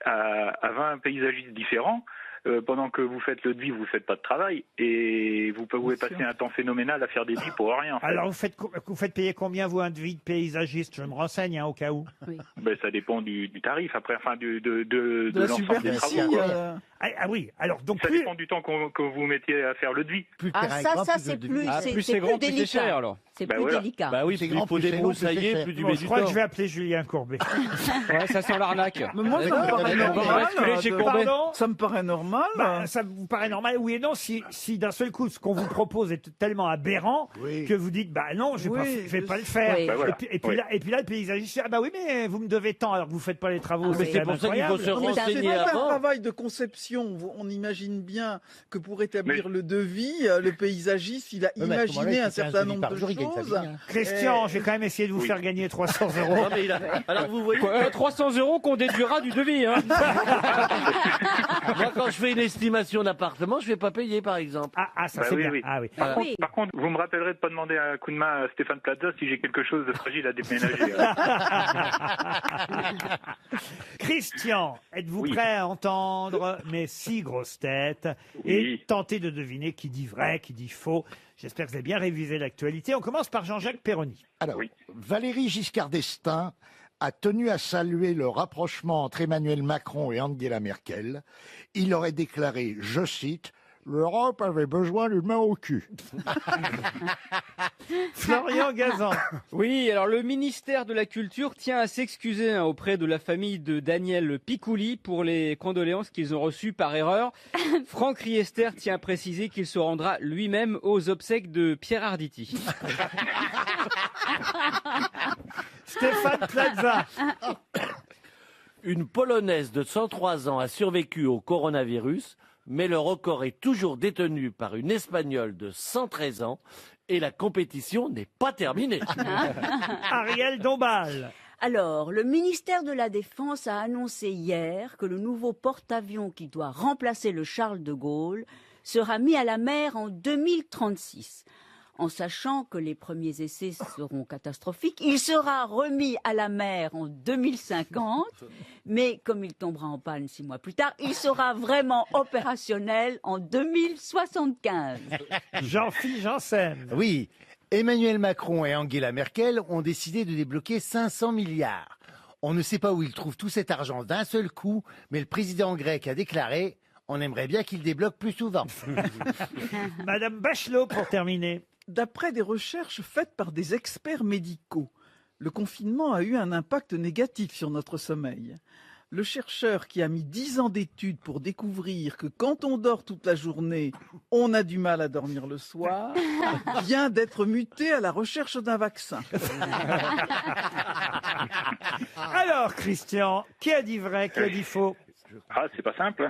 à 20 paysagistes différents, pendant que vous faites le devis, vous ne faites pas de travail et vous pouvez passer un temps phénoménal à faire des devis pour rien. En fait. Alors vous faites payer combien, vous, un devis de paysagiste? Je me renseigne, hein, au cas où. Ben, ça dépend du tarif, après, enfin, de la l'ensemble des superficie, travaux. quoi. Ah oui, alors donc Ça dépend du temps que vous mettiez à faire le devis. Ah, ça, c'est plus, c'est plus délicat. C'est Bah plus voilà. délicat. Bah oui, plus il faut débroussailler, plus du Bon, je crois que je vais appeler Julien Courbet. Ouais, ça sent l'arnaque. Mais moi, ça me paraît normal. Pardon Ça me paraît normal. Ça vous paraît normal, oui et non, si d'un seul coup, ce qu'on vous propose est tellement aberrant que vous dites, bah non, je vais pas le faire. Oui. Bah voilà. Et puis là, le paysagiste dit, ah bah oui, mais vous me devez tant alors que vous faites pas les travaux. mais c'est pour ça qu'il faut se renseigner C'est pas un avant. travail de conception. On imagine bien que pour établir le devis, le paysagiste, il a mais à ce moment-là, imaginé il un fait un certain devis nombre par de jour, il gagne sa choses. vie, hein. Christian, je vais quand même essayer de vous faire gagner 300 €. Non, mais alors vous voyez, 300 € qu'on déduira du devis. Hein. moi quand je fais une estimation d'appartement, je vais pas payer par exemple. Ah, ça Bah c'est oui, bien. oui. Ah oui. Par contre, vous me rappellerez de pas demander un coup de main à Stéphane Plaza si j'ai quelque chose de fragile à déménager. Christian, êtes-vous Oui. prêt à entendre mes 6 grosses têtes et tenter de deviner qui dit vrai, qui dit faux? J'espère que vous avez bien révisé l'actualité. On commence par Jean-Jacques Perroni. Alors, Valéry Giscard d'Estaing a tenu à saluer le rapprochement entre Emmanuel Macron et Angela Merkel. Il aurait déclaré, je cite, « L'Europe avait besoin d'une main au cul ». Florian Gazan. Oui, alors le ministère de la Culture tient à s'excuser auprès de la famille de Daniel Picouli pour les condoléances qu'ils ont reçues par erreur. Franck Riester tient à préciser qu'il se rendra lui-même aux obsèques de Pierre Arditi. Stéphane Plaza. Une Polonaise de 103 ans a survécu au coronavirus, mais le record est toujours détenu par une Espagnole de 113 ans et la compétition n'est pas terminée. Ariel Dombal. Alors, le ministère de la Défense a annoncé hier que le nouveau porte-avions qui doit remplacer le Charles de Gaulle sera mis à la mer en 2036. En sachant que les premiers essais seront catastrophiques, il sera remis à la mer en 2050, mais comme il tombera en panne 6 mois plus tard, il sera vraiment opérationnel en 2075. Jean-Philippe Janssen. Oui, Emmanuel Macron et Angela Merkel ont décidé de débloquer 500 milliards. On ne sait pas où ils trouvent tout cet argent d'un seul coup, mais le président grec a déclaré « On aimerait bien qu'il débloque plus souvent ». Madame Bachelot, pour terminer. D'après des recherches faites par des experts médicaux, le confinement a eu un impact négatif sur notre sommeil. Le chercheur qui a mis 10 ans d'études pour découvrir que quand on dort toute la journée, on a du mal à dormir le soir, vient d'être muté à la recherche d'un vaccin. Alors, Christian, qui a dit vrai, qui a dit faux? Ah, c'est pas simple.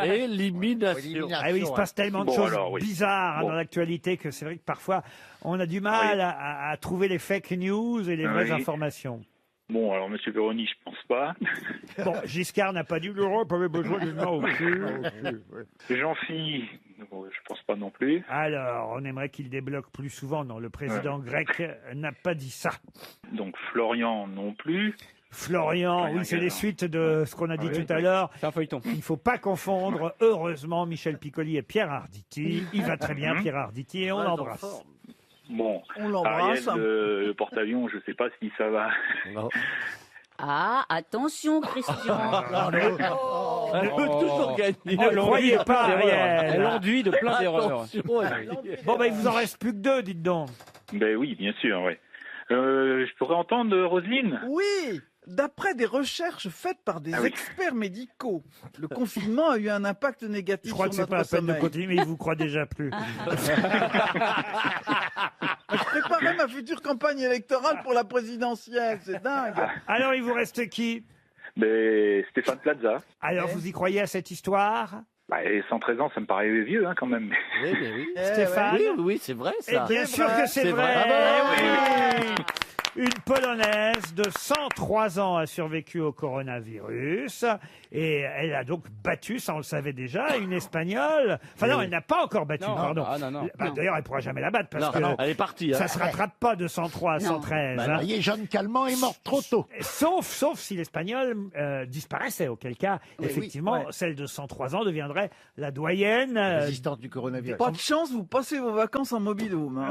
Élimination. Ah oui, il se passe tellement de Bon, choses alors, oui. bizarres Bon. dans l'actualité que c'est vrai que parfois on a du mal à trouver les fake news et les vraies Oui. informations. Bon, alors, monsieur Perroni, je pense pas. Bon, Giscard n'a pas dit l'Europe avait besoin d'une main au cul. Jean-Philippe, je pense pas non plus. Alors, on aimerait qu'il débloque plus souvent. Non, le président grec n'a pas dit ça. Donc, Florian non plus. Florian, oui, c'est les suites de ce qu'on a dit tout à l'heure. C'est un feuilleton. Il ne faut pas confondre, heureusement, Michel Piccoli et Pierre Arditi. Il va très bien, Pierre Arditi, et on l'embrasse. Bon, On l'embrasse. Ariel, le porte-avions, je sais pas si ça va. Ah, attention, Christian. Elle peut toujours gagner. Ne le croyez pas, Ariel. Elle enduit de plein d'erreurs. Attention, Bon, ben, il vous en reste plus que 2, dites donc. Ben oui, bien sûr, ouais. Je pourrais entendre Roselyne. Oui, D'après des recherches faites par des experts médicaux, le confinement a eu un impact négatif Je crois que sur c'est pas la notre peine de sommeil. continuer, mais il vous croit déjà plus. Je préparais ma future campagne électorale pour la présidentielle, c'est dingue. Alors, il vous reste qui? Mais Stéphane Plaza. Alors, vous y croyez à cette histoire? Bah, et 113 ans, ça me paraît vieux quand même. Oui, mais oui. Stéphane? Oui, c'est vrai Et ça. bien sûr que c'est vrai. Oui. Une Polonaise de 103 ans a survécu au coronavirus et elle a donc battu, ça on le savait déjà, une Espagnole. Enfin non, elle n'a pas encore battu, Non. pardon. Ah, non. D'ailleurs, elle pourra jamais la battre parce Non, que non, elle est partie. ça se rattrape pas de 103 à 113. Bah, voyez, Jeanne Calment est morte trop tôt. Sauf si l'Espagnol disparaissait, auquel cas, Oui, effectivement, oui, ouais. celle de 103 ans deviendrait la doyenne. Résistante du coronavirus. Pas de chance, vous passez vos vacances en mobil-home. Hein.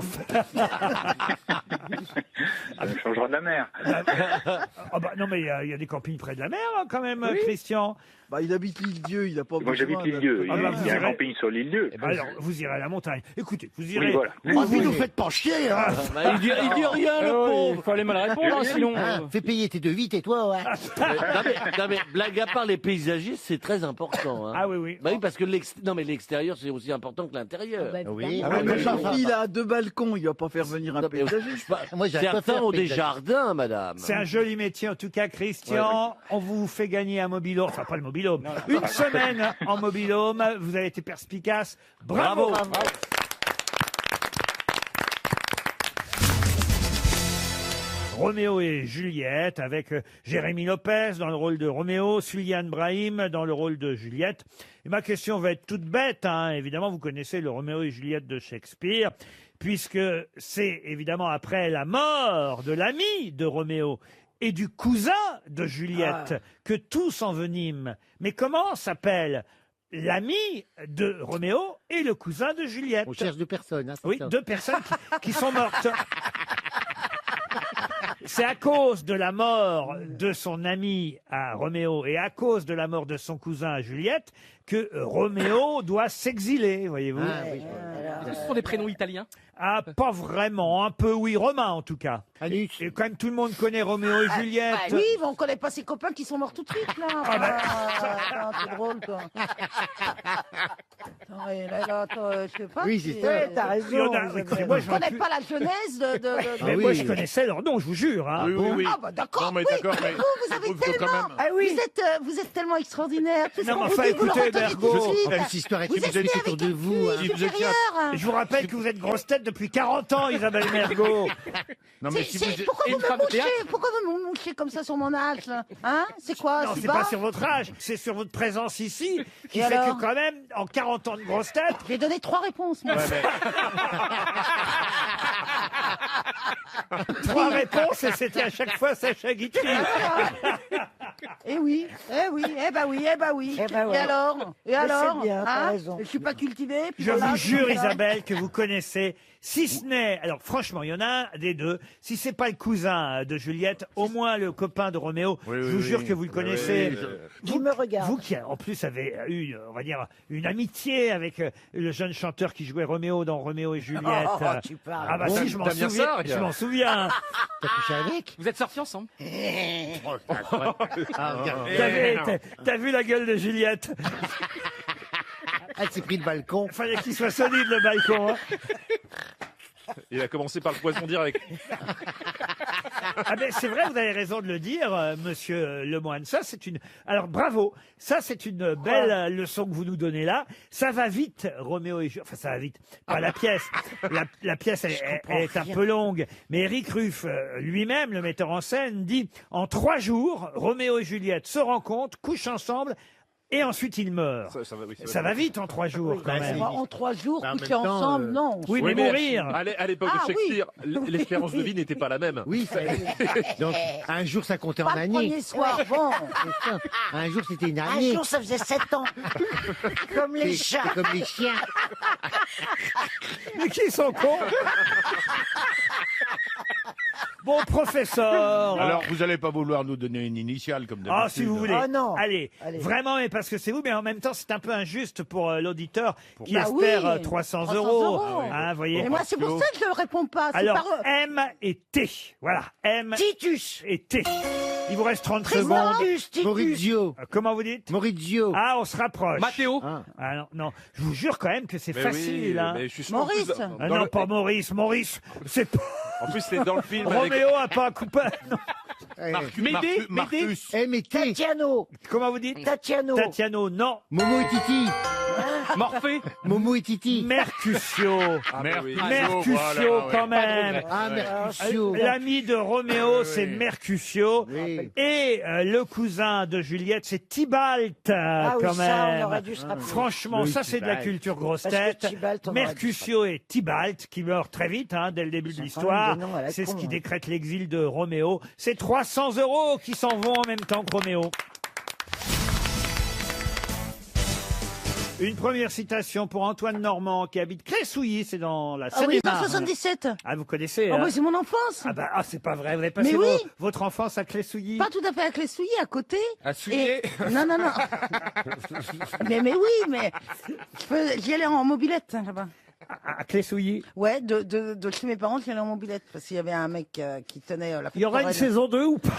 Ça changera de la mer. Ah bah, non, mais il y a des campings près de la mer, hein, quand même, Oui. Christian. Bah, il habite l'île Dieu, il n'a pas Moi, besoin j'habite l'île Dieu. Ah, bah, Il vous y a un irez- camping sur l'île Dieu. Alors, vous irez à la montagne. Écoutez, vous irez. Oui, voilà. Oh, vous nous faites pas chier, hein. Bah, il dit rien, le pauvre. Il fallait mal répondre, hein, sinon. Fais payer tes devis, tais-toi, ouais. Non, mais blague à part, les paysagistes, c'est très important. Hein. Ah oui, oui. Bah oui, parce que l'extérieur, c'est aussi important que l'intérieur. Oui. Ah ouais, mais enfin, Jean-Philippe, il a 2 balcons, il va pas faire venir un Non, mais- paysagiste. Moi, j'arrive pas à Certains faire ont des paysagiste. jardins, madame. C'est un joli métier, en tout cas, Christian. On vous fait gagner un mobil-home. Enfin, pas le mobil-home. Une semaine en mobil-home. Vous avez été perspicace. Bravo. Roméo et Juliette avec Jérémy Lopez dans le rôle de Roméo, Suliane Brahim dans le rôle de Juliette. Et ma question va être toute bête, hein. Évidemment, vous connaissez le Roméo et Juliette de Shakespeare, puisque c'est évidemment après la mort de l'ami de Roméo et du cousin de Juliette que tout s'envenime. Mais comment s'appelle l'ami de Roméo et le cousin de Juliette? On cherche 2 personnes. Hein, c'est Oui, ça. 2 personnes qui sont mortes. C'est à cause de la mort de son ami à Roméo et à cause de la mort de son cousin à Juliette que Roméo doit s'exiler, voyez-vous. Ah, oui, Ce sont des prénoms italiens. Ah, pas vraiment, un peu oui, romain en tout cas. Et quand même tout le monde connaît Roméo et Juliette. Oui, mais on connaît pas ses copains qui sont morts tout de suite, là. Attends, c'est drôle, toi. Attends, et là, attends, je sais pas. Oui, c'est si, ça. euh, T'as Il y en a- raison. écoutez, moi, Je j'aurais connais pu- pas la genèse de... Mais Ah moi, oui. je connaissais leur nom, je vous jure. Hein. Ah bah d'accord, Non, mais oui, d'accord, mais vous avez faut quand tellement... même- Ah oui. Vous êtes tellement extraordinaire. Tout ce Non, qu'on mais vous enfin, dit, vous le écoutez, retenez Bergo. tout de suite. Ah, cette histoire est Vous êtes épisodique né autour avec de une vous. fille hein. supérieure. Je vous rappelle que vous êtes grosse tête depuis 40 ans, Isabelle Mergo. Non, mais si vous... Pourquoi Et vous une femme de me mouchez théâtre. Pourquoi vous me mouchez comme ça sur mon âge, là Hein C'est quoi Non, c'est c'est bas pas sur votre âge, c'est sur votre présence ici, qui Et fait alors que quand même, en 40 ans de grosse tête, J'ai donné 3 réponses, moi. 3 réponses et c'était à chaque fois Sacha Guitry. Eh oui, eh oui, eh bah oui, eh bah oui. Eh bah ouais. Et alors Mais alors c'est bien, t'as hein raison. Je suis pas cultivée. puis Je voilà, vous jure, voilà. Isabelle, que vous connaissez, si ce n'est, alors franchement, il y en a un des deux, si c'est pas le cousin de Juliette, au moins le copain de Roméo, je vous jure que vous le connaissez. Qui me regarde. Vous qui, en plus, avez eu, on va dire, une amitié avec le jeune chanteur qui jouait Roméo dans Roméo et Juliette. Oh, tu parles. Ah bah Bon, si, je m'en Damien souviens. Sargue. Je m'en souviens. T'as couché avec? Vous êtes sortis ensemble. Ah, regarde. T'as vu la gueule de Juliette? Elle s'est pris le balcon. Il fallait qu'il soit solide le balcon. Hein. Il a commencé par le poisson direct. Ah ben c'est vrai, vous avez raison de le dire, monsieur Lemoine. Ça c'est une. Alors bravo, ça c'est une belle leçon que vous nous donnez là. Ça va vite, Roméo et Juliette. Enfin ça va vite. Pas la pièce. La pièce elle est un peu longue. Mais Eric Ruff lui-même, le metteur en scène, dit en 3 jours, Roméo et Juliette se rencontrent, couchent ensemble. Et ensuite, il meurt. Ça va vite en 3 jours, quand même. En 3 jours, Bah, en coucher même temps, ensemble, non. Oui, mais mourir. À l'époque Ah, de Shakespeare, oui. l'espérance de vie n'était pas la même. Oui, donc un jour ça comptait en Pas le années. premier soir, bon. Un jour c'était une Un année. jour, ça faisait 7 ans. Comme les C'est chats. comme les chiens. Mais qui sont cons? Bon, professeur. Alors, vous allez pas vouloir nous donner une initiale comme d'habitude. Ah, si vous voulez. Oh non. Allez, Allez. vraiment, mais parce que c'est vous, mais en même temps, c'est un peu injuste pour l'auditeur qui Bah espère oui, 300 300 euros. euros. Hein, voyez. Et moi, c'est pour ça que je ne réponds pas. C'est Alors, par... M et T. Voilà, M Titus. et T. Il vous reste 30 Tristan, secondes. Ticus. Maurizio. Comment vous dites Maurizio. Ah, on se rapproche. Mathéo. Ah non, non, je vous jure quand même que c'est facile. Hein. mais je suis sûr, en Maurice. plus, dans- Ah dans non, le- pas Maurice. Maurice, c'est pas... En plus, c'est dans le film. avec- Roméo a pas coupé. Non. Médée. Marcus. Eh, mais t'es. Tatiano. Comment vous dites Tatiano. Tatiano, non. Momo et Titi. Morphée. Momo et Titi. Mercutio. Ah, bah oui. Mercutio, voilà, quand ouais. même. Ah, Mercutio. L'ami de Roméo, c'est oui. Mercutio. Oui. Et le cousin de Juliette, c'est Tybalt, Ah oui, quand ça, on même. aurait dû se rappeler. Franchement, Oui, ça, c'est de la Tybalt. culture grosse Parce que tête. Tybalt, on aurait dû Mercutio et Tybalt, qui meurent très vite, hein, dès le début de Ça l'histoire. prend des noms à la C'est ce con, qui hein. décrète l'exil de Roméo. C'est 300 € qui s'en vont en même temps que Roméo. Une première citation pour Antoine Normand, qui habite Clessouilly, c'est dans la Ah oui, dans Seine-et-Marne. 77. Ah, vous connaissez, Oh, hein bah, c'est mon enfance. Ah bah, ah, c'est pas vrai, vous avez passé Mais oui. votre enfance à Clessouilly. Pas tout à fait avec les souliers à côté. À souiller. Non, non, non. mais oui, mais j'y allais en mobilette hein, là-bas. À Clessouilly. Ouais, de chez mes parents, j'y allais en mobilette parce qu'il y avait un mec qui tenait la. Il y aura une Factorelle. saison 2 ou pas?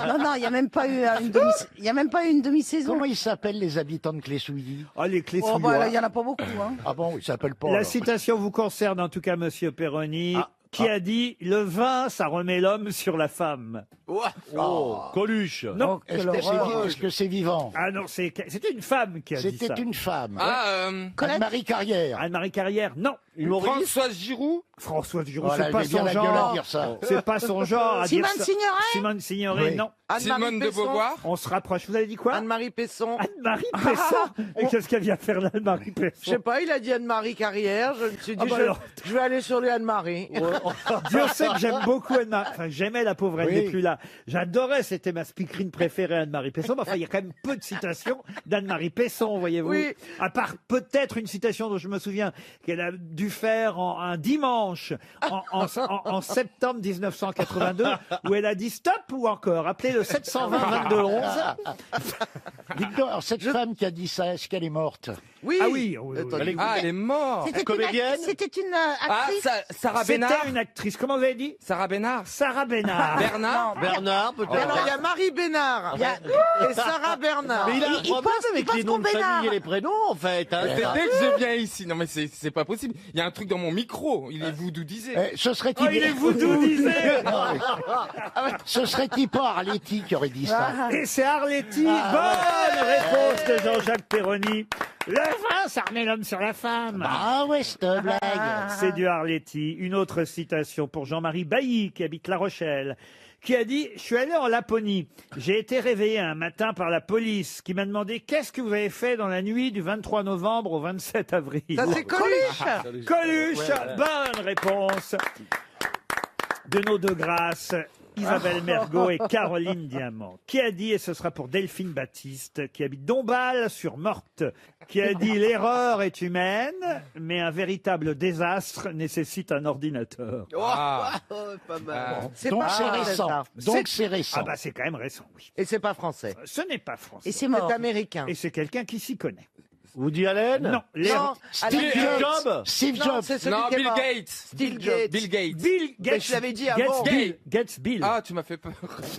Non, non, il n'y a même pas eu une demi. Il y a même pas eu une demi-saison. Comment ils s'appellent les habitants de Clessouilly? Ah, les Oh, Clessouillois. bah, là, il y en a pas beaucoup. Hein. Ah bon, ils s'appellent pas. La alors. citation vous concerne en tout cas, monsieur Perroni, qui a dit « Le vin, ça remet l'homme sur la femme Oh, Coluche. » Non. Est-ce que c'est vivant? Ah non, c'était une femme qui a dit ça. C'était une femme. Ah, Anne-Marie Carrière. Anne-Marie Carrière, non. Françoise Giroud. Françoise Giroud, Voilà, c'est pas j'ai bien son la gueule genre. à dire ça. C'est pas son genre à dire Simone ça. Signoret. Simone Signoret, Oui. non. Simone de Beauvoir. On se rapproche. Vous avez dit quoi? Anne-Marie Pesson. Anne-Marie Pesson. Et qu'est-ce qu'elle vient faire là, Anne-Marie Je Pesson? sais pas, il a dit Anne-Marie Carrière. Je me suis dit, Ah bah alors. je vais aller sur les Anne-Marie. Dieu sait que j'aime beaucoup Anne-Marie. Enfin, j'aimais la pauvre, elle Oui. n'est plus là. J'adorais, c'était ma speakerine préférée, Anne-Marie Pesson. Mais enfin, il y a quand même peu de citations d'Anne-Marie Pesson, voyez-vous. Oui. À part peut-être une citation dont je me souviens qu'elle a dû faire un dimanche en septembre 1982, où elle a dit stop ou encore appelez le 720 22 11. Dites donc, alors, cette femme qui a dit ça, est-ce qu'elle est morte? Oui. Ah oui, oui, oui. Ah, elle est morte. C'était une Ah, actrice. Sarah Bénard. C'était une actrice. Comment vous avez dit? Sarah Bénard. Sarah Bénard. Bernard. Bernard, peut-être. Alors, il y a Marie Bénard et Sarah Bernard. Mais il a un il problème pense- il avec pense les noms de qu'on famille Bénard. et les prénoms, en fait. Hein. C'est dès que je viens ici. Non, mais c'est pas possible. Il y a un truc dans mon micro. Il est voodoo disait. Ce serait Oh, il est voodoo, disait. Ce serait-il pas Arletty qui aurait dit ça? Et c'est Arletty. Bonne réponse de Jean-Jacques Perroni. Le vin, ça remet l'homme sur la femme. Ah ouais, c'est une blague. C'est du Arletty. Une autre citation pour Jean-Marie Bailly, qui habite La Rochelle, qui a dit « Je suis allé en Laponie. J'ai été réveillé un matin par la police qui m'a demandé « Qu'est-ce que vous avez fait dans la nuit du 23 novembre au 27 avril ?» Ça, c'est Coluche. Coluche, bonne réponse de nos deux grâces, Isabelle Mergo et Caroline Diamant. Qui a dit, et ce sera pour Delphine Baptiste, qui habite Dombasle sur Morte, qui a dit « L'erreur est humaine, mais un véritable désastre nécessite un ordinateur. Pas mal. Donc pas c'est français, récent. ça. Donc c'est récent. Ah bah c'est quand même récent, oui. Et c'est pas français. Ce n'est pas français. Et c'est mort. C'est américain. Et c'est quelqu'un qui s'y connaît. Woody Allen. Non, Non, Steve Jobs. Steve Non, Jobs. c'est celui Non, qui est Bill mort. Gates. Steve Gates. Bill Gates. Bill Gates. je l'avais dit Gates avant. Bill. Gates Bill. Ah, tu m'as fait peur.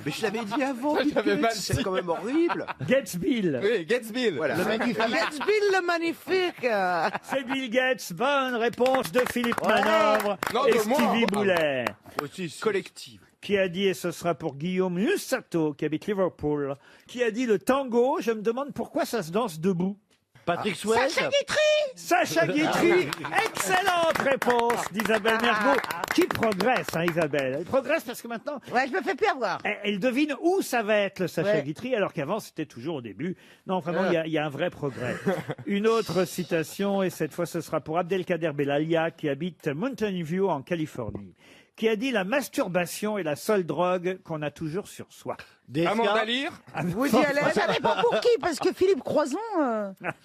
Mais je l'avais dit avant. J'avais mal C'est dit. quand même horrible. Gates Bill. Oui, Gates Bill. Voilà. Le magnifique. Gates Bill le magnifique. C'est Bill Gates. Bonne réponse de Philippe Manœuvre Non, et de moi. Stevie Boulet. Aussi, Collective. Qui a dit, et ce sera pour Guillaume Lussato, qui habite Liverpool, qui a dit le tango, je me demande pourquoi ça se danse debout. Patrick Swayze. Sacha Guitry. Excellente réponse d'Isabelle Mergo, qui progresse, hein, Isabelle. Elle progresse parce que maintenant, Ouais, je me fais plus avoir. elle devine où ça va être le Sacha Ouais. Guitry, alors qu'avant c'était toujours au début. Non, vraiment, il y a un vrai progrès. Une autre citation, et cette fois ce sera pour Abdelkader Belalia, qui habite Mountain View en Californie, qui a dit la masturbation est la seule drogue qu'on a toujours sur soi. Amanda Lear. Woody Allen. Ça dépend pour qui, parce que Philippe Croison.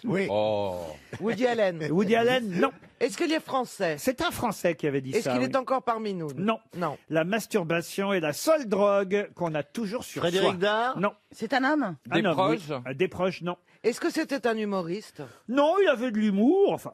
Oui. Oh. Woody Allen. Woody Allen, non. Est-ce qu'il est français? C'est un Français qui avait dit Est-ce ça. qu'il oui. est encore parmi nous? Non. Non. La masturbation est la seule drogue qu'on a toujours sur soi. Frédéric Dard. Non. C'est un homme. Un homme, oui. Desproges. Des proches, non. Est-ce que c'était un humoriste? Non, il avait de l'humour, enfin.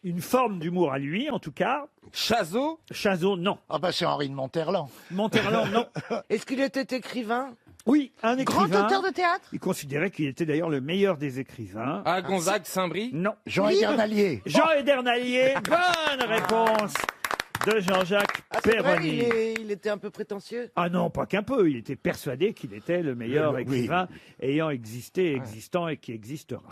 Une forme d'humour à lui, en tout cas. Chazot? Chazot, non. Ah bah c'est Henri de Monterland. Monterland, non. Est-ce qu'il était écrivain? Oui, un écrivain. Grand auteur de théâtre? Il considérait qu'il était d'ailleurs le meilleur des écrivains. Ah, Gonzague, Saint-Brie? Non. Jean Edernalier. Jean Edernalier, bonne réponse de Jean-Jacques Ah, c'est vrai, Perroni. il était un peu prétentieux. Ah non, pas qu'un peu. Il était persuadé qu'il était le meilleur Oui. écrivain ayant existé, existant et qui existera.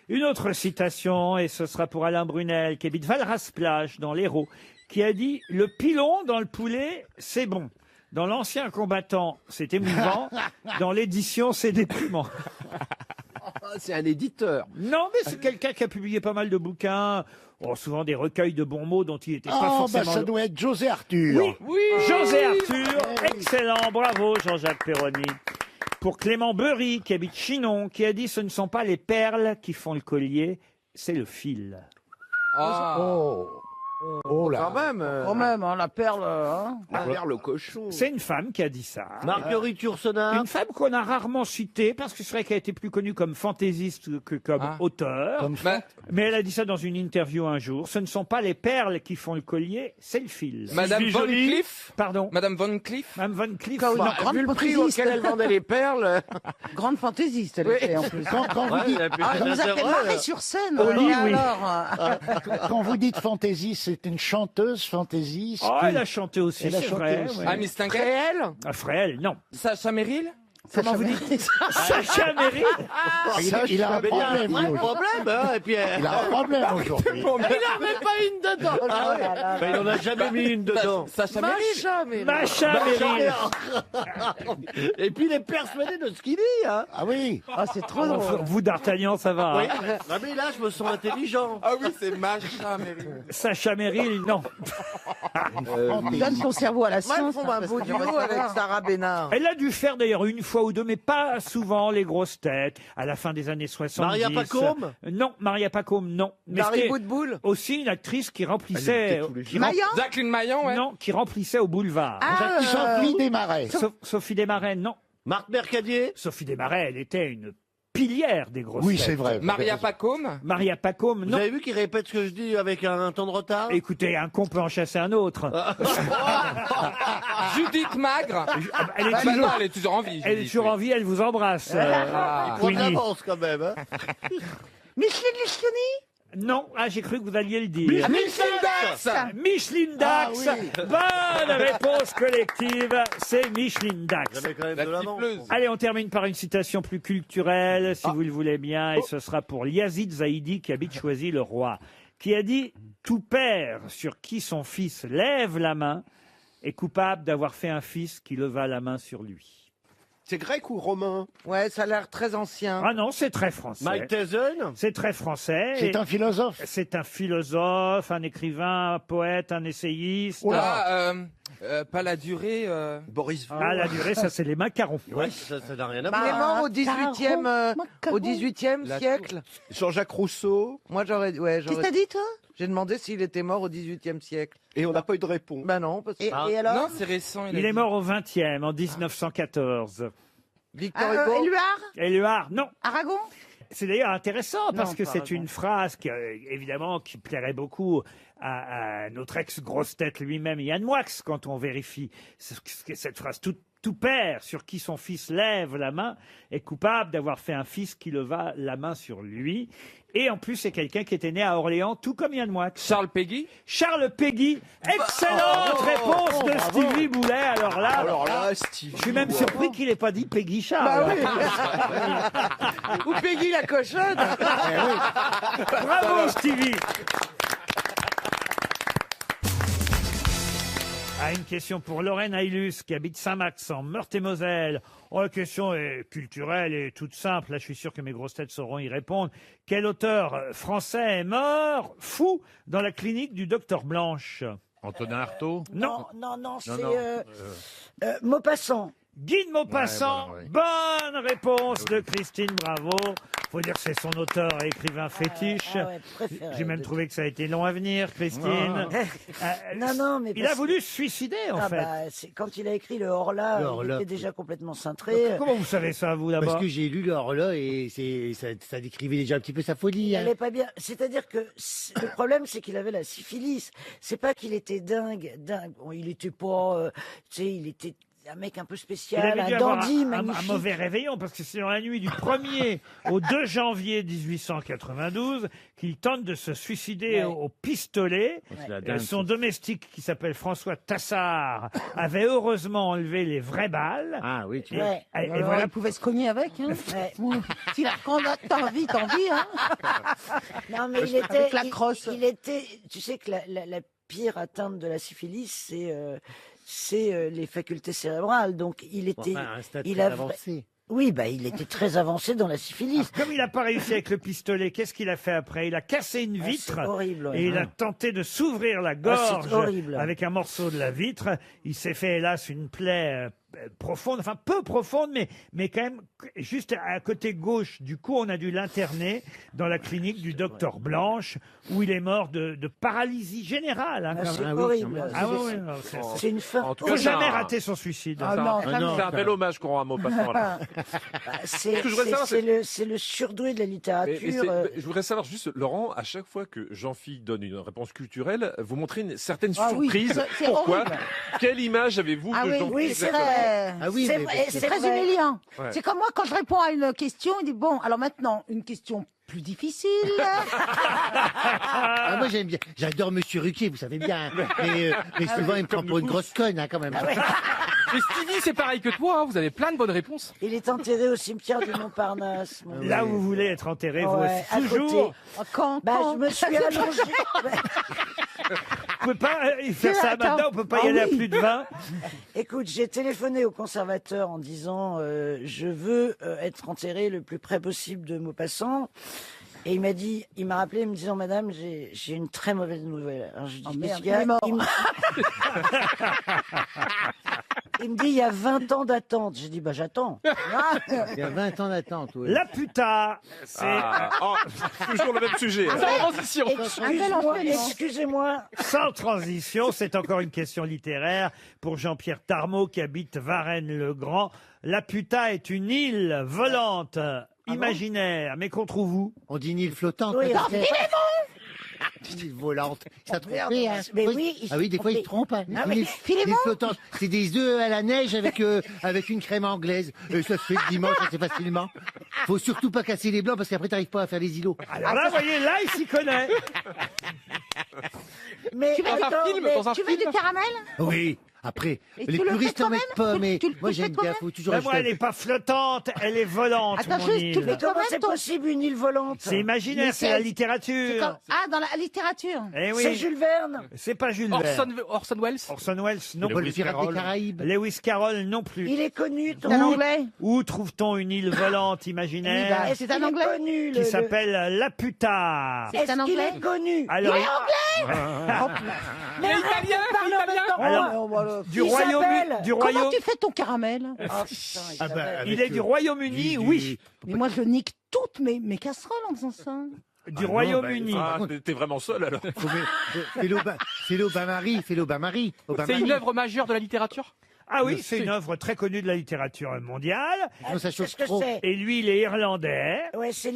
Une autre citation, et ce sera pour Alain Brunel, qui habite Valras-Plage, dans l'Hérault, qui a dit « Le pilon dans le poulet, c'est bon. Dans l'ancien combattant, c'est émouvant. Dans l'édition, c'est déprimant. » C'est un éditeur. Non, mais c'est quelqu'un qui a publié pas mal de bouquins, souvent des recueils de bons mots dont il n'était pas Ah, bah forcément... ça doit être José Arthur. Oui, José Arthur, excellent, bravo Jean-Jacques Perroni. Pour Clément Beury, qui habite Chinon, qui a dit « Ce ne sont pas les perles qui font le collier, c'est le fil. Oh là. Quand même. Quand même, hein, la perle. Hein. La perle au cochon. » C'est une femme qui a dit ça. Marguerite Yourcenar. Une femme qu'on a rarement citée, parce que c'est vrai qu'elle a été plus connue comme fantaisiste que comme auteur. Mais elle a dit ça dans une interview un jour. « Ce ne sont pas les perles qui font le collier, c'est le fil. » Madame Von Cleef? Pardon. Madame Von Cleef? Madame Von Cleef. Quand non. grande Vu le prix fantaisiste. auquel elle vendait les perles. Grande fantaisiste, elle était en plus. Quand vous dites, Vous vous appelez Marie sur scène. Au lit, et oui. alors, quand vous dites fantaisie, c'est une chanteuse fantaisiste. Oh, elle a chanté aussi, Elle a c'est chanté vrai. aussi. ouais. Ah, Miss Tinguet? Réel? Ah, Fréhel, non. Sacha Merrill? Comment vous dites Sacha Merrill. Il a un Mais il a un problème. vrai lui. problème, hein, et puis... Il a un problème aujourd'hui. Il n'en met pas une dedans. Ah ouais. Ben, il en a jamais mis une dedans. Sacha Merrill? Macha, mais. Macha Merrill. Et puis il est persuadé de ce qu'il dit, hein. Ah oui. Ah, c'est trop drôle. Vous, d'Artagnan, ça va. Oui. hein. Ah, mais là, je me sens intelligent. Ah oui, c'est Macha Merrill. Sacha Merrill, non. Donne ton cerveau à la Moi, ils science. font un parce beau que duo j'aimerais avec savoir. Sarah Bénard. Elle a dû faire d'ailleurs une fois ou deux, mais pas souvent, les grosses têtes, à la fin des années 70. Maria Pacôme? Non, Maria Pacôme, non. Mais Dari c'était Boudboul. aussi une actrice qui remplissait... Maillan Jacqueline Maillan, ouais. Non, qui remplissait au boulevard. Ah, Sophie Desmarais. Sophie Desmarais, non. Marc Mercadier? Sophie Desmarais, elle était une pilière des grosses Oui, têtes. c'est vrai. Maria Pacôme? Maria Pacôme, Vous non. avez vu qu'il répète ce que je dis avec un temps de retard? Écoutez, un con peut en chasser un autre. Judith Magre? Elle est Ah bah toujours, non, elle est toujours en vie. elle est Judith, toujours oui. en vie, elle vous embrasse. Il prend de Queenie. l'avance quand même, hein. Micheline Lucioni. Non, j'ai cru que vous alliez le dire. Micheline Dax! Micheline Dax. Ah oui. Bonne réponse collective, c'est Micheline Dax. J'avais quand même La de l'avance. siffleuse. Allez, on termine par une citation plus culturelle, si vous le voulez bien, et ce sera pour Yazid Zaidi, qui habite Choisy-le-Roi, qui a dit « Tout père sur qui son fils lève la main est coupable d'avoir fait un fils qui leva la main sur lui. » C'est grec ou romain? Ouais, ça a l'air très ancien. Ah non, c'est très français. Mike Tyson? C'est très français. C'est et un philosophe. c'est un philosophe, un écrivain, un poète, un essayiste. Oh là. Ah, pas la durée. Boris Vian. Ah, la durée, ça, c'est les macarons. Ouais, ça n'a rien à Il est voir. mort au 18e, au 18e La siècle. Jean-Jacques Rousseau. Moi, j'aurais. Qu'est-ce que t'as dit, toi? J'ai demandé s'il était mort au 18e siècle. Et on n'a pas eu de réponse. Ben non, parce que. Et Non, alors c'est récent. Il est mort au 20e, en 1914. Victor Hugo. Éluard Éluard, non. Aragon C'est d'ailleurs intéressant parce Non, que pas c'est raison. une phrase qui, évidemment, qui plairait beaucoup à notre ex-grosse tête lui-même, Yann Moix, quand on vérifie cette phrase. Tout père sur qui son fils lève la main est coupable d'avoir fait un fils qui leva la main sur lui. Et en plus, c'est quelqu'un qui était né à Orléans, tout comme Yann Moix. Charles Péguy? Charles Péguy. Excellente réponse de Stevie Boulet. Alors là, Stevie. je suis même surpris qu'il n'ait pas dit Peggy Charles. Ou Peggy la cochonne. Bravo Stevie. Ah, une question pour Lorraine Ailus, qui habite Saint-Max, en Meurthe-et-Moselle. Oh, la question est culturelle et toute simple. Là, je suis sûr que mes grosses têtes sauront y répondre. Quel auteur français est mort fou dans la clinique du docteur Blanche? Antonin Artaud? Non. Non, Non, c'est non. Maupassant. Guy de Maupassant. Bonne réponse de Christine Bravo. Faut dire que c'est son auteur et écrivain fétiche. J'ai même trouvé que ça a été long à venir, Christine. Non, mais il a voulu se suicider, en fait. Quand il a écrit le Horla, il était déjà complètement cintré. Comment vous savez ça, vous, d'abord? Parce que j'ai lu le Horla et ça décrivait déjà un petit peu sa folie. Il allait pas bien. C'est-à-dire que le problème, c'est qu'il avait la syphilis. C'est pas qu'il était dingue. Bon, il était pas, tu sais, il était un mec un peu Il spécial, avait dû un avoir dandy un magnifique. mauvais réveillon, parce que c'est dans la nuit du 1er au 2 janvier 1892 qu'il tente de se suicider au pistolet. c'est la dingue, Son domestique, qui s'appelle François Tassard, avait heureusement enlevé les vraies balles. Ah oui, Et, et Alors, voilà. il pouvait se cogner avec. Hein. Quand t'as envie, t'as envie. Hein. Non, mais Avec la crosse. il était, tu sais que la pire atteinte de la syphilis, c'est les facultés cérébrales. Donc il était, Enfin, un stade il très a avancé. Oui, il était très avancé dans la syphilis. Comme il n'a pas réussi avec le pistolet, qu'est-ce qu'il a fait après? Il a cassé une vitre c'est horrible, ouais. et il a tenté de s'ouvrir la gorge c'est horrible. avec un morceau de la vitre. Il s'est fait hélas une plaie profonde, enfin peu profonde, mais quand même juste à côté gauche du cou. On a dû l'interner dans la clinique du docteur Blanche, où il est mort de paralysie générale. Hein, quand C'est même. horrible. Ah oui, non, C'est une fin. En tout Faut cas, jamais c'est un- rater son suicide. Ah non, C'est un bel hommage qu'on rend à Maupassant. là. C'est Ce que je voudrais savoir, c'est le surdoué de la littérature. Je voudrais savoir juste, Laurent, à chaque fois que Jean-Philippe donne une réponse culturelle, vous montrez une certaine Ah oui, surprise. c'est Pourquoi? horrible. Quelle image avez-vous Ah de oui, Jean-Philippe oui, c'est exactement vrai. Ah oui, C'est très vrai. humiliant. Ouais. C'est comme moi quand je réponds à une question, il dit bon, alors maintenant une question plus difficile. Ah, moi j'aime bien, j'adore Monsieur Ruquier, vous savez bien. Mais souvent il me prend pour une grosse conne hein, quand même. Et Stevie, c'est pareil que toi, hein, vous avez plein de bonnes réponses. Il est enterré au cimetière du Montparnasse. mon Là Dieu. où vous voulez être enterré, Ouais, à vous toujours. côté. Quand Je me suis allongée. Vous pouvez pas faire ça Attends. maintenant, on peut pas y Ah aller à oui. plus de 20. Écoute, j'ai téléphoné au conservateur en disant je veux être enterré le plus près possible de Maupassant. Et il m'a rappelé en me disant madame, j'ai une très mauvaise nouvelle. Alors je dis merde, qu'est-ce qu'il y a il est mort. Il me dit il y a 20 ans d'attente. J'ai dit j'attends. Il y a 20 ans d'attente. Oui. La puta, c'est toujours le même sujet. hein. Sans transition. Excusez-moi. sans transition, c'est encore une question littéraire pour Jean-Pierre Tarmot qui habite Varennes-le-Grand. La puta est une île volante imaginaire, mais qu'on trouve où? On dit une île flottante. Oui, peut-être. Philémon. Une île volante. Ça trompe, Merde, hein. mais Oui. oui, Ah oui, des fois ils se trompent. Hein. Ah, Une mais île- Philémon. une île flottante. C'est des œufs à la neige avec une crème anglaise. Ça se fait le dimanche assez facilement. Faut surtout pas casser les blancs parce qu'après t'arrives pas à faire les îlots. Alors là, vous voyez, là, il s'y connaît. Mais Tu veux, Dans un film, dans un tu veux film. du caramel Oui. Après, Et les tu le puristes fais n'en mettent toi-même pas, mais Tu le moi fais j'aime bien. toi-même Faut toujours Mais moi, ajouter elle n'est pas flottante, elle est volante, Attends, mon juste, tu île. fais comment toi-même c'est ton- possible une île volante? C'est imaginaire, Mais c'est la c'est littérature. comme- Ah, dans la littérature. Eh C'est oui, Jules Verne. c'est pas Jules Verne. Orson Welles. Orson Welles, non Pas le plus. pirate des Carroll. Caraïbes. Lewis Carroll, non plus. Il est connu. C'est un anglais. Où trouve-t-on une île volante imaginaire Oui, c'est un anglais. Connu, qui s'appelle La Puta? C'est un Est-ce qu'il anglais. est connu? Alors, Mais arrête de parler en même temps. Alors, du Isabelle. Royaume, du Comment Royaume, tu fais ton caramel? Oh, putain, Ah bah, Isabelle. avec, il est du Royaume-Uni, oui. Mais moi, je nique toutes mes casseroles en faisant ça. Du Royaume-Uni. Ah, t'es vraiment seul alors. Fais-le au bain-marie, fais-le au bain-marie. au C'est bain-marie. une œuvre majeure de la littérature. Ah oui, c'est une œuvre très connue de la littérature mondiale. Sinon, ça C'est chauffe ce que trop. c'est. Et lui, il est irlandais. Ouais, c'est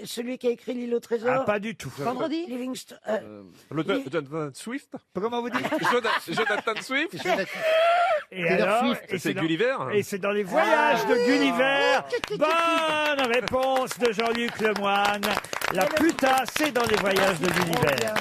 celui qui a écrit l'île au trésor. Ah, pas du tout. Vendredi. Livingstone. Jonathan Swift. Comment vous dites? Jonathan Swift. Et Taylor alors, Swift. et C'est dans- Gulliver. Et c'est dans les voyages de Gulliver. Bonne réponse de Jean-Luc Lemoyne. La puta, c'est dans les voyages de Gulliver.